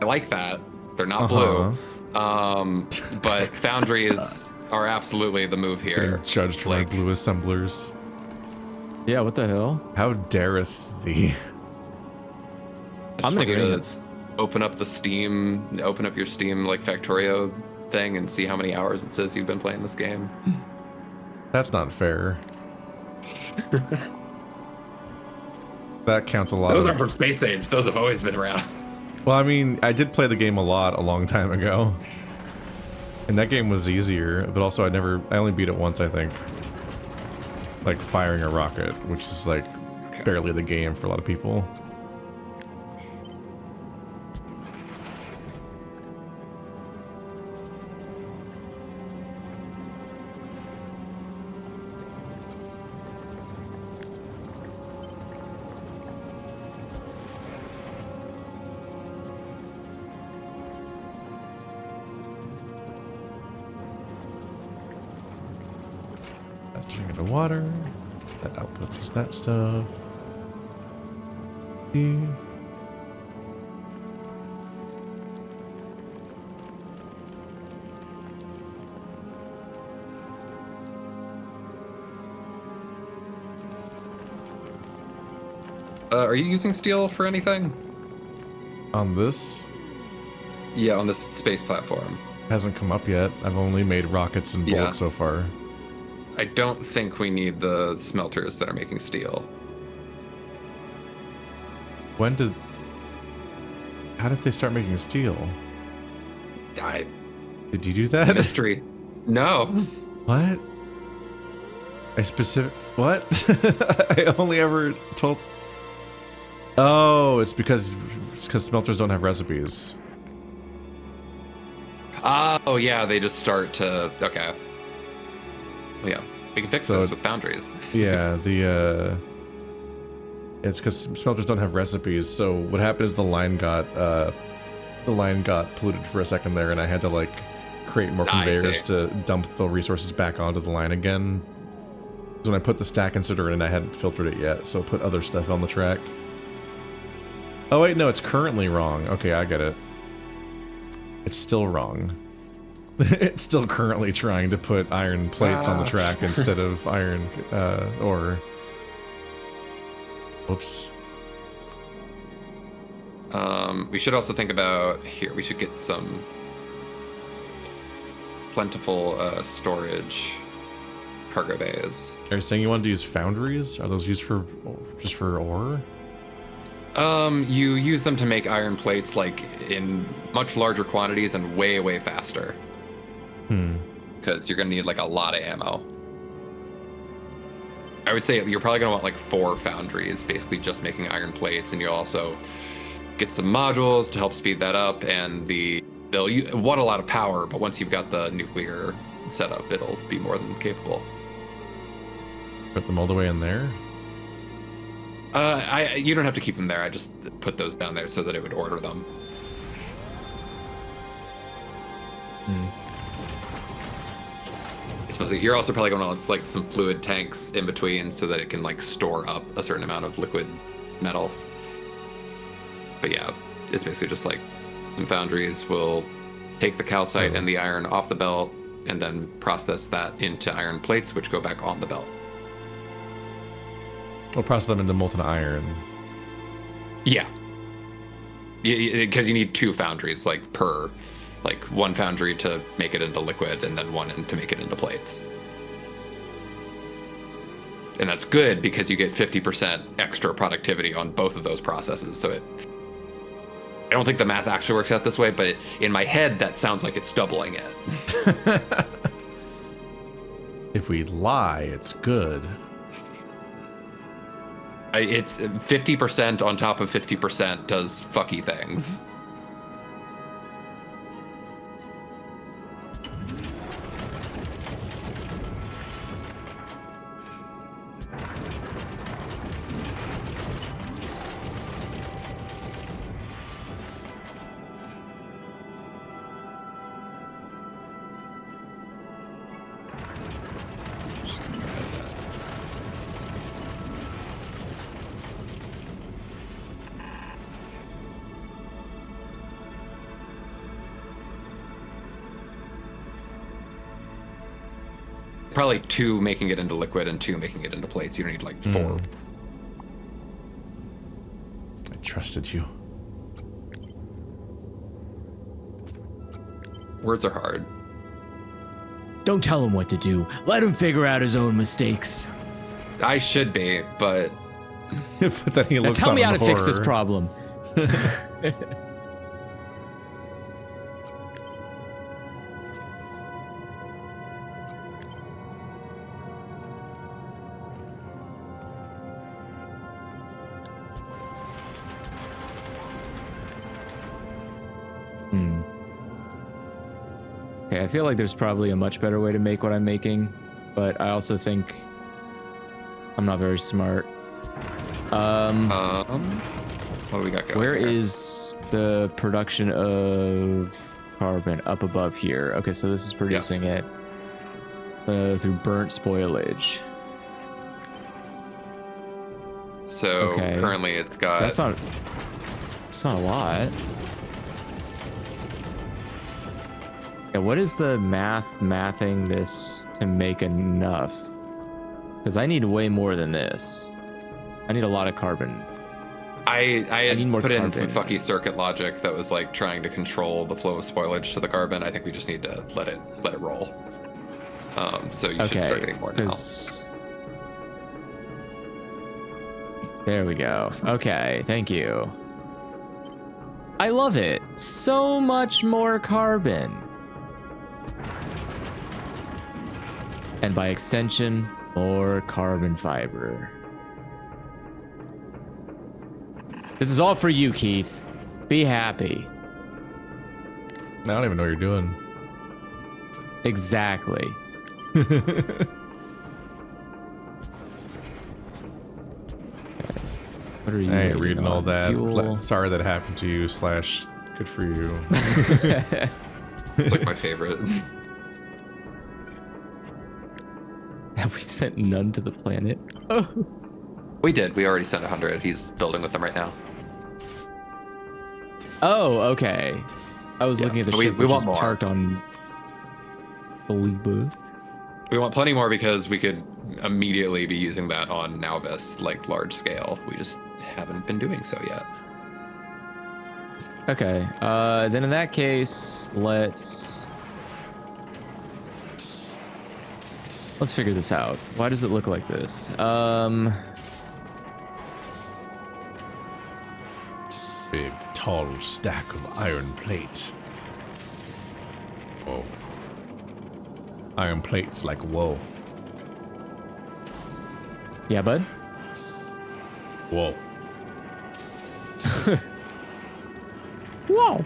I like that. They're not blue. But foundries are absolutely the move here. Getting judged for my blue assemblers. Yeah, what the hell? How dareth thee? I'm going gonna to open up your Steam like Factorio thing and see how many hours it says you've been playing this game. That's not fair. That counts a lot. Those are from Space Age. Those have always been around. Well, I mean, I did play the game a lot a long time ago. And that game was easier, but also I only beat it once, I think. Like firing a rocket, which is like barely the game for a lot of people. Turning into water. That outputs is that stuff. Are you using steel for anything? On this? Yeah, on this space platform. Hasn't come up yet. I've only made rockets and bullets so far. I don't think we need the smelters that are making steel. How did they start making steel? Did you do that? It's a mystery. No. What? What? I only ever told... Oh, it's because smelters don't have recipes. Oh, yeah, they just start to... Okay. Well, yeah, we can fix this with foundries. Yeah, it's because smelters don't have recipes, so what happened is the line got polluted for a second there, and I had to, like, create more conveyors to dump the resources back onto the line again. So when I put the stack inserter in, I hadn't filtered it yet, so I put other stuff on the track. Oh wait, no, it's currently wrong. Okay, I get it. It's still wrong. It's still currently trying to put iron plates on the track instead of iron ore. Oops. We should also think about here. We should get some plentiful storage cargo bays. Are you saying you wanted to use foundries? Are those used for just for ore? You use them to make iron plates like in much larger quantities and way, way faster. Because you're gonna need like a lot of ammo. I would say you're probably gonna want like 4 foundries, basically just making iron plates, and you'll also get some modules to help speed that up, and they'll want a lot of power, but once you've got the nuclear setup, it'll be more than capable. Put them all the way in there? You don't have to keep them there. I just put those down there so that it would order them. I suppose you're also probably going to want like some fluid tanks in between so that it can like store up a certain amount of liquid metal. But yeah, it's basically just like some foundries will take the calcite and the iron off the belt and then process that into iron plates, which go back on the belt. We'll process them into molten iron. Yeah. Because you need 2 foundries, like, per Like one foundry to make it into liquid and then one to make it into plates. And that's good because you get 50% extra productivity on both of those processes. So I don't think the math actually works out this way, but in my head, that sounds like it's doubling it. If we lie, it's good. It's 50% on top of 50% does fucky things. Probably 2 making it into liquid and 2 making it into plates. You don't need like 4. I trusted you. Words are hard. Don't tell him what to do. Let him figure out his own mistakes. I should be, but But then he Now looks tell me on how to horror. fix this problem. Okay, I feel like there's probably a much better way to make what I'm making, but I also think I'm not very smart. what do we got going? Where here? is the production of carbon? Up above here. Okay, so this is producing it through burnt spoilage. So Okay. currently it's got. That's not a lot. Yeah, what is the mathing this to make enough? Because I need way more than this. I need a lot of carbon. I had need more put in some carbon. fucky circuit logic that was like trying to control the flow of spoilage to the carbon. I think we just need to let it roll. So you should start getting more now. 'cause- There we go. Okay, thank you. I love it. So much more carbon. And by extension, more carbon fiber. This is all for you, Keith. Be happy. I don't even know what you're doing. Exactly. What are you I ain't waiting reading all on? that. Fuel? Sorry that happened to you. / good for you. It's like my favorite. Have we sent none to the planet? We did. We already sent 100. He's building with them right now. Oh, okay. I was Yeah, looking at the but we ship which want was more. parked on Ballard. We want plenty more because we could immediately be using that on Nauvis, like large scale. We just haven't been doing so yet. Okay. Then in that case, let's figure this out. Why does it look like this? Big, tall stack of iron plate. Whoa. Iron plates like whoa. Yeah, bud. Whoa. Whoa.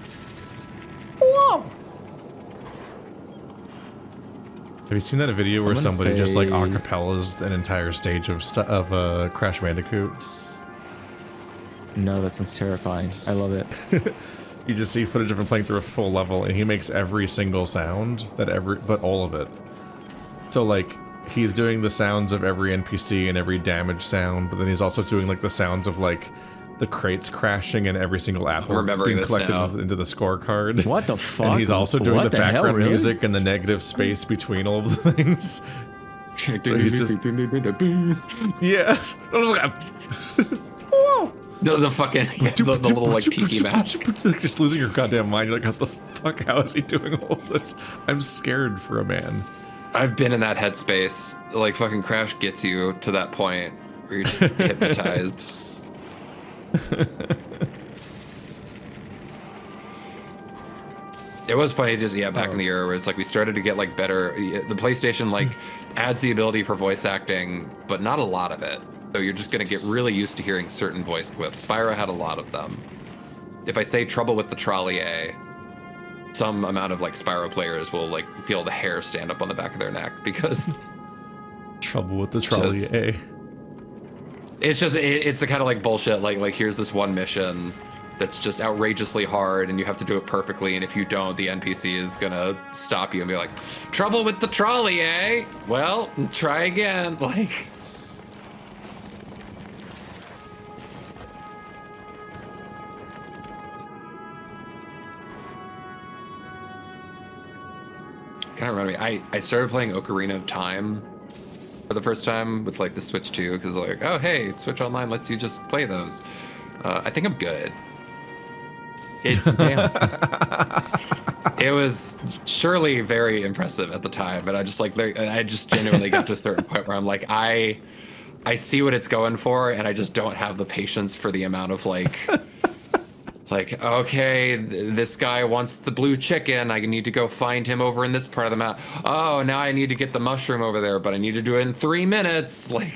Whoa. Have you seen that video where I'm gonna somebody just like say- acapellas an entire stage of Crash Bandicoot? No, that sounds terrifying. I love it. You just see footage of him playing through a full level, and he makes every single sound but all of it. So like, he's doing the sounds of every NPC and every damage sound, but then he's also doing like the sounds of like the crates crashing and every single apple remembering being this collected now. into the scorecard. What the fuck? And he's also doing What the hell, background really? music and the negative space between all of the things. So he's just yeah. Whoa. The fucking the little like tiki mask. Just losing your goddamn mind. You're like, what the fuck? How is he doing all this? I'm scared for a man. I've been in that headspace. Like fucking Crash gets you to that point where you're just hypnotized. It was funny, just back in the era where it's like we started to get like better. The PlayStation like adds the ability for voice acting, but not a lot of it. So you're just gonna get really used to hearing certain voice clips. Spyro had a lot of them. If I say "trouble with the trolley A," some amount of like Spyro players will like feel the hair stand up on the back of their neck because trouble with the trolley A. It's just it's the kind of like bullshit. Like here's this one mission that's just outrageously hard and you have to do it perfectly, and if you don't, the NPC is gonna stop you and be like, trouble with the trolley, eh? Well, try again. Like, kind of reminded me, I started playing Ocarina of Time for the first time with like the Switch 2 because like, oh hey, Switch Online lets you just play those. I think I'm good. It's damn. It was surely very impressive at the time, but I just genuinely got to a certain point where I'm like, I see what it's going for, and I just don't have the patience for the amount of like, okay, this guy wants the blue chicken. I need to go find him over in this part of the map. Oh, now I need to get the mushroom over there, but I need to do it in 3 minutes. Like,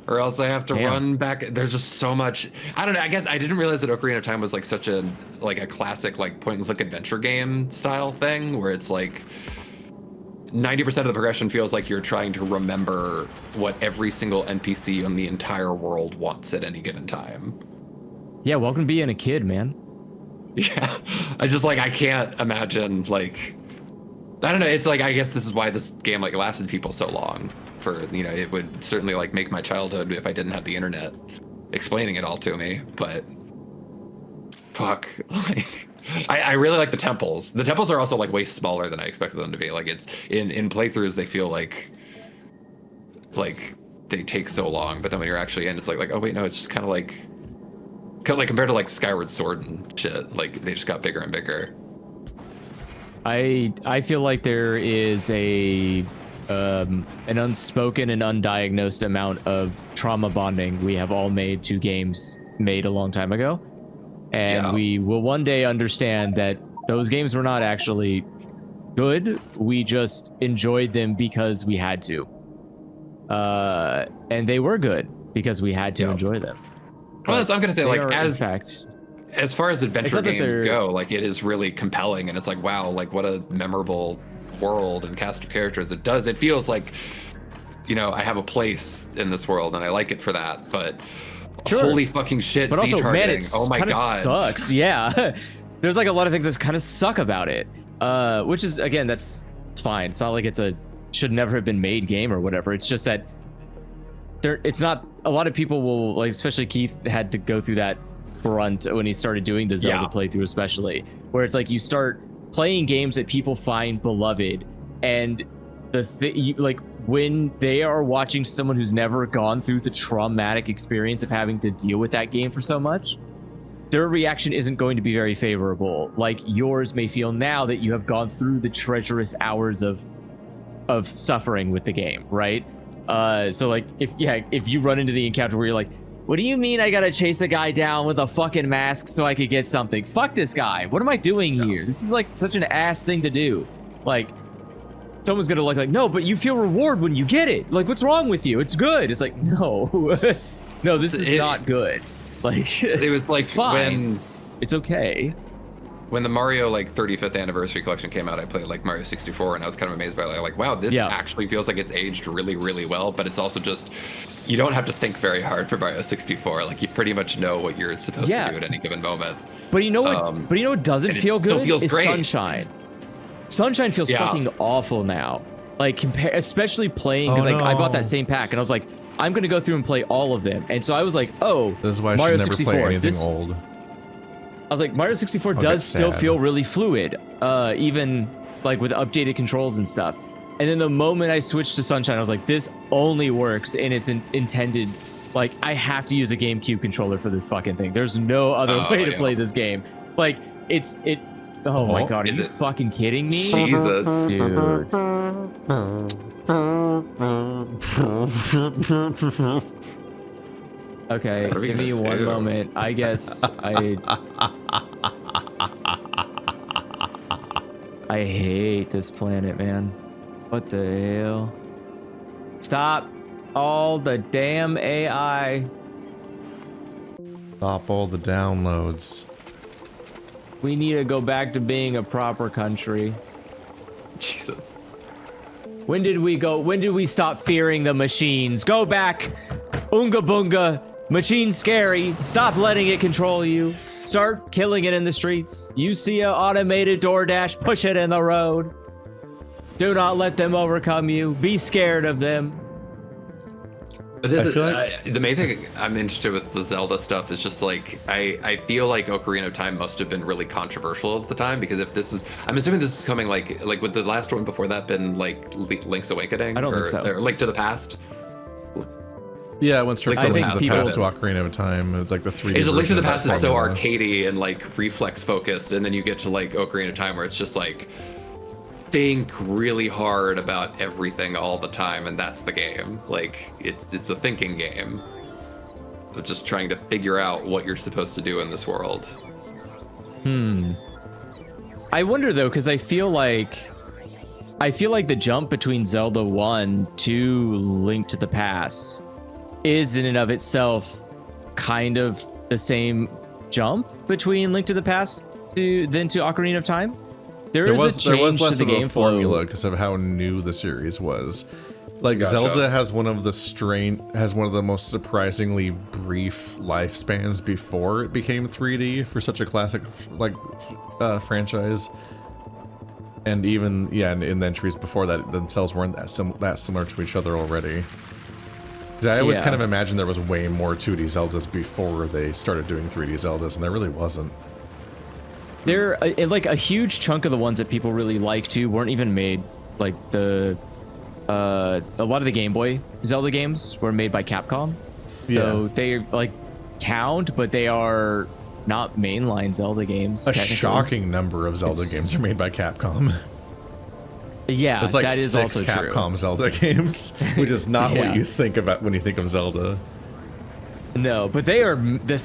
or else I have to run back. There's just so much. I don't know. I guess I didn't realize that Ocarina of Time was like such a classic like point and click adventure game style thing where it's like 90% of the progression feels like you're trying to remember what every single NPC on the entire world wants at any given time. Yeah, welcome to being a kid, man. Yeah, I can't imagine like, I don't know. It's like, I guess this is why this game like lasted people so long. For, you know, it would certainly like make my childhood if I didn't have the internet explaining it all to me. But fuck, like, I really like the temples. The temples are also like way smaller than I expected them to be. Like it's in playthroughs they feel like they take so long, but then when you're actually in, it's like oh wait, no, it's just kind of like compared to like Skyward Sword and shit. Like they just got bigger and bigger. I feel like there is an unspoken and undiagnosed amount of trauma bonding we have all made to games made a long time ago, and we will one day understand that those games were not actually good. We just enjoyed them because we had to, and they were good because we had to enjoy them. Well, so I'm gonna say like as far as adventure games go, like it is really compelling, and it's like, wow, like what a memorable world and cast of characters. It feels like, you know, I have a place in this world and I like it for that, but holy fucking shit, but also, man, it oh my god, sucks. Yeah. There's like a lot of things that kind of suck about it, which is, again, it's fine. It's not like it's a should never have been made game or whatever. It's just that it's not, a lot of people will, like, especially Keith had to go through that brunt when he started doing the Zelda playthrough, especially, where it's like you start playing games that people find beloved, and like when they are watching someone who's never gone through the traumatic experience of having to deal with that game for so much, their reaction isn't going to be very favorable. Like yours may feel now that you have gone through the treacherous hours of suffering with the game, right? So like if you run into the encounter where you're like, what do you mean I gotta chase a guy down with a fucking mask so I could get something? Fuck this guy. What am I doing here? This is like such an ass thing to do. Like, someone's gonna like, no, but you feel reward when you get it. Like, what's wrong with you? It's good. It's like, no. No, this is not good. Like, it was like, it's fine. It's okay. When the Mario like 35th anniversary collection came out, I played like Mario 64, and I was kind of amazed by it. Like, wow, this actually feels like it's aged really, really well. But it's also just, you don't have to think very hard for Mario 64. Like, you pretty much know what you're supposed to do at any given moment. But you know what? But you know what doesn't feel good? Feels is great. Sunshine. Sunshine feels fucking awful now. Like, especially playing, because like I bought that same pack, and I was like, I'm gonna go through and play all of them. And so I was like, oh, this is why I Mario should never 64, play anything old. I was like, Mario 64 does still feel really fluid, even like with updated controls and stuff. And then the moment I switched to Sunshine, I was like, this only works in its intended Like, I have to use a GameCube controller for this fucking thing. There's no other way to play this game. Like, oh my god, are Is you it- fucking kidding me? Jesus. Dude. Okay, What are we give me gonna one do? moment. I guess I hate this planet, man. What the hell? Stop all the damn AI. Stop all the downloads. We need to go back to being a proper country. Jesus. When did we stop fearing the machines? Go back. Oonga boonga. Machine scary. Stop letting it control you. Start killing it in the streets. You see an automated DoorDash, push it in the road. Do not let them overcome you. Be scared of them. But this I is, feel like- the main thing I'm interested with the Zelda stuff is just like I feel like Ocarina of Time must have been really controversial at the time, because if this is, I'm assuming this is coming like with the last one before that been like Link's Awakening, I don't think so. or Link to the Past. Yeah, it went straight Like, from I Link think to the Past to people- Ocarina of Time. It's like the 3D. Is Link to version the of that Past is so formula. arcadey and like reflex focused, and then you get to like Ocarina of Time where it's just like think really hard about everything all the time, and that's the game. Like it's a thinking game of just trying to figure out what you're supposed to do in this world. I wonder though, because I feel like the jump between Zelda 1 to Link to the Past is in and of itself kind of the same jump between Link to the Past to Ocarina of Time. There is a change less to the of game a formula flow. because of how new the series was. Like Gotcha. Zelda has one of the most surprisingly brief lifespans before it became 3D for such a classic franchise. And even in the entries before that themselves weren't that similar to each other already. 'Cause I always Yeah. kind of imagined there was way more 2D Zeldas before they started doing 3D Zeldas, and there really wasn't. There, like a huge chunk of the ones that people really like too weren't even made. Like a lot of the Game Boy Zelda games were made by Capcom. So they like count, but they are not mainline Zelda games. A technically. shocking number of Zelda games are made by Capcom. Yeah, There's like that is 6 also Capcom true. Zelda games, which is not Yeah. what you think about when you think of Zelda. No, but they are.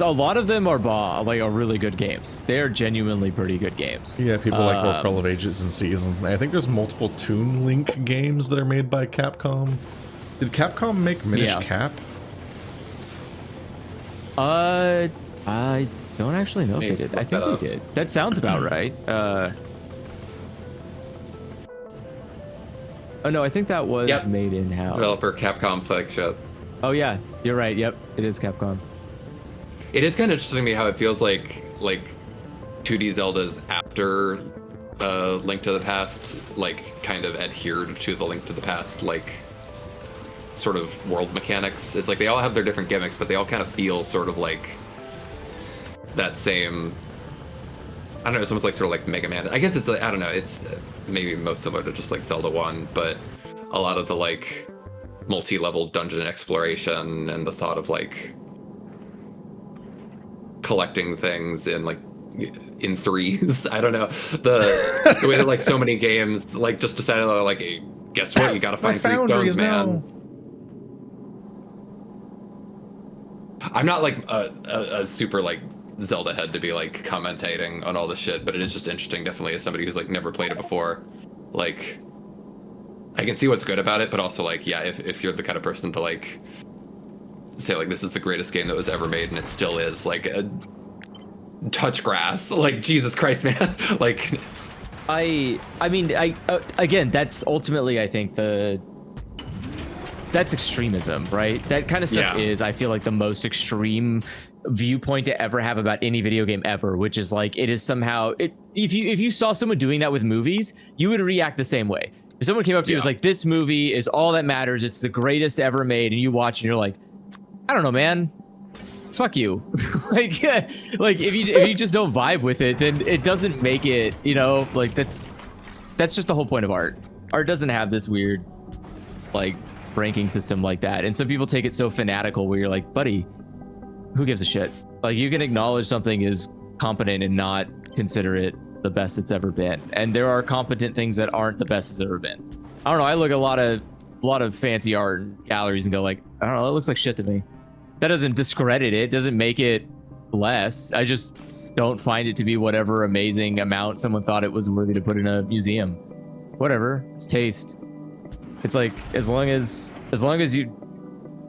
A lot of them are really good games. They are genuinely pretty good games. Yeah, people like World of Ages and Seasons. And I think there's multiple Toon Link games that are made by Capcom. Did Capcom make Minish Yeah. Cap? I don't actually know if Maybe they did. I look think that up. they did. That sounds about right. Oh no, I think that was Yep. made in house. Developer Capcom flagship. Oh yeah, you're right. Yep, it is Capcom. It is kind of interesting to me how it feels like 2D Zeldas after Link to the Past like kind of adhered to the Link to the Past like sort of world mechanics. It's like they all have their different gimmicks, but they all kind of feel sort of like that same. I don't know. It's almost like sort of like Mega Man. I guess it's like, I don't know. It's maybe most similar to just like Zelda 1, but a lot of the like multi-level dungeon exploration and the thought of like collecting things in threes. I don't know, the way that like so many games like just decided like, hey, guess what, you gotta find 3 stones, man. I'm not like a super like Zelda head to be like commentating on all this shit, but it is just interesting, definitely, as somebody who's like never played it before. Like, I can see what's good about it, but also like, yeah, if you're the kind of person to like say like this is the greatest game that was ever made and it still is, like touch grass, like Jesus Christ, man. Like, I mean, again, that's ultimately, I think that's extremism, right? That kind of stuff Yeah. is, I feel like, the most extreme viewpoint to ever have about any video game ever, which is like, it is somehow, if you saw someone doing that with movies, you would react the same way. If someone came up to you and was like, this movie is all that matters, it's the greatest ever made, and you watch and you're like, I don't know, man, fuck you. like if you just don't vibe with it, then it doesn't make it, you know, like that's just the whole point of art. Art doesn't have this weird like ranking system like that. And some people take it so fanatical where you're like, buddy, who gives a shit? Like, you can acknowledge something is competent and not consider it the best it's ever been. And there are competent things that aren't the best it's ever been. I don't know. I look at a lot of fancy art and galleries and go like, I don't know, that looks like shit to me. That doesn't discredit it, doesn't make it less. I just don't find it to be whatever amazing amount someone thought it was worthy to put in a museum. Whatever, it's taste. It's like, as long as you,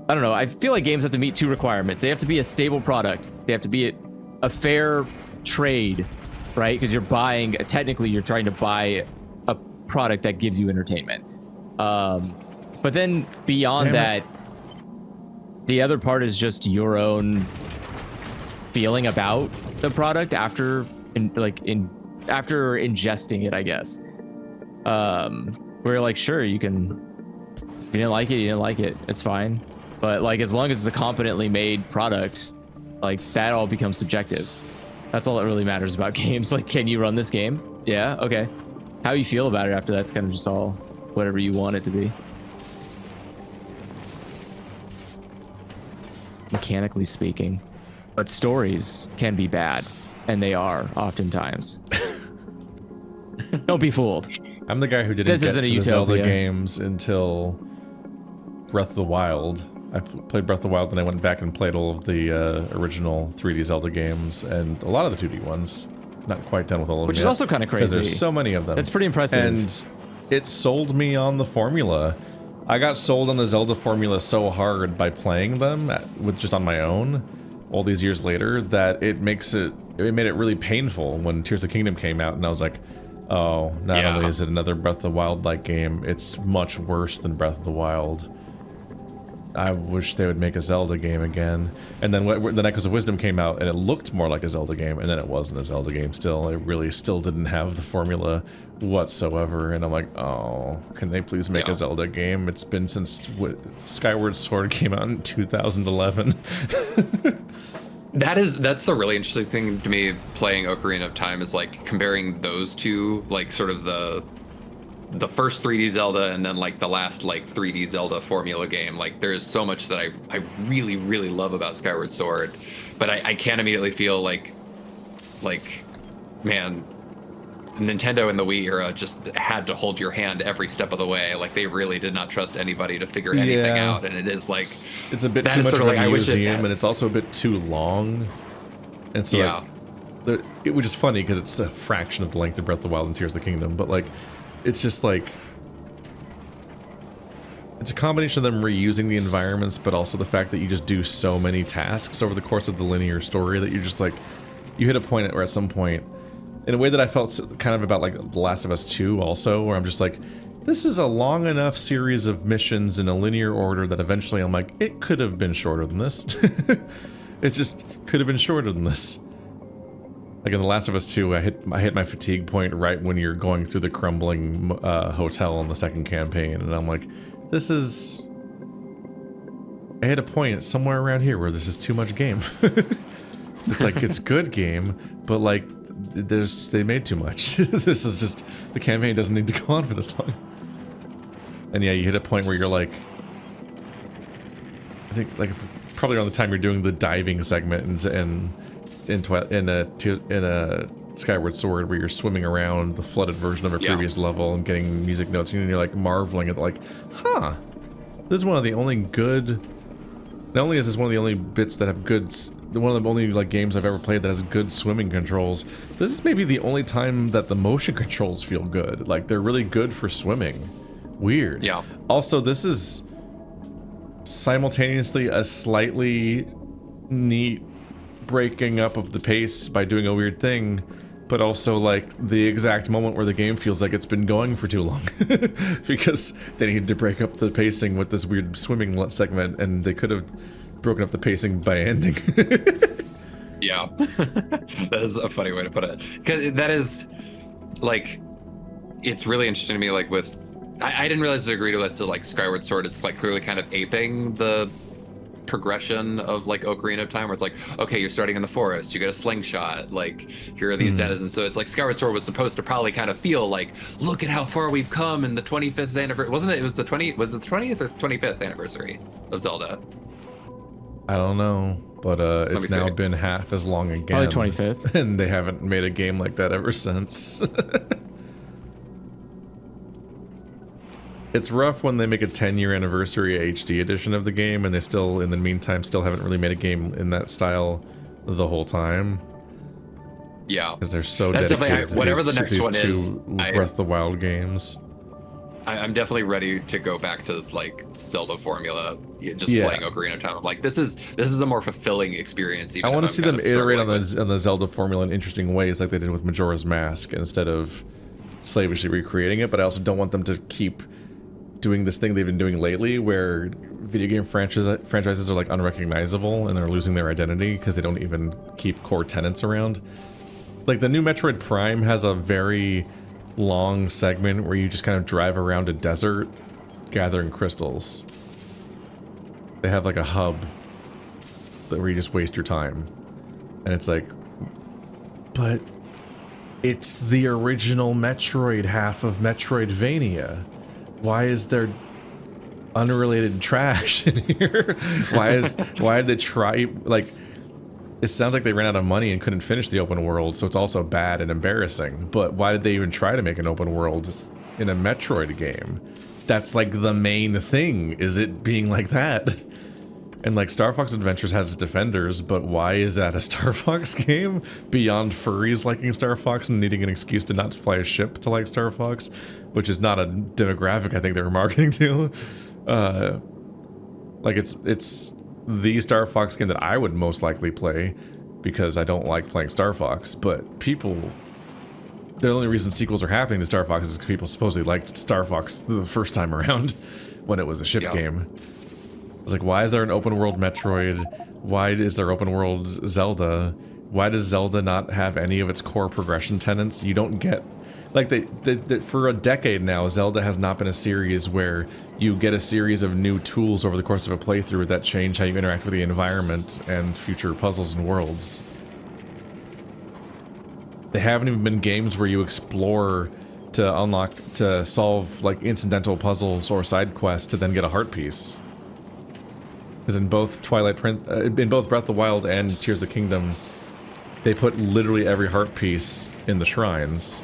I don't know, I feel like games have to meet two requirements. They have to be a stable product. They have to be a fair trade, right? Because technically you're trying to buy a product that gives you entertainment. But then beyond that, the other part is just your own feeling about the product after ingesting it, I guess. Where you're like, sure, if you didn't like it, it's fine. But like, as long as it's a competently made product, like, that all becomes subjective. That's all that really matters about games. Like, can you run this game? Yeah, okay. How you feel about it after that's kind of just all whatever you want it to be. Mechanically speaking. But stories can be bad, and they are oftentimes. Don't be fooled. I'm the guy who didn't get to the utopia. Zelda games until Breath of the Wild. I played Breath of the Wild, and I went back and played all of the original 3D Zelda games, and a lot of the 2D ones. Not quite done with all of them Which yet, is also kind of crazy. There's so many of them. That's pretty impressive. And it sold me on the formula. I got sold on the Zelda formula so hard by playing them just on my own all these years later that it made it really painful when Tears of the Kingdom came out, and I was like, oh, not only is it another Breath of the Wild-like game, it's much worse than Breath of the Wild. I wish they would make a Zelda game again. And then the Echoes of Wisdom came out, and it looked more like a Zelda game, and then it wasn't a Zelda game still. It really still didn't have the formula whatsoever, and I'm like, oh, can they please make a Zelda game? It's been since Skyward Sword came out in 2011. That's the really interesting thing to me playing Ocarina of Time, is like comparing those two, like sort of the first 3D Zelda and then like the last like 3D Zelda formula game. Like, there's so much that I really, really love about Skyward Sword, but I can't immediately feel like, man, Nintendo in the Wii era just had to hold your hand every step of the way. Like, they really did not trust anybody to figure anything out, and it is like, it's a bit too much of a museum, and it's also a bit too long. And so it was just funny because it's a fraction of the length of Breath of the Wild and Tears of the Kingdom, but like, it's just like, it's a combination of them reusing the environments, but also the fact that you just do so many tasks over the course of the linear story that you're just like, you hit a point where at some point, in a way that I felt kind of about like The Last of Us 2 also, where I'm just like, this is a long enough series of missions in a linear order that eventually I'm like, it could have been shorter than this. It just could have been shorter than this. Like in The Last of Us 2, I hit my fatigue point right when you're going through the crumbling hotel in the second campaign, and I'm like, this is... I hit a point somewhere around here where this is too much game. It's like, it's good game, but like, they made too much. This is just, the campaign doesn't need to go on for this long. And yeah, you hit a point where you're like, I think like probably around the time you're doing the diving segment in a Skyward Sword, where you're swimming around the flooded version of a previous level and getting music notes, and you're like marveling at like, huh, this is one of the only good, not only is this one of the only bits that have good, one of the only like games I've ever played that has good swimming controls. This is maybe the only time that the motion controls feel good. Like, they're really good for swimming. Weird. Yeah. Also, this is simultaneously a slightly neat breaking up of the pace by doing a weird thing, but also like the exact moment where the game feels like it's been going for too long because they needed to break up the pacing with this weird swimming segment, and they could have broken up the pacing by ending. Yeah. That is a funny way to put it, because that is like, it's really interesting to me, like with I didn't realize the degree to like Skyward Sword is like clearly kind of aping the progression of like Ocarina of Time, where it's like, okay, you're starting in the forest, you get a slingshot, like here are these denizens. So it's like Skyward Sword was supposed to probably kind of feel like, look at how far we've come in the 25th anniversary. Wasn't it? It was the 20th or 25th anniversary of Zelda. I don't know, but it's now been half as long again. Probably 25th. And they haven't made a game like that ever since. It's rough when they make a 10-year anniversary HD edition of the game, and they still, in the meantime, still haven't really made a game in that style the whole time. Yeah, because they're so that's dedicated to whatever these, the next these one two is. Breath of the Wild games. I'm definitely ready to go back to like Zelda formula, just playing Ocarina of Time. I'm like, this is a more fulfilling experience. Even I want to see them iterate on the Zelda formula in interesting ways, like they did with Majora's Mask, instead of slavishly recreating it. But I also don't want them to keep doing this thing they've been doing lately, where video game franchises are like unrecognizable and they're losing their identity because they don't even keep core tenets around. Like the new Metroid Prime has a very long segment where you just kind of drive around a desert gathering crystals. They have like a hub where you just waste your time, and it's like, but it's the original Metroid half of Metroidvania. Why is there unrelated trash in here? Why did they try, like, it sounds like they ran out of money and couldn't finish the open world, so it's also bad and embarrassing. But why did they even try to make an open world in a Metroid game? That's like the main thing, is it being like that. And like Star Fox Adventures has its defenders, but why is that a Star Fox game? Beyond furries liking Star Fox and needing an excuse to not fly a ship to like Star Fox, which is not a demographic I think they were marketing to. Like it's the Star Fox game that I would most likely play, because I don't like playing Star Fox, but people, the only reason sequels are happening to Star Fox is because people supposedly liked Star Fox the first time around when it was a ship game. It's like, why is there an open world Metroid? Why is there open world Zelda? Why does Zelda not have any of its core progression tenets? You don't get, like, for a decade now, Zelda has not been a series where you get a series of new tools over the course of a playthrough that change how you interact with the environment and future puzzles and worlds. They haven't even been games where you explore to unlock, to solve, like, incidental puzzles or side quests to then get a heart piece. Because in both in both Breath of the Wild and Tears of the Kingdom, they put literally every heart piece in the shrines.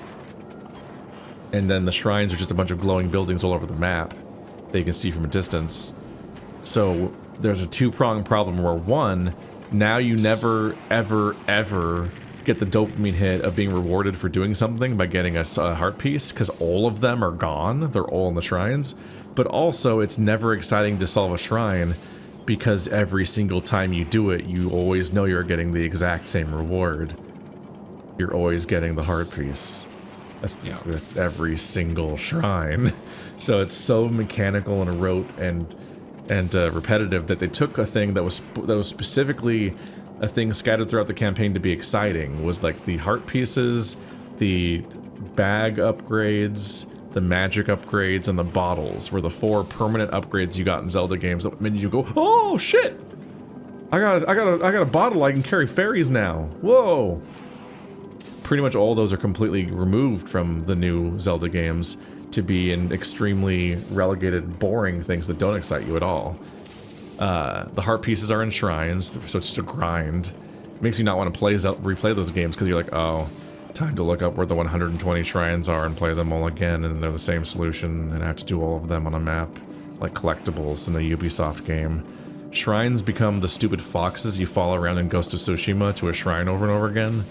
And then the shrines are just a bunch of glowing buildings all over the map that you can see from a distance. So there's a two-pronged problem where, one, now you never, ever, ever get the dopamine hit of being rewarded for doing something by getting a heart piece, because all of them are gone. They're all in the shrines. But also, it's never exciting to solve a shrine, because every single time you do it, you always know you're getting the exact same reward. You're always getting the heart piece. That's every single shrine. So it's so mechanical and rote and repetitive that they took a thing that was specifically a thing scattered throughout the campaign to be exciting. Was like the heart pieces, the bag upgrades, the magic upgrades, and the bottles were the 4 permanent upgrades you got in Zelda games that made you go, oh shit! I got a bottle, I can carry fairies now. Whoa! Pretty much all those are completely removed from the new Zelda games to be in extremely relegated, boring things that don't excite you at all. The heart pieces are in shrines, so it's just a grind. It makes you not want to replay those games, because you're like, oh, time to look up where the 120 shrines are and play them all again, and they're the same solution, and I have to do all of them on a map, like collectibles in a Ubisoft game. Shrines become the stupid foxes you follow around in Ghost of Tsushima to a shrine over and over again,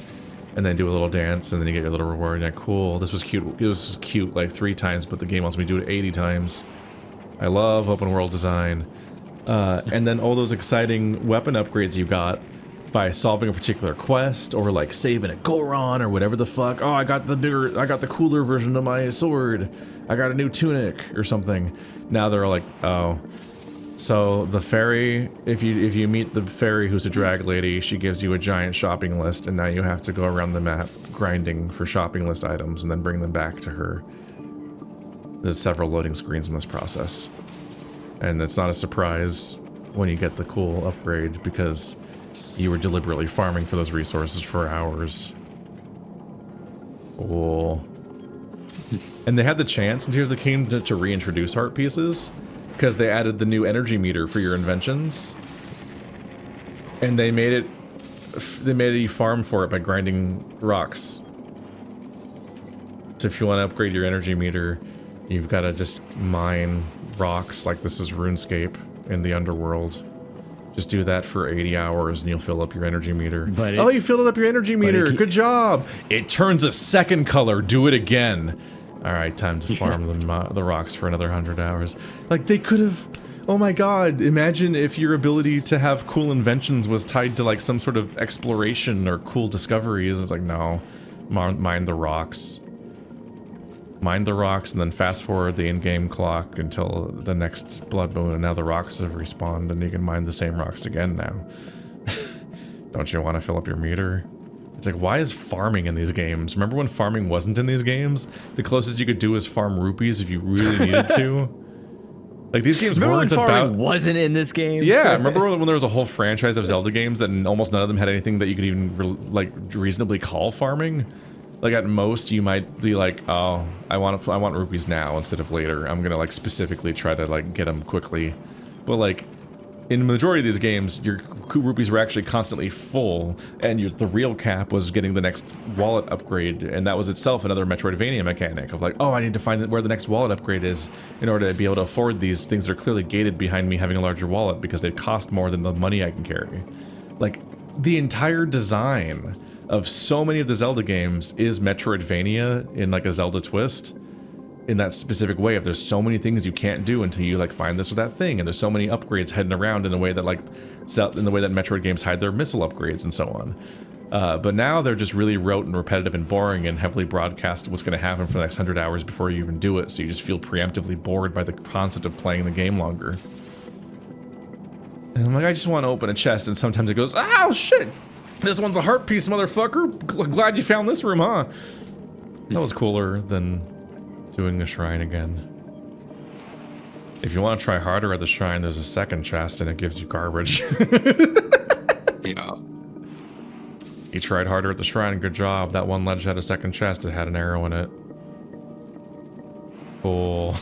and then do a little dance, and then you get your little reward, and you're like, cool, this was cute. It was cute like 3 times, but the game wants me to do it 80 times. I love open world design. And then all those exciting weapon upgrades you got by solving a particular quest, or like saving a Goron or whatever the fuck. Oh, I got the cooler version of my sword. I got a new tunic or something. Now they're like, oh, so the fairy, if you meet the fairy who's a drag lady, she gives you a giant shopping list, and now you have to go around the map grinding for shopping list items and then bring them back to her. There's several loading screens in this process. And it's not a surprise when you get the cool upgrade because you were deliberately farming for those resources for hours. Cool. And they had the chance in Tears of the Kingdom to reintroduce heart pieces because they added the new energy meter for your inventions. And they made it you farm for it by grinding rocks. So if you want to upgrade your energy meter, you've got to just mine rocks like this is RuneScape in the underworld. Just do that for 80 hours and you'll fill up your energy meter. But you filled up your energy meter. Good job. It turns a second color. Do it again. All right, time to farm the rocks for another 100 hours. Like, they could have... Oh my god, imagine if your ability to have cool inventions was tied to, like, some sort of exploration or cool discoveries. It's like, no. Mine the rocks. Mine the rocks and then fast forward the in-game clock until the next blood moon, and now the rocks have respawned and you can mine the same rocks again now. Don't you want to fill up your meter? It's like, why is farming in these games? Remember when farming wasn't in these games? The closest you could do is farm rupees if you really needed to. Like, these games weren't about... farming wasn't in this game? Yeah, remember when there was a whole franchise of Zelda games that almost none of them had anything that you could even, like, reasonably call farming? Like, at most, you might be like, oh, I want rupees now instead of later. I'm gonna, like, specifically try to, like, get them quickly. But, like, in the majority of these games, your rupees were actually constantly full, and the real cap was getting the next wallet upgrade, and that was itself another Metroidvania mechanic of like, oh, I need to find where the next wallet upgrade is in order to be able to afford these things that are clearly gated behind me having a larger wallet because they cost more than the money I can carry. Like, the entire design of so many of the Zelda games is Metroidvania in like a Zelda twist. In that specific way, if there's so many things you can't do until you like find this or that thing, and there's so many upgrades heading around in the way that Metroid games hide their missile upgrades and so on. But now they're just really rote and repetitive and boring and heavily broadcast what's going to happen for the next 100 hours before you even do it, so you just feel preemptively bored by the concept of playing the game longer. And I'm like, I just want to open a chest, and sometimes it goes, oh shit! This one's a heart piece, motherfucker! Glad you found this room, huh? That was cooler than doing the shrine again. If you want to try harder at the shrine, there's a second chest and it gives you garbage. Yeah. You tried harder at the shrine, good job. That one ledge had a second chest, it had an arrow in it. Cool.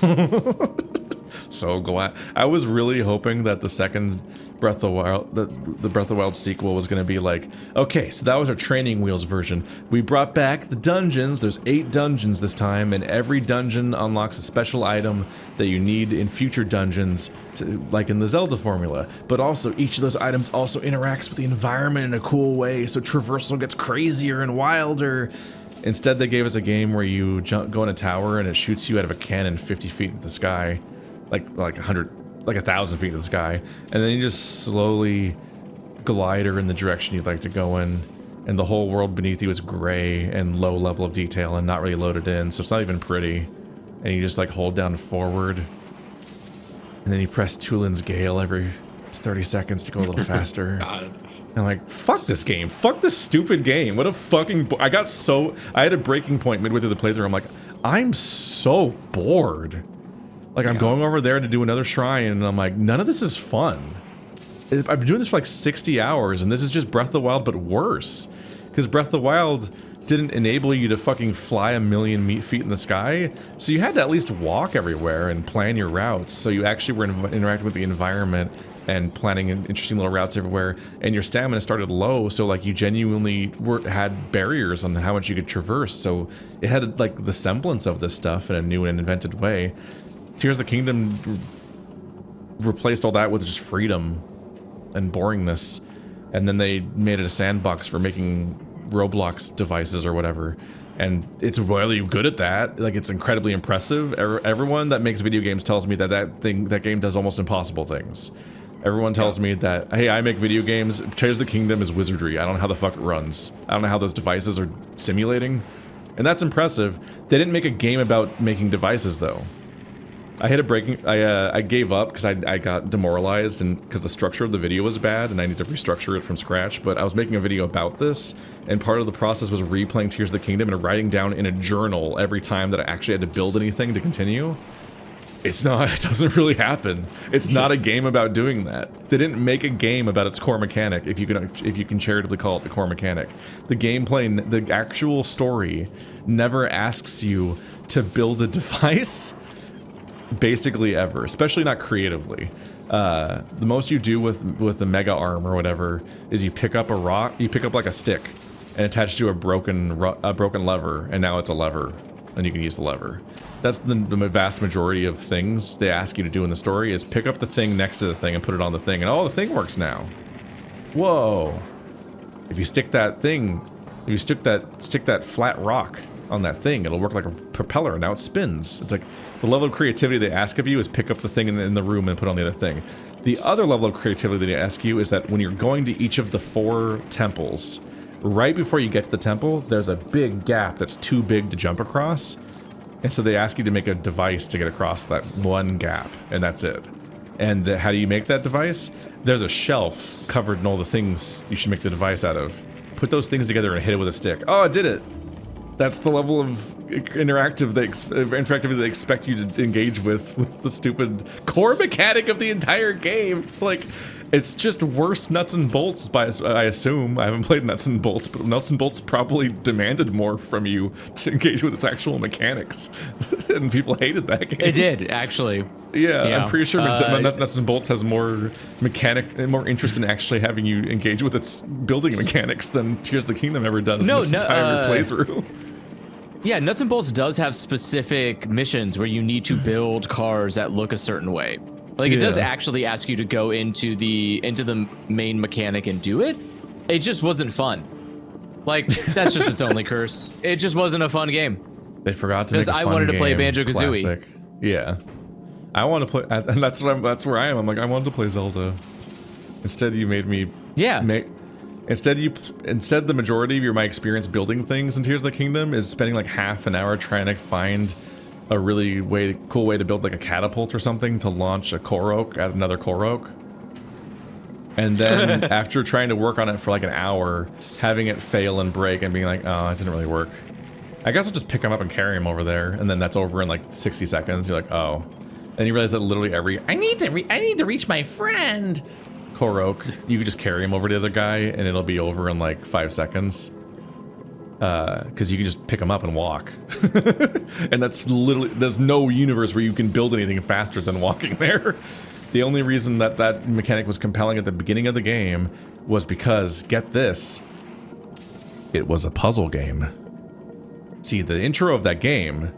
So glad. I was really hoping that the second Breath of the Wild, the Breath of the Wild sequel was going to be like, okay, so that was our training wheels version. We brought back the dungeons. There's 8 dungeons this time, and every dungeon unlocks a special item that you need in future dungeons, like in the Zelda formula. But also, each of those items also interacts with the environment in a cool way, so traversal gets crazier and wilder. Instead, they gave us a game where you go in a tower and it shoots you out of a cannon 50 feet into the sky. Like 1,000 feet in the sky, and then you just slowly glider in the direction you'd like to go in, and the whole world beneath you is gray and low level of detail and not really loaded in, so it's not even pretty. And you just like hold down forward, and then you press Tulin's Gale every 30 seconds to go a little faster. God. I'm like, fuck this game, fuck this stupid game. What a fucking I had a breaking point midway through the playthrough. I'm like, I'm so bored. Like, I'm going over there to do another shrine, and I'm like, none of this is fun. I've been doing this for like 60 hours, and this is just Breath of the Wild, but worse. Because Breath of the Wild didn't enable you to fucking fly 1,000,000 feet in the sky, so you had to at least walk everywhere and plan your routes, so you actually were interacting with the environment and planning interesting little routes everywhere, and your stamina started low, so like you genuinely had barriers on how much you could traverse, so it had like the semblance of this stuff in a new and invented way. Tears of the Kingdom replaced all that with just freedom and boringness, and then they made it a sandbox for making Roblox devices or whatever, and it's really good at that. Like, it's incredibly impressive. Everyone that makes video games tells me that game does almost impossible things. Everyone tells me that, hey, I make video games. Tears of the Kingdom is wizardry. I don't know how the fuck it runs. I don't know how those devices are simulating, and that's impressive. They didn't make a game about making devices though. I hit a breaking. I gave up because I got demoralized and because the structure of the video was bad and I need to restructure it from scratch. But I was making a video about this, and part of the process was replaying Tears of the Kingdom and writing down in a journal every time that I actually had to build anything to continue. It's not. It doesn't really happen. It's not a game about doing that. They didn't make a game about its core mechanic. If you can charitably call it the core mechanic, the gameplay, the actual story, never asks you to build a device. Basically, ever, especially not creatively. The most you do with the mega arm or whatever is you pick up a rock. You pick up like a stick and attach it to a broken lever, and now it's a lever, and you can use the lever. That's the vast majority of things they ask you to do in the story is pick up the thing next to the thing and put it on the thing, and oh, the thing works now. Whoa! If you stick that flat rock on that thing, it'll work like a propeller. Now it spins. It's like the level of creativity they ask of you is pick up the thing in the room and put it on the other thing. The other level of creativity that they ask you is that when you're going to each of the 4 temples, right before you get to the temple, there's a big gap that's too big to jump across. And so they ask you to make a device to get across that one gap, and that's it. And how do you make that device? There's a shelf covered in all the things you should make the device out of. Put those things together and hit it with a stick. Oh, it did it! That's the level of interactivity they expect you to engage with the stupid core mechanic of the entire game. Like, it's just worse nuts and bolts, I assume. I haven't played nuts and bolts, but nuts and bolts probably demanded more from you to engage with its actual mechanics. And people hated that game. It did, actually. Yeah, I'm pretty sure nuts and bolts has more interest in actually having you engage with its building mechanics than Tears of the Kingdom ever does in its entire playthrough. Yeah, Nuts and Bolts does have specific missions where you need to build cars that look a certain way. Like, it does actually ask you to go into the main mechanic and do it. It just wasn't fun. Like, that's just its only curse. It just wasn't a fun game. They forgot to make a fun game. Because I wanted to play Banjo-Kazooie. Classic. Yeah. I want to play, and that's where I am. I'm like, I wanted to play Zelda. Instead, you made me Instead, the majority of my experience building things in Tears of the Kingdom is spending like half an hour trying to find a really cool way to build like a catapult or something to launch a Korok at another Korok. And then after trying to work on it for like an hour, having it fail and break and being like, oh, it didn't really work. I guess I'll just pick him up and carry him over there, and then that's over in like 60 seconds. You're like, oh. And you realize that literally I need to reach my friend. Korok, you could just carry him over to the other guy and it'll be over in like 5 seconds. Because you can just pick him up and walk. And that's literally, there's no universe where you can build anything faster than walking there. The only reason that mechanic was compelling at the beginning of the game was because, get this, it was a puzzle game. See, the intro of that game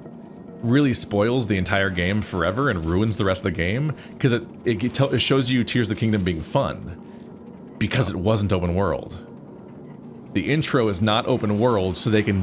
really spoils the entire game forever and ruins the rest of the game because it shows you Tears of the Kingdom being fun because it wasn't open world. The intro is not open world, so they can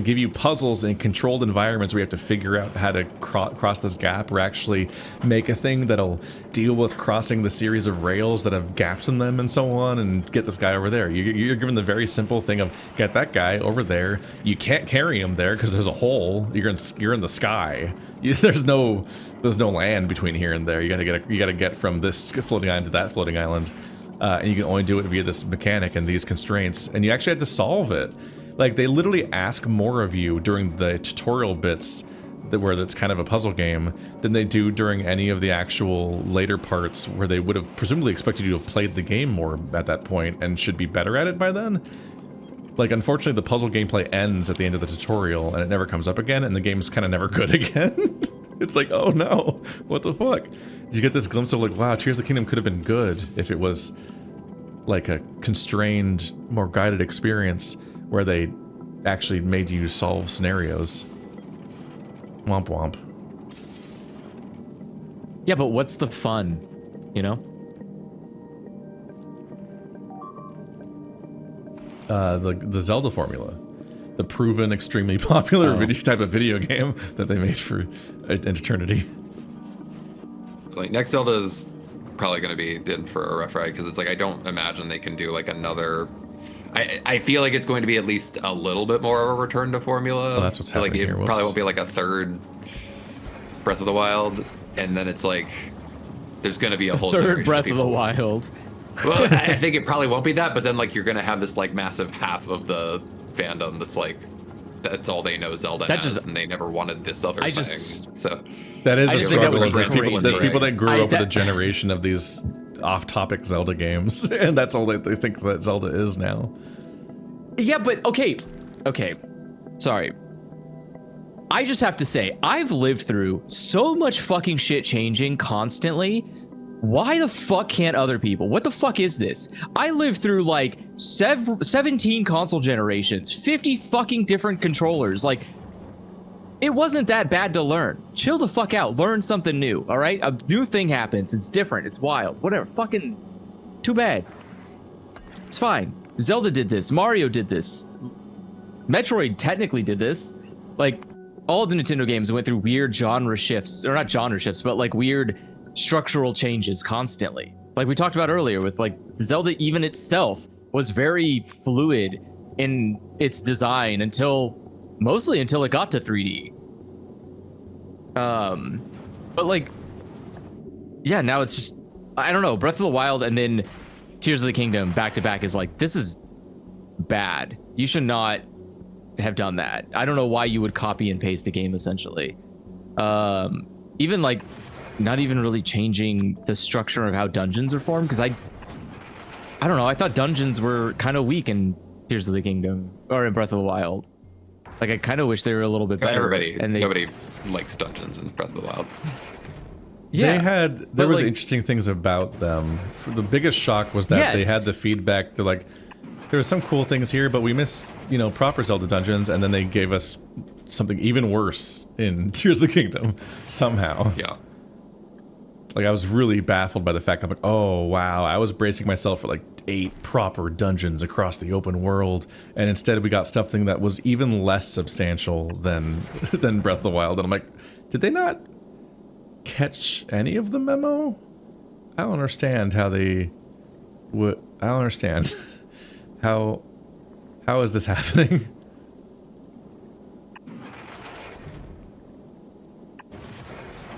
give you puzzles in controlled environments where you have to figure out how to cross this gap, or actually make a thing that'll deal with crossing the series of rails that have gaps in them and so on, and get this guy over there. You're given the very simple thing of get that guy over there. You can't carry him there because there's a hole. You're in the sky. There's no land between here and there. You gotta get from this floating island to that floating island. And you can only do it via this mechanic and these constraints, and you actually had to solve it. Like, they literally ask more of you during the tutorial bits where it's kind of a puzzle game than they do during any of the actual later parts where they would have presumably expected you to have played the game more at that point and should be better at it by then. Like, unfortunately, the puzzle gameplay ends at the end of the tutorial and it never comes up again, and the game's kind of never good again. It's like, oh no, what the fuck? You get this glimpse of like, wow, Tears of the Kingdom could have been good if it was like a constrained, more guided experience where they actually made you solve scenarios. Womp womp. Yeah, but what's the fun, you know? The Zelda formula. The proven, extremely popular type of video game that they made for an eternity. Like, next Zelda is probably going to be in for a rough ride because it's like I don't imagine they can do like another. I feel like it's going to be at least a little bit more of a return to formula. Well, that's what's happening like, it here. probably won't be like a third Breath of the Wild, and then it's like there's going to be a whole third Breath of the Wild. Well, I think it probably won't be that, but then like you're going to have this like massive half of the fandom that's like that's all they know Zelda That has, just- and they never wanted this other I thing. just- So That is I a just think that struggle. would be There's crazy. people that grew up with a that- generation of these off-topic Zelda games, and that's all they think that Zelda is now. Yeah, but okay. Sorry. I just have to say, I've lived through so much fucking shit changing constantly. Why the fuck can't other people? What the fuck is this? I lived through like 17 console generations, 50 fucking different controllers. Like, it wasn't that bad to learn. Chill the fuck out. Learn something new, all right? A new thing happens. It's different. It's wild. Whatever. Fucking too bad. It's fine. Zelda did this. Mario did this. Metroid technically did this. Like, all of the Nintendo games went through weird genre shifts. Or not genre shifts, but like weird structural changes constantly. Like we talked about earlier with like Zelda even itself was very fluid in its design mostly until it got to 3D. But like, yeah, now it's just, I don't know, Breath of the Wild and then Tears of the Kingdom back to back is like, this is bad. You should not have done that. I don't know why you would copy and paste a game essentially. Even like not even really changing the structure of how dungeons are formed, because I don't know, I thought dungeons were kind of weak in Tears of the Kingdom or in Breath of the Wild. Like I kind of wish they were a little bit better. Nobody likes dungeons in Breath of the Wild. Yeah, There was interesting things about them. The biggest shock was that they had the feedback. They're like, there was some cool things here, but we miss, proper Zelda dungeons, and then they gave us something even worse in Tears of the Kingdom somehow. Yeah. Like, I was really baffled by the fact I'm like, oh, wow, I was bracing myself for like 8 proper dungeons across the open world, and instead we got something that was even less substantial than Breath of the Wild, and I'm like, did they not catch any of the memo? I don't understand how they would. I don't understand how is this happening?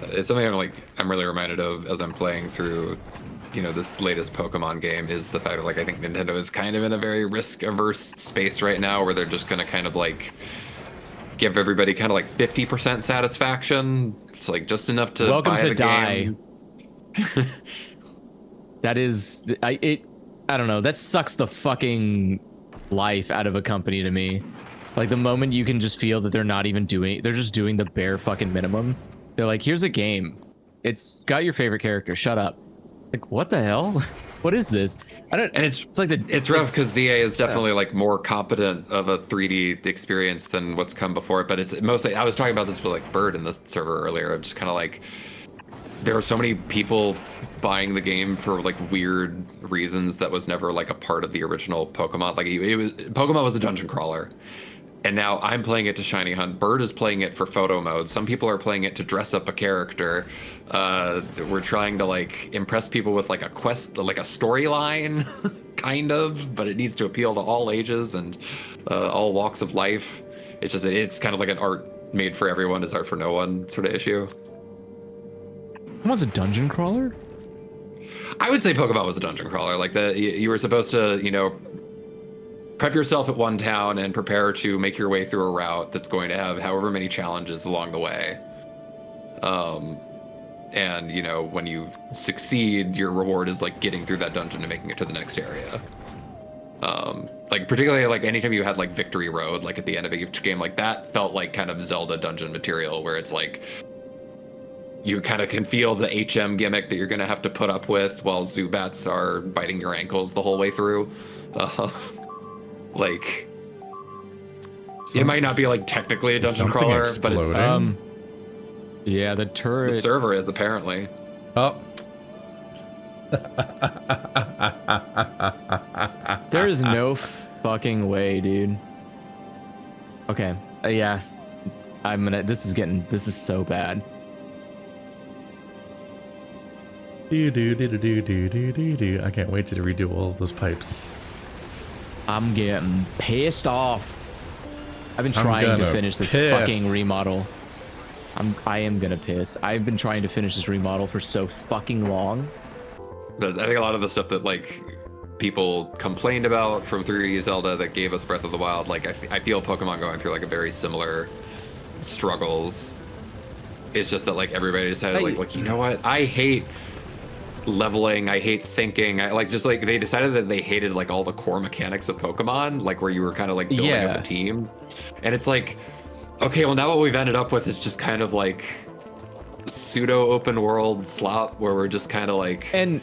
It's something I'm really reminded of as I'm playing through, this latest Pokemon game, is the fact that I think Nintendo is kind of in a very risk-averse space right now, where they're just going to kind of give everybody kind of 50% satisfaction. It's just enough to welcome buy to the die. game. That is, I don't know. That sucks the fucking life out of a company to me. Like the moment you can just feel that they're just doing the bare fucking minimum. They're like, here's a game. It's got your favorite character. Shut up. Like, what the hell? What is this? And it's rough because ZA is definitely more competent of a 3D experience than what's come before it. But it's mostly, I was talking about this with Bird in the server earlier. I'm just kind of there are so many people buying the game for weird reasons that was never a part of the original Pokemon. Pokemon was a dungeon crawler. And now I'm playing it to shiny hunt. Bird is playing it for photo mode. Some people are playing it to dress up a character. We're trying to impress people with a quest, a storyline, kind of, but it needs to appeal to all ages and all walks of life. It's kind of an art made for everyone is art for no one sort of issue. Was a dungeon crawler? I would say Pokemon was a dungeon crawler. You were supposed to, prep yourself at one town and prepare to make your way through a route that's going to have however many challenges along the way. And, when you succeed, your reward is getting through that dungeon and making it to the next area. Particularly anytime you had Victory Road, at the end of each game, that felt kind of Zelda dungeon material, where it's you kind of can feel the HM gimmick that you're going to have to put up with while Zubats are biting your ankles the whole way through. It might not be technically a dungeon crawler, but it's yeah, the turret. The server is apparently. Oh. There is no fucking way, dude. Okay. Yeah. This is so bad. I can't wait to redo all of those pipes. I'm getting pissed off. I've been trying to finish this fucking remodel. I am gonna piss. I've been trying to finish this remodel for so fucking long. I think a lot of the stuff that people complained about from 3D Zelda that gave us Breath of the Wild. Like I feel Pokemon going through like a very similar struggles. It's just that like everybody decided like you know what, I hate leveling, I hate thinking, I like just like they decided that they hated like all the core mechanics of Pokemon, like where you were kind of like building up a team. And it's like, okay, well now what we've ended up with is just kind of like pseudo open world slop where we're just kind of like, and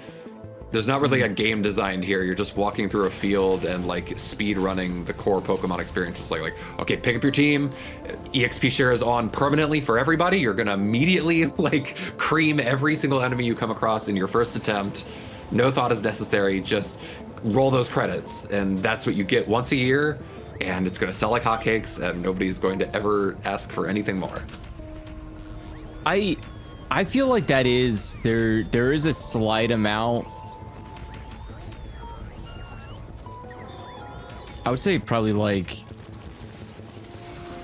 there's not really a game designed here. You're just walking through a field and like speed running the core Pokemon experience. It's like, okay, pick up your team. EXP share is on permanently for everybody. You're gonna immediately like cream every single enemy you come across in your first attempt. No thought is necessary. Just roll those credits, and that's what you get once a year. And it's gonna sell like hotcakes, and nobody's going to ever ask for anything more. I feel like that is there is a slight amount. I would say probably like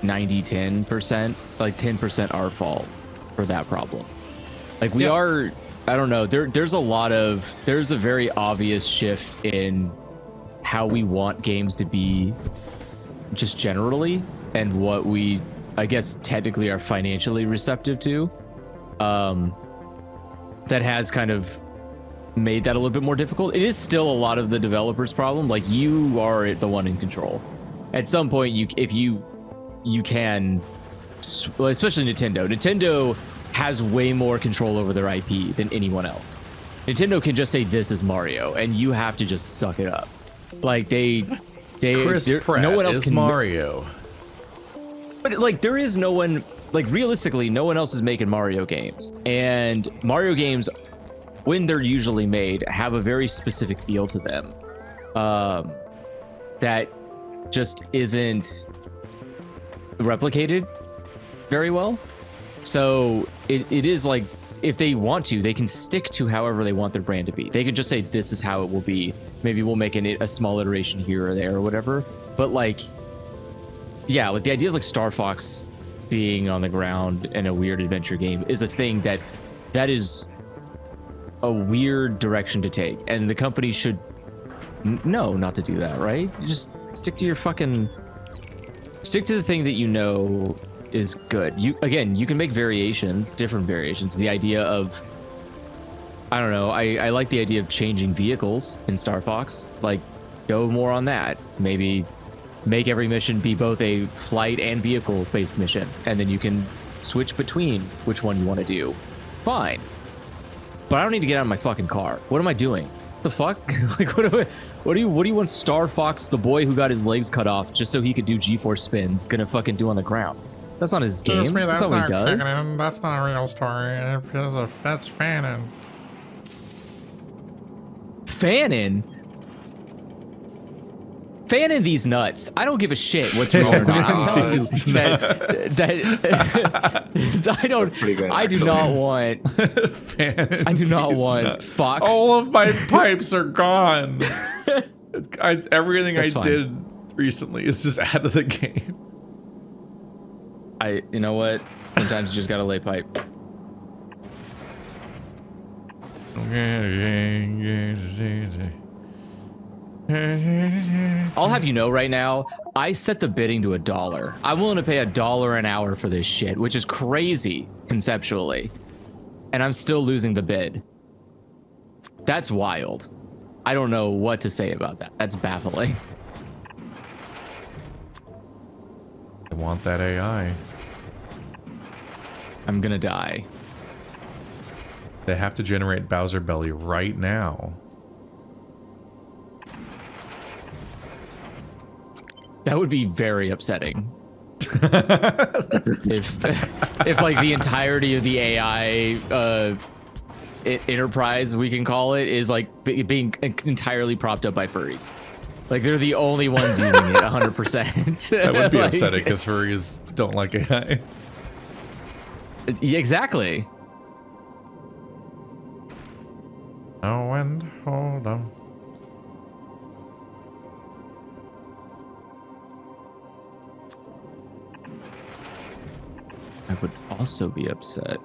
90-10%, like 10% our fault for that problem. Like we are, I don't know, there's a very obvious shift in how we want games to be just generally, and what we, I guess, technically are financially receptive to. That has kind of made that a little bit more difficult. It is still a lot of the developers' problem. Like you are the one in control. At some point, if you can, well, especially Nintendo. Nintendo has way more control over their IP than anyone else. Nintendo can just say this is Mario, and you have to just suck it up. Like Chris Pratt no one else is can Mario. But like there is no one, like realistically, no one else is making Mario games, and Mario games, when they're usually made, have a very specific feel to them that just isn't replicated very well. So it is like, if they want to, they can stick to however they want their brand to be. They could just say, this is how it will be. Maybe we'll make a small iteration here or there or whatever. But like, yeah, like the idea of like Star Fox being on the ground in a weird adventure game is a thing that is a weird direction to take, and the company should know not to do that, right? You just stick to the thing that you know is good. You can make variations, different variations. The idea of, I don't know, I like the idea of changing vehicles in Star Fox. Like, go more on that. Maybe make every mission be both a flight and vehicle based mission, and then you can switch between which one you want to do. Fine. But I don't need to get out of my fucking car. What am I doing? The fuck? Like, what do you want Star Fox, the boy who got his legs cut off just so he could do G-force spins, gonna fucking do on the ground? That's not his game. That's not what he does. Canon. That's not a real story. That's fanon. Fanning these nuts. I don't give a shit what's real or not. I'm telling you that I don't. Good, I do not want. I do not want nuts. Fox. All of my pipes are gone. Everything That's I fine. did recently is just out of the game. You know what? Sometimes you just gotta lay pipe. I'll have you know right now, I set the bidding to $1. I'm willing to pay $1 an hour for this shit, which is crazy conceptually. And I'm still losing the bid. That's wild. I don't know what to say about that. That's baffling. I want that AI. I'm gonna die. They have to generate Bowser Belly right now. That would be very upsetting. if like the entirety of the AI enterprise, we can call it, is like being entirely propped up by furries. Like they're the only ones using it 100%. That would be Like, upsetting because furries don't like AI. Exactly. Oh, and hold on. I would also be upset.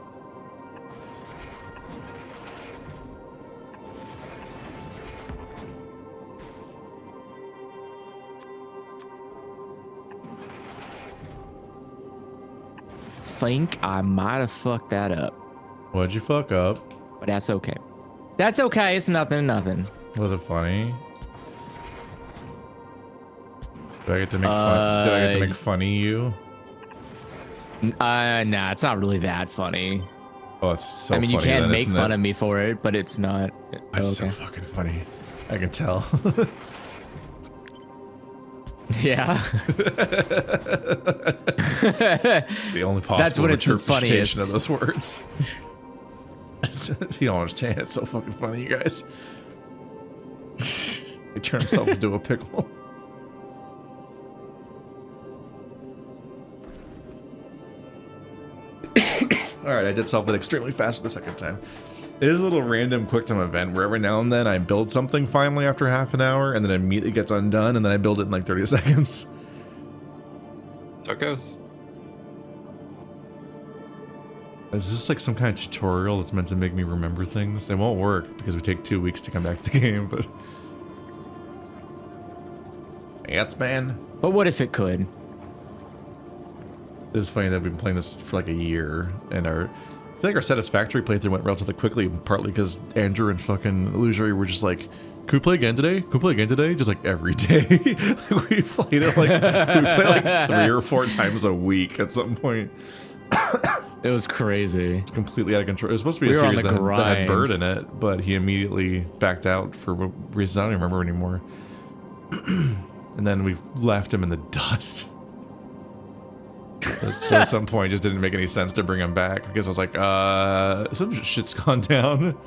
think I might have fucked that up, What'd you fuck up? but that's okay. That's okay. It's nothing. Was it funny? Did I get to make fun? Did I get to make funny you? Nah, it's not really that funny. Oh, it's so. I mean, you funny can then, make isn't fun it? of me for it, but it's not. It's so fucking funny. I can tell. Yeah. It's the only possible That's when it's the interpretation funniest. of those words. You don't understand. It's so fucking funny, you guys. He turned himself into a pickle. Alright, I did solve that extremely fast the second time. It is a little random quick time event where every now and then I build something finally after half an hour and then it immediately gets undone and then I build it in like 30 seconds. So it goes. Is this like some kind of tutorial that's meant to make me remember things? It won't work because we take 2 weeks to come back to the game, but... Ants, man. But what if it could? It's funny that we've been playing this for like a year, and I feel like our Satisfactory playthrough went relatively quickly, partly because Andrew and fucking Illusory were just like, can we play again today? Can we play again today? Just like every day. We played it like 3 or 4 times a week at some point. It was crazy. It's completely out of control. It was supposed to be We a were on series the that had grind. Bird in it, but he immediately backed out for reasons I don't even remember anymore. And then we left him in the dust. So at some point, it just didn't make any sense to bring him back because I was like, some shit's gone down.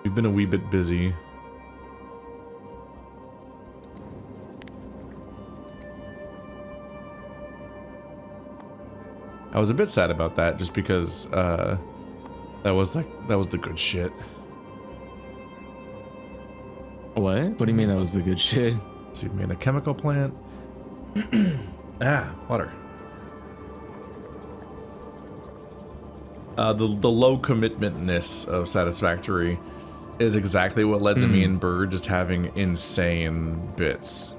We've been a wee bit busy. I was a bit sad about that just because that was the good shit. What? What do you mean that was the good shit? So you made a chemical plant. Water. The low commitmentness of Satisfactory is exactly what led to me and Bird just having insane bits.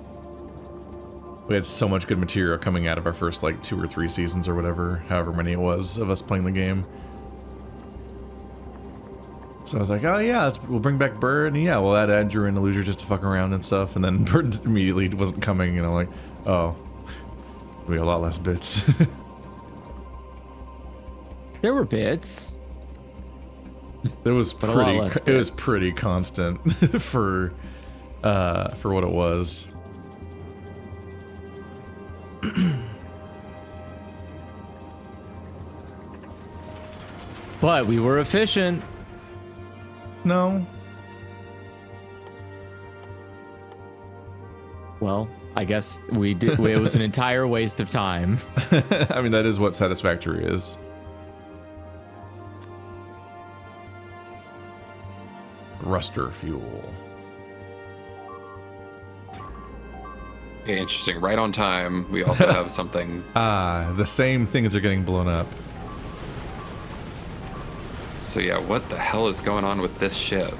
We had so much good material coming out of our first like 2 or 3 seasons or whatever, however many it was of us playing the game. So I was like, oh yeah, we'll bring back Bird, and yeah, we'll add Andrew and Illusory just to fuck around and stuff, and then Bird immediately wasn't coming, and I'm like, oh, we got a lot less bits. There were bits. It was But a lot less pretty. It was bits. pretty constant for what it was. But we were efficient. No, Well, I guess we did. It was an entire waste of time. I mean that is what Satisfactory is. Ruster fuel. Okay, interesting. Right on time. We also have something. The same things are getting blown up. So yeah, what the hell is going on with this ship?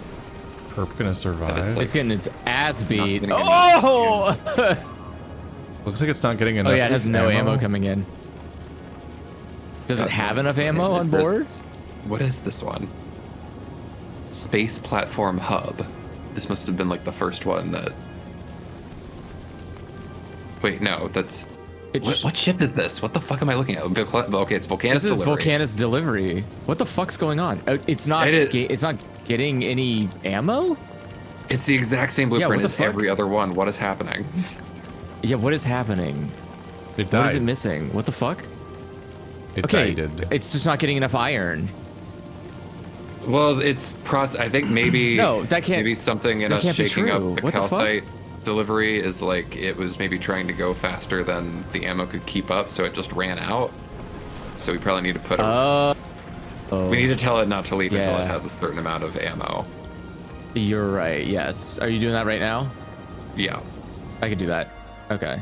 Perp gonna survive. It's like- It's getting its ass beat. getting any Oh! Looks like it's not getting enough. Oh yeah, it has no ammo coming in. Does it have enough ammo on board? What is this one? Space Platform Hub. This must have been like the first one that... Wait, no, that's... What ship is this? What the fuck am I looking at? Okay, it's Vulcanus This is Delivery. Vulcanus Delivery. What the fuck's going on? It's not. It's not getting any ammo. It's the exact same Yeah, blueprint what the as fuck? every other one. What is happening? Yeah, what is happening? It died. What is it missing? What the fuck? It Okay, died. it's just not getting enough iron. Well, it's I think maybe No, that can't- maybe something in that us can't be shaking up true. the What the fuck? calcite delivery is like it was maybe trying to go faster than the ammo could keep up, so it just ran out. So we probably need to put we need to tell it not to leave until Yeah. it has a certain amount of ammo. You're right. Yes. Are you doing that right now? Yeah. I could do that. Okay.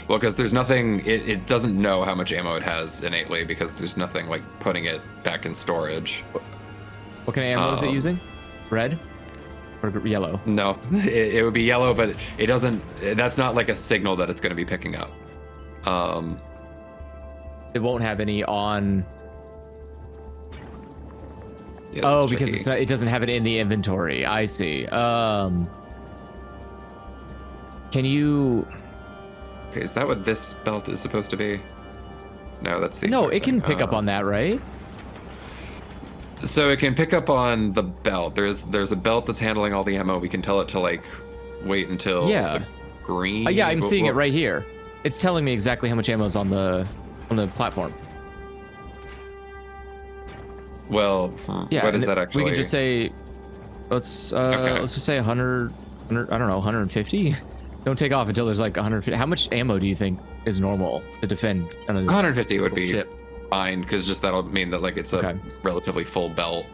Well, because there's nothing, it doesn't know how much ammo it has innately because there's nothing like putting it back in storage. What kind of ammo is it using? Red? Or yellow? No, it would be yellow, but it doesn't. That's not like a signal that it's going to be picking up. It won't have any on. Yeah, Oh, that's because tricky. it doesn't have it in the inventory. I see. Can you? Okay, is that what this belt is supposed to be? No, that's the. No, entire it can thing. pick up on that, right? So it can pick up on the belt. There's a belt that's handling all the ammo. We can tell it to like wait until Yeah. the green. Yeah, I'm seeing it right here. It's telling me exactly how much ammo is on the platform. Well, Yeah. what is and that actually? We can just say, let's just say 100, I don't know, 150. Don't take off until there's like 150. How much ammo do you think is normal to defend? 150 would be ship? fine, because just that'll mean that like it's a Okay. relatively full belt.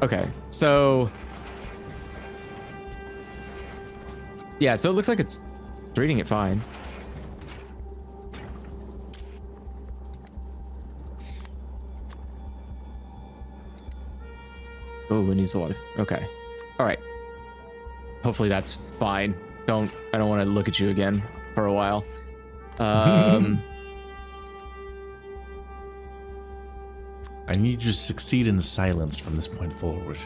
Okay, so yeah, so it looks like it's reading it fine. Oh, it needs a lot of. Okay, all right. Hopefully that's fine. I don't want to look at you again for a while. I need you to succeed in silence from this point forward.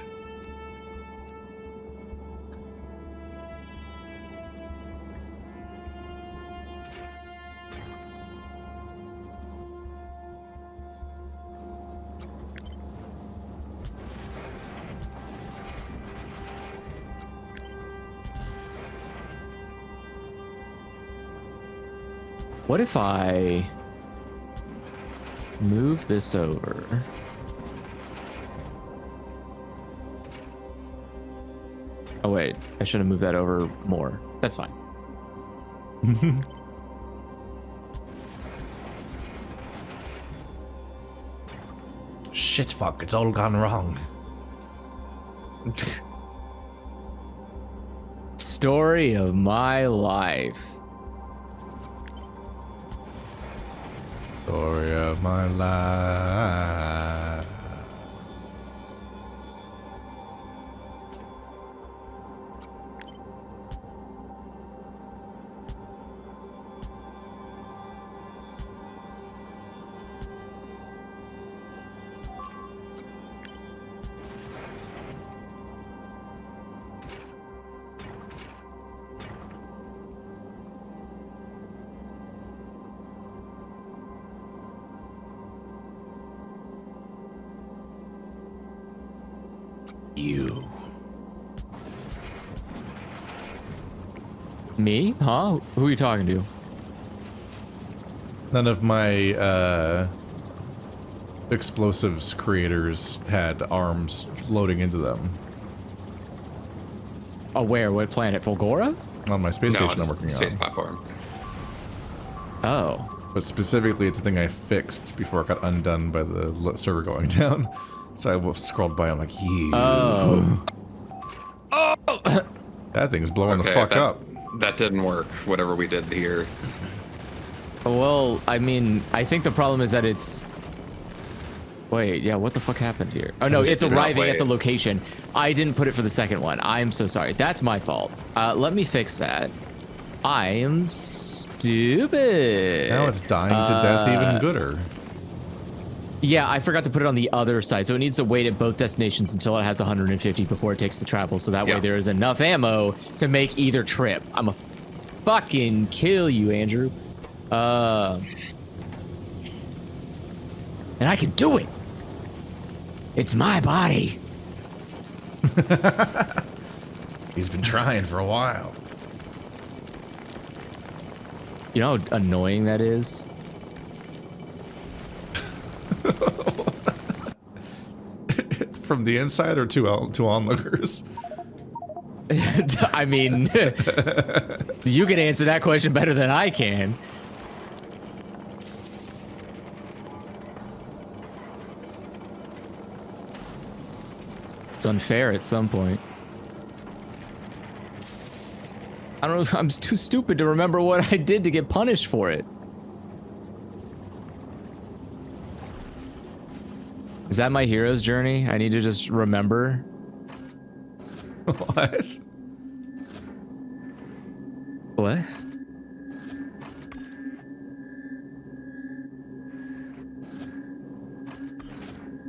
What if I move this over? Oh wait, I should have moved that over more. That's fine. Shit, fuck, it's all gone wrong. Story of my life. Story of my life. You. Me? Huh? Who are you talking to? None of my explosives creators had arms loading into them. Oh, where? What planet? Fulgora? On my space No, station I'm on working the space on. platform. Oh. But specifically, it's a thing I fixed before it got undone by the server going down. So I scrolled by, I'm like, you. Oh. That thing's blowing the Okay, fuck that- up. That didn't work, whatever we did here. Well, I mean, I think the problem is that it's... Wait, yeah, what the fuck happened here? Oh, no, Just it's did not arriving at wait. the location. I didn't put it for the second one. I'm so sorry. That's my fault. Let me fix that. I am stupid. Now it's dying to death even gooder. Yeah, I forgot to put it on the other side, so it needs to wait at both destinations until it has 150 before it takes the travel, so that way Yeah. there is enough ammo to make either trip. I'm a fucking kill you, Andrew. And I can do it. It's my body. He's been trying for a while. You know how annoying that is? From the inside or to onlookers? I mean, you can answer that question better than I can. It's unfair at some point. I don't know, I'm too stupid to remember what I did to get punished for it. Is that my hero's journey? I need to just remember. What? What?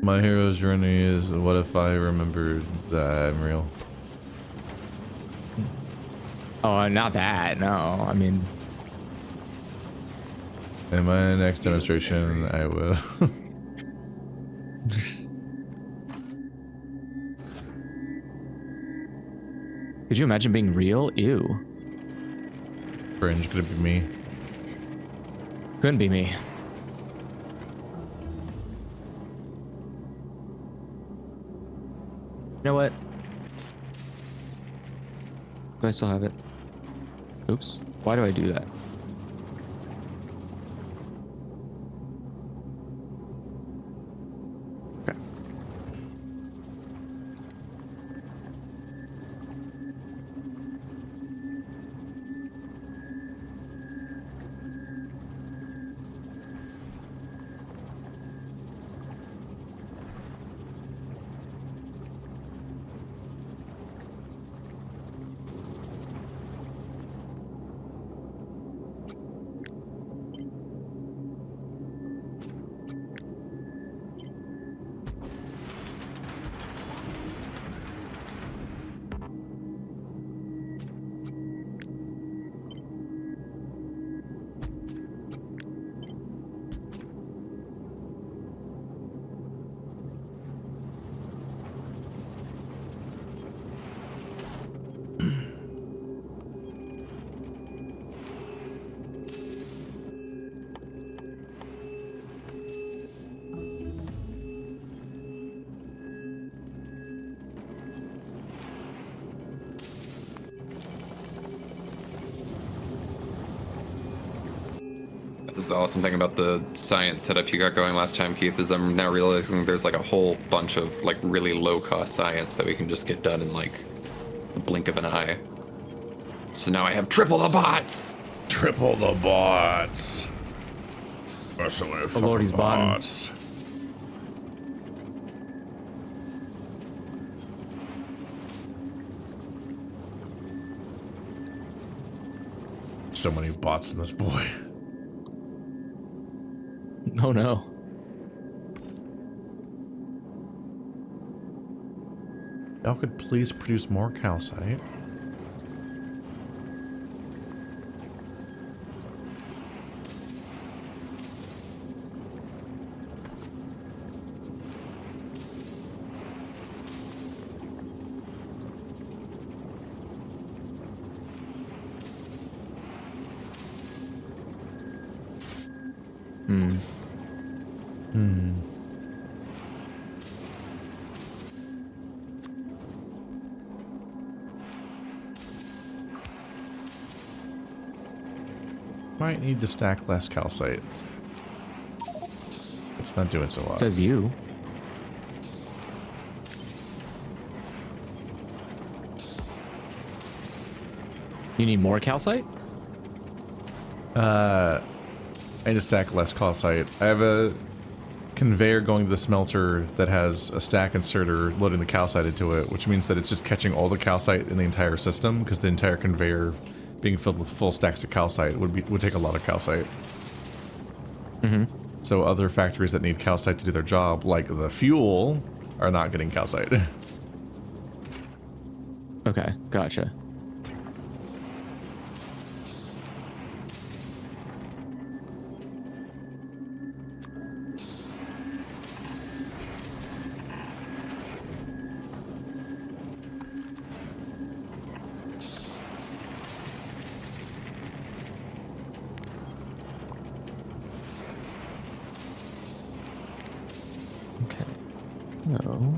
My hero's journey is what if I remembered that I'm real? Oh, not that. No, I mean, In my next demonstration, I will. could you imagine being real? Ew. Cringe, could it be me? Couldn't be me. You know what? Do I still have it? Oops. Why do I do that? Okay. This is the awesome thing about the science setup you got going last time, Keith, is I'm now realizing there's like a whole bunch of like really low cost science that we can just get done in like the blink of an eye. So now I have triple the bots! Triple the bots. Oh Lord, he's bottom. So many bots in this boy. Oh no. Y'all could please produce more calcite. Might need to stack less calcite. It's not doing so well. Says you. You need more calcite? I need to stack less calcite. I have a conveyor going to the smelter that has a stack inserter loading the calcite into it, which means that it's just catching all the calcite in the entire system, because the entire conveyor being filled with full stacks of calcite would take a lot of calcite. Mm-hmm. So other factories that need calcite to do their job, like the fuel, are not getting calcite. Okay, gotcha. No.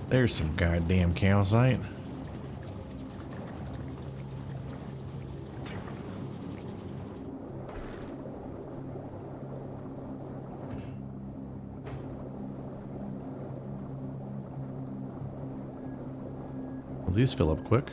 There's some goddamn calcite. Will these fill up quick?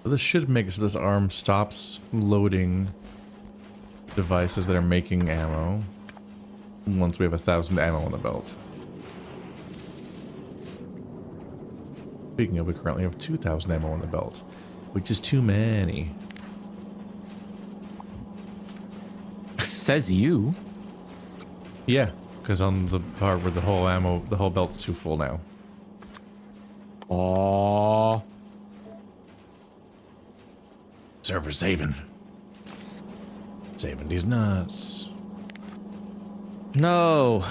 This should make it so this arm stops loading devices that are making ammo once we have 1,000 ammo on the belt. Speaking of, we currently have 2,000 ammo on the belt, which is too many. Says you. Yeah, because on the part where the whole belt's too full now. Aww. Server saving. Saving these nuts. No.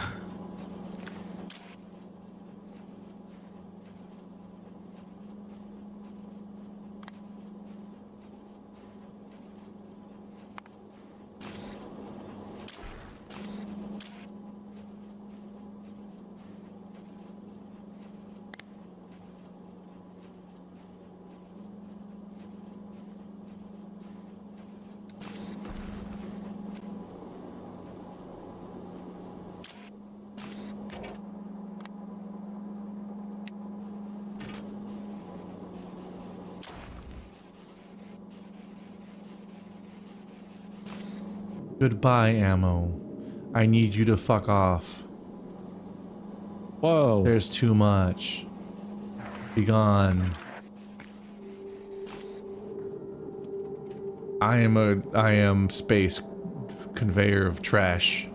Goodbye, ammo. I need you to fuck off. Whoa. There's too much. Be gone. I am space conveyor of trash.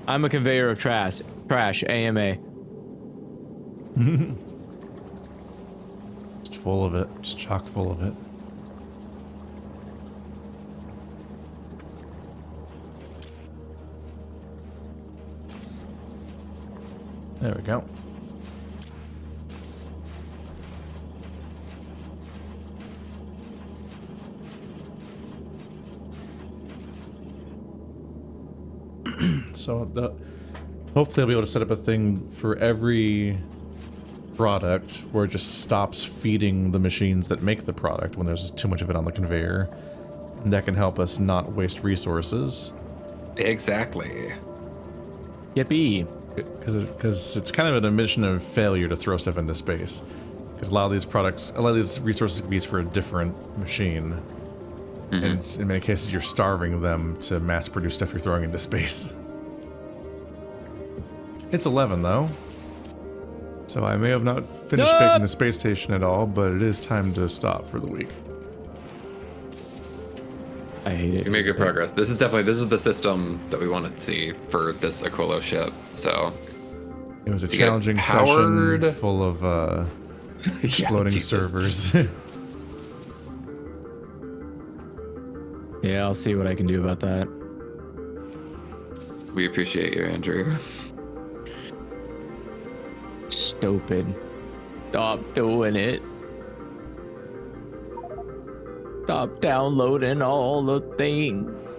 I'm a conveyor of trash. Trash. AMA. Just full of it. Just chock full of it. There we go. So Hopefully I'll be able to set up a thing for every product where it just stops feeding the machines that make the product when there's too much of it on the conveyor. And that can help us not waste resources. Exactly. Yippee. Because it's kind of an admission of failure to throw stuff into space. Because a lot of these resources can be used for a different machine. And in many cases, you're starving them to mass produce stuff you're throwing into space. It's 11, though. So I may have not finished baking the space station at all, but it is time to stop for the week. I hate it. You made good progress. This is the system that we wanted to see for this Aquilo ship. So It was a to get challenging powered- session full of exploding Jesus. servers. Yeah, I'll see what I can do about that. We appreciate you, Andrew. Stupid. Stop doing it. Stop downloading all the things.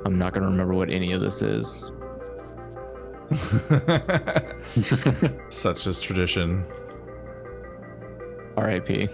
I'm not gonna remember what any of this is. Such is tradition. RIP.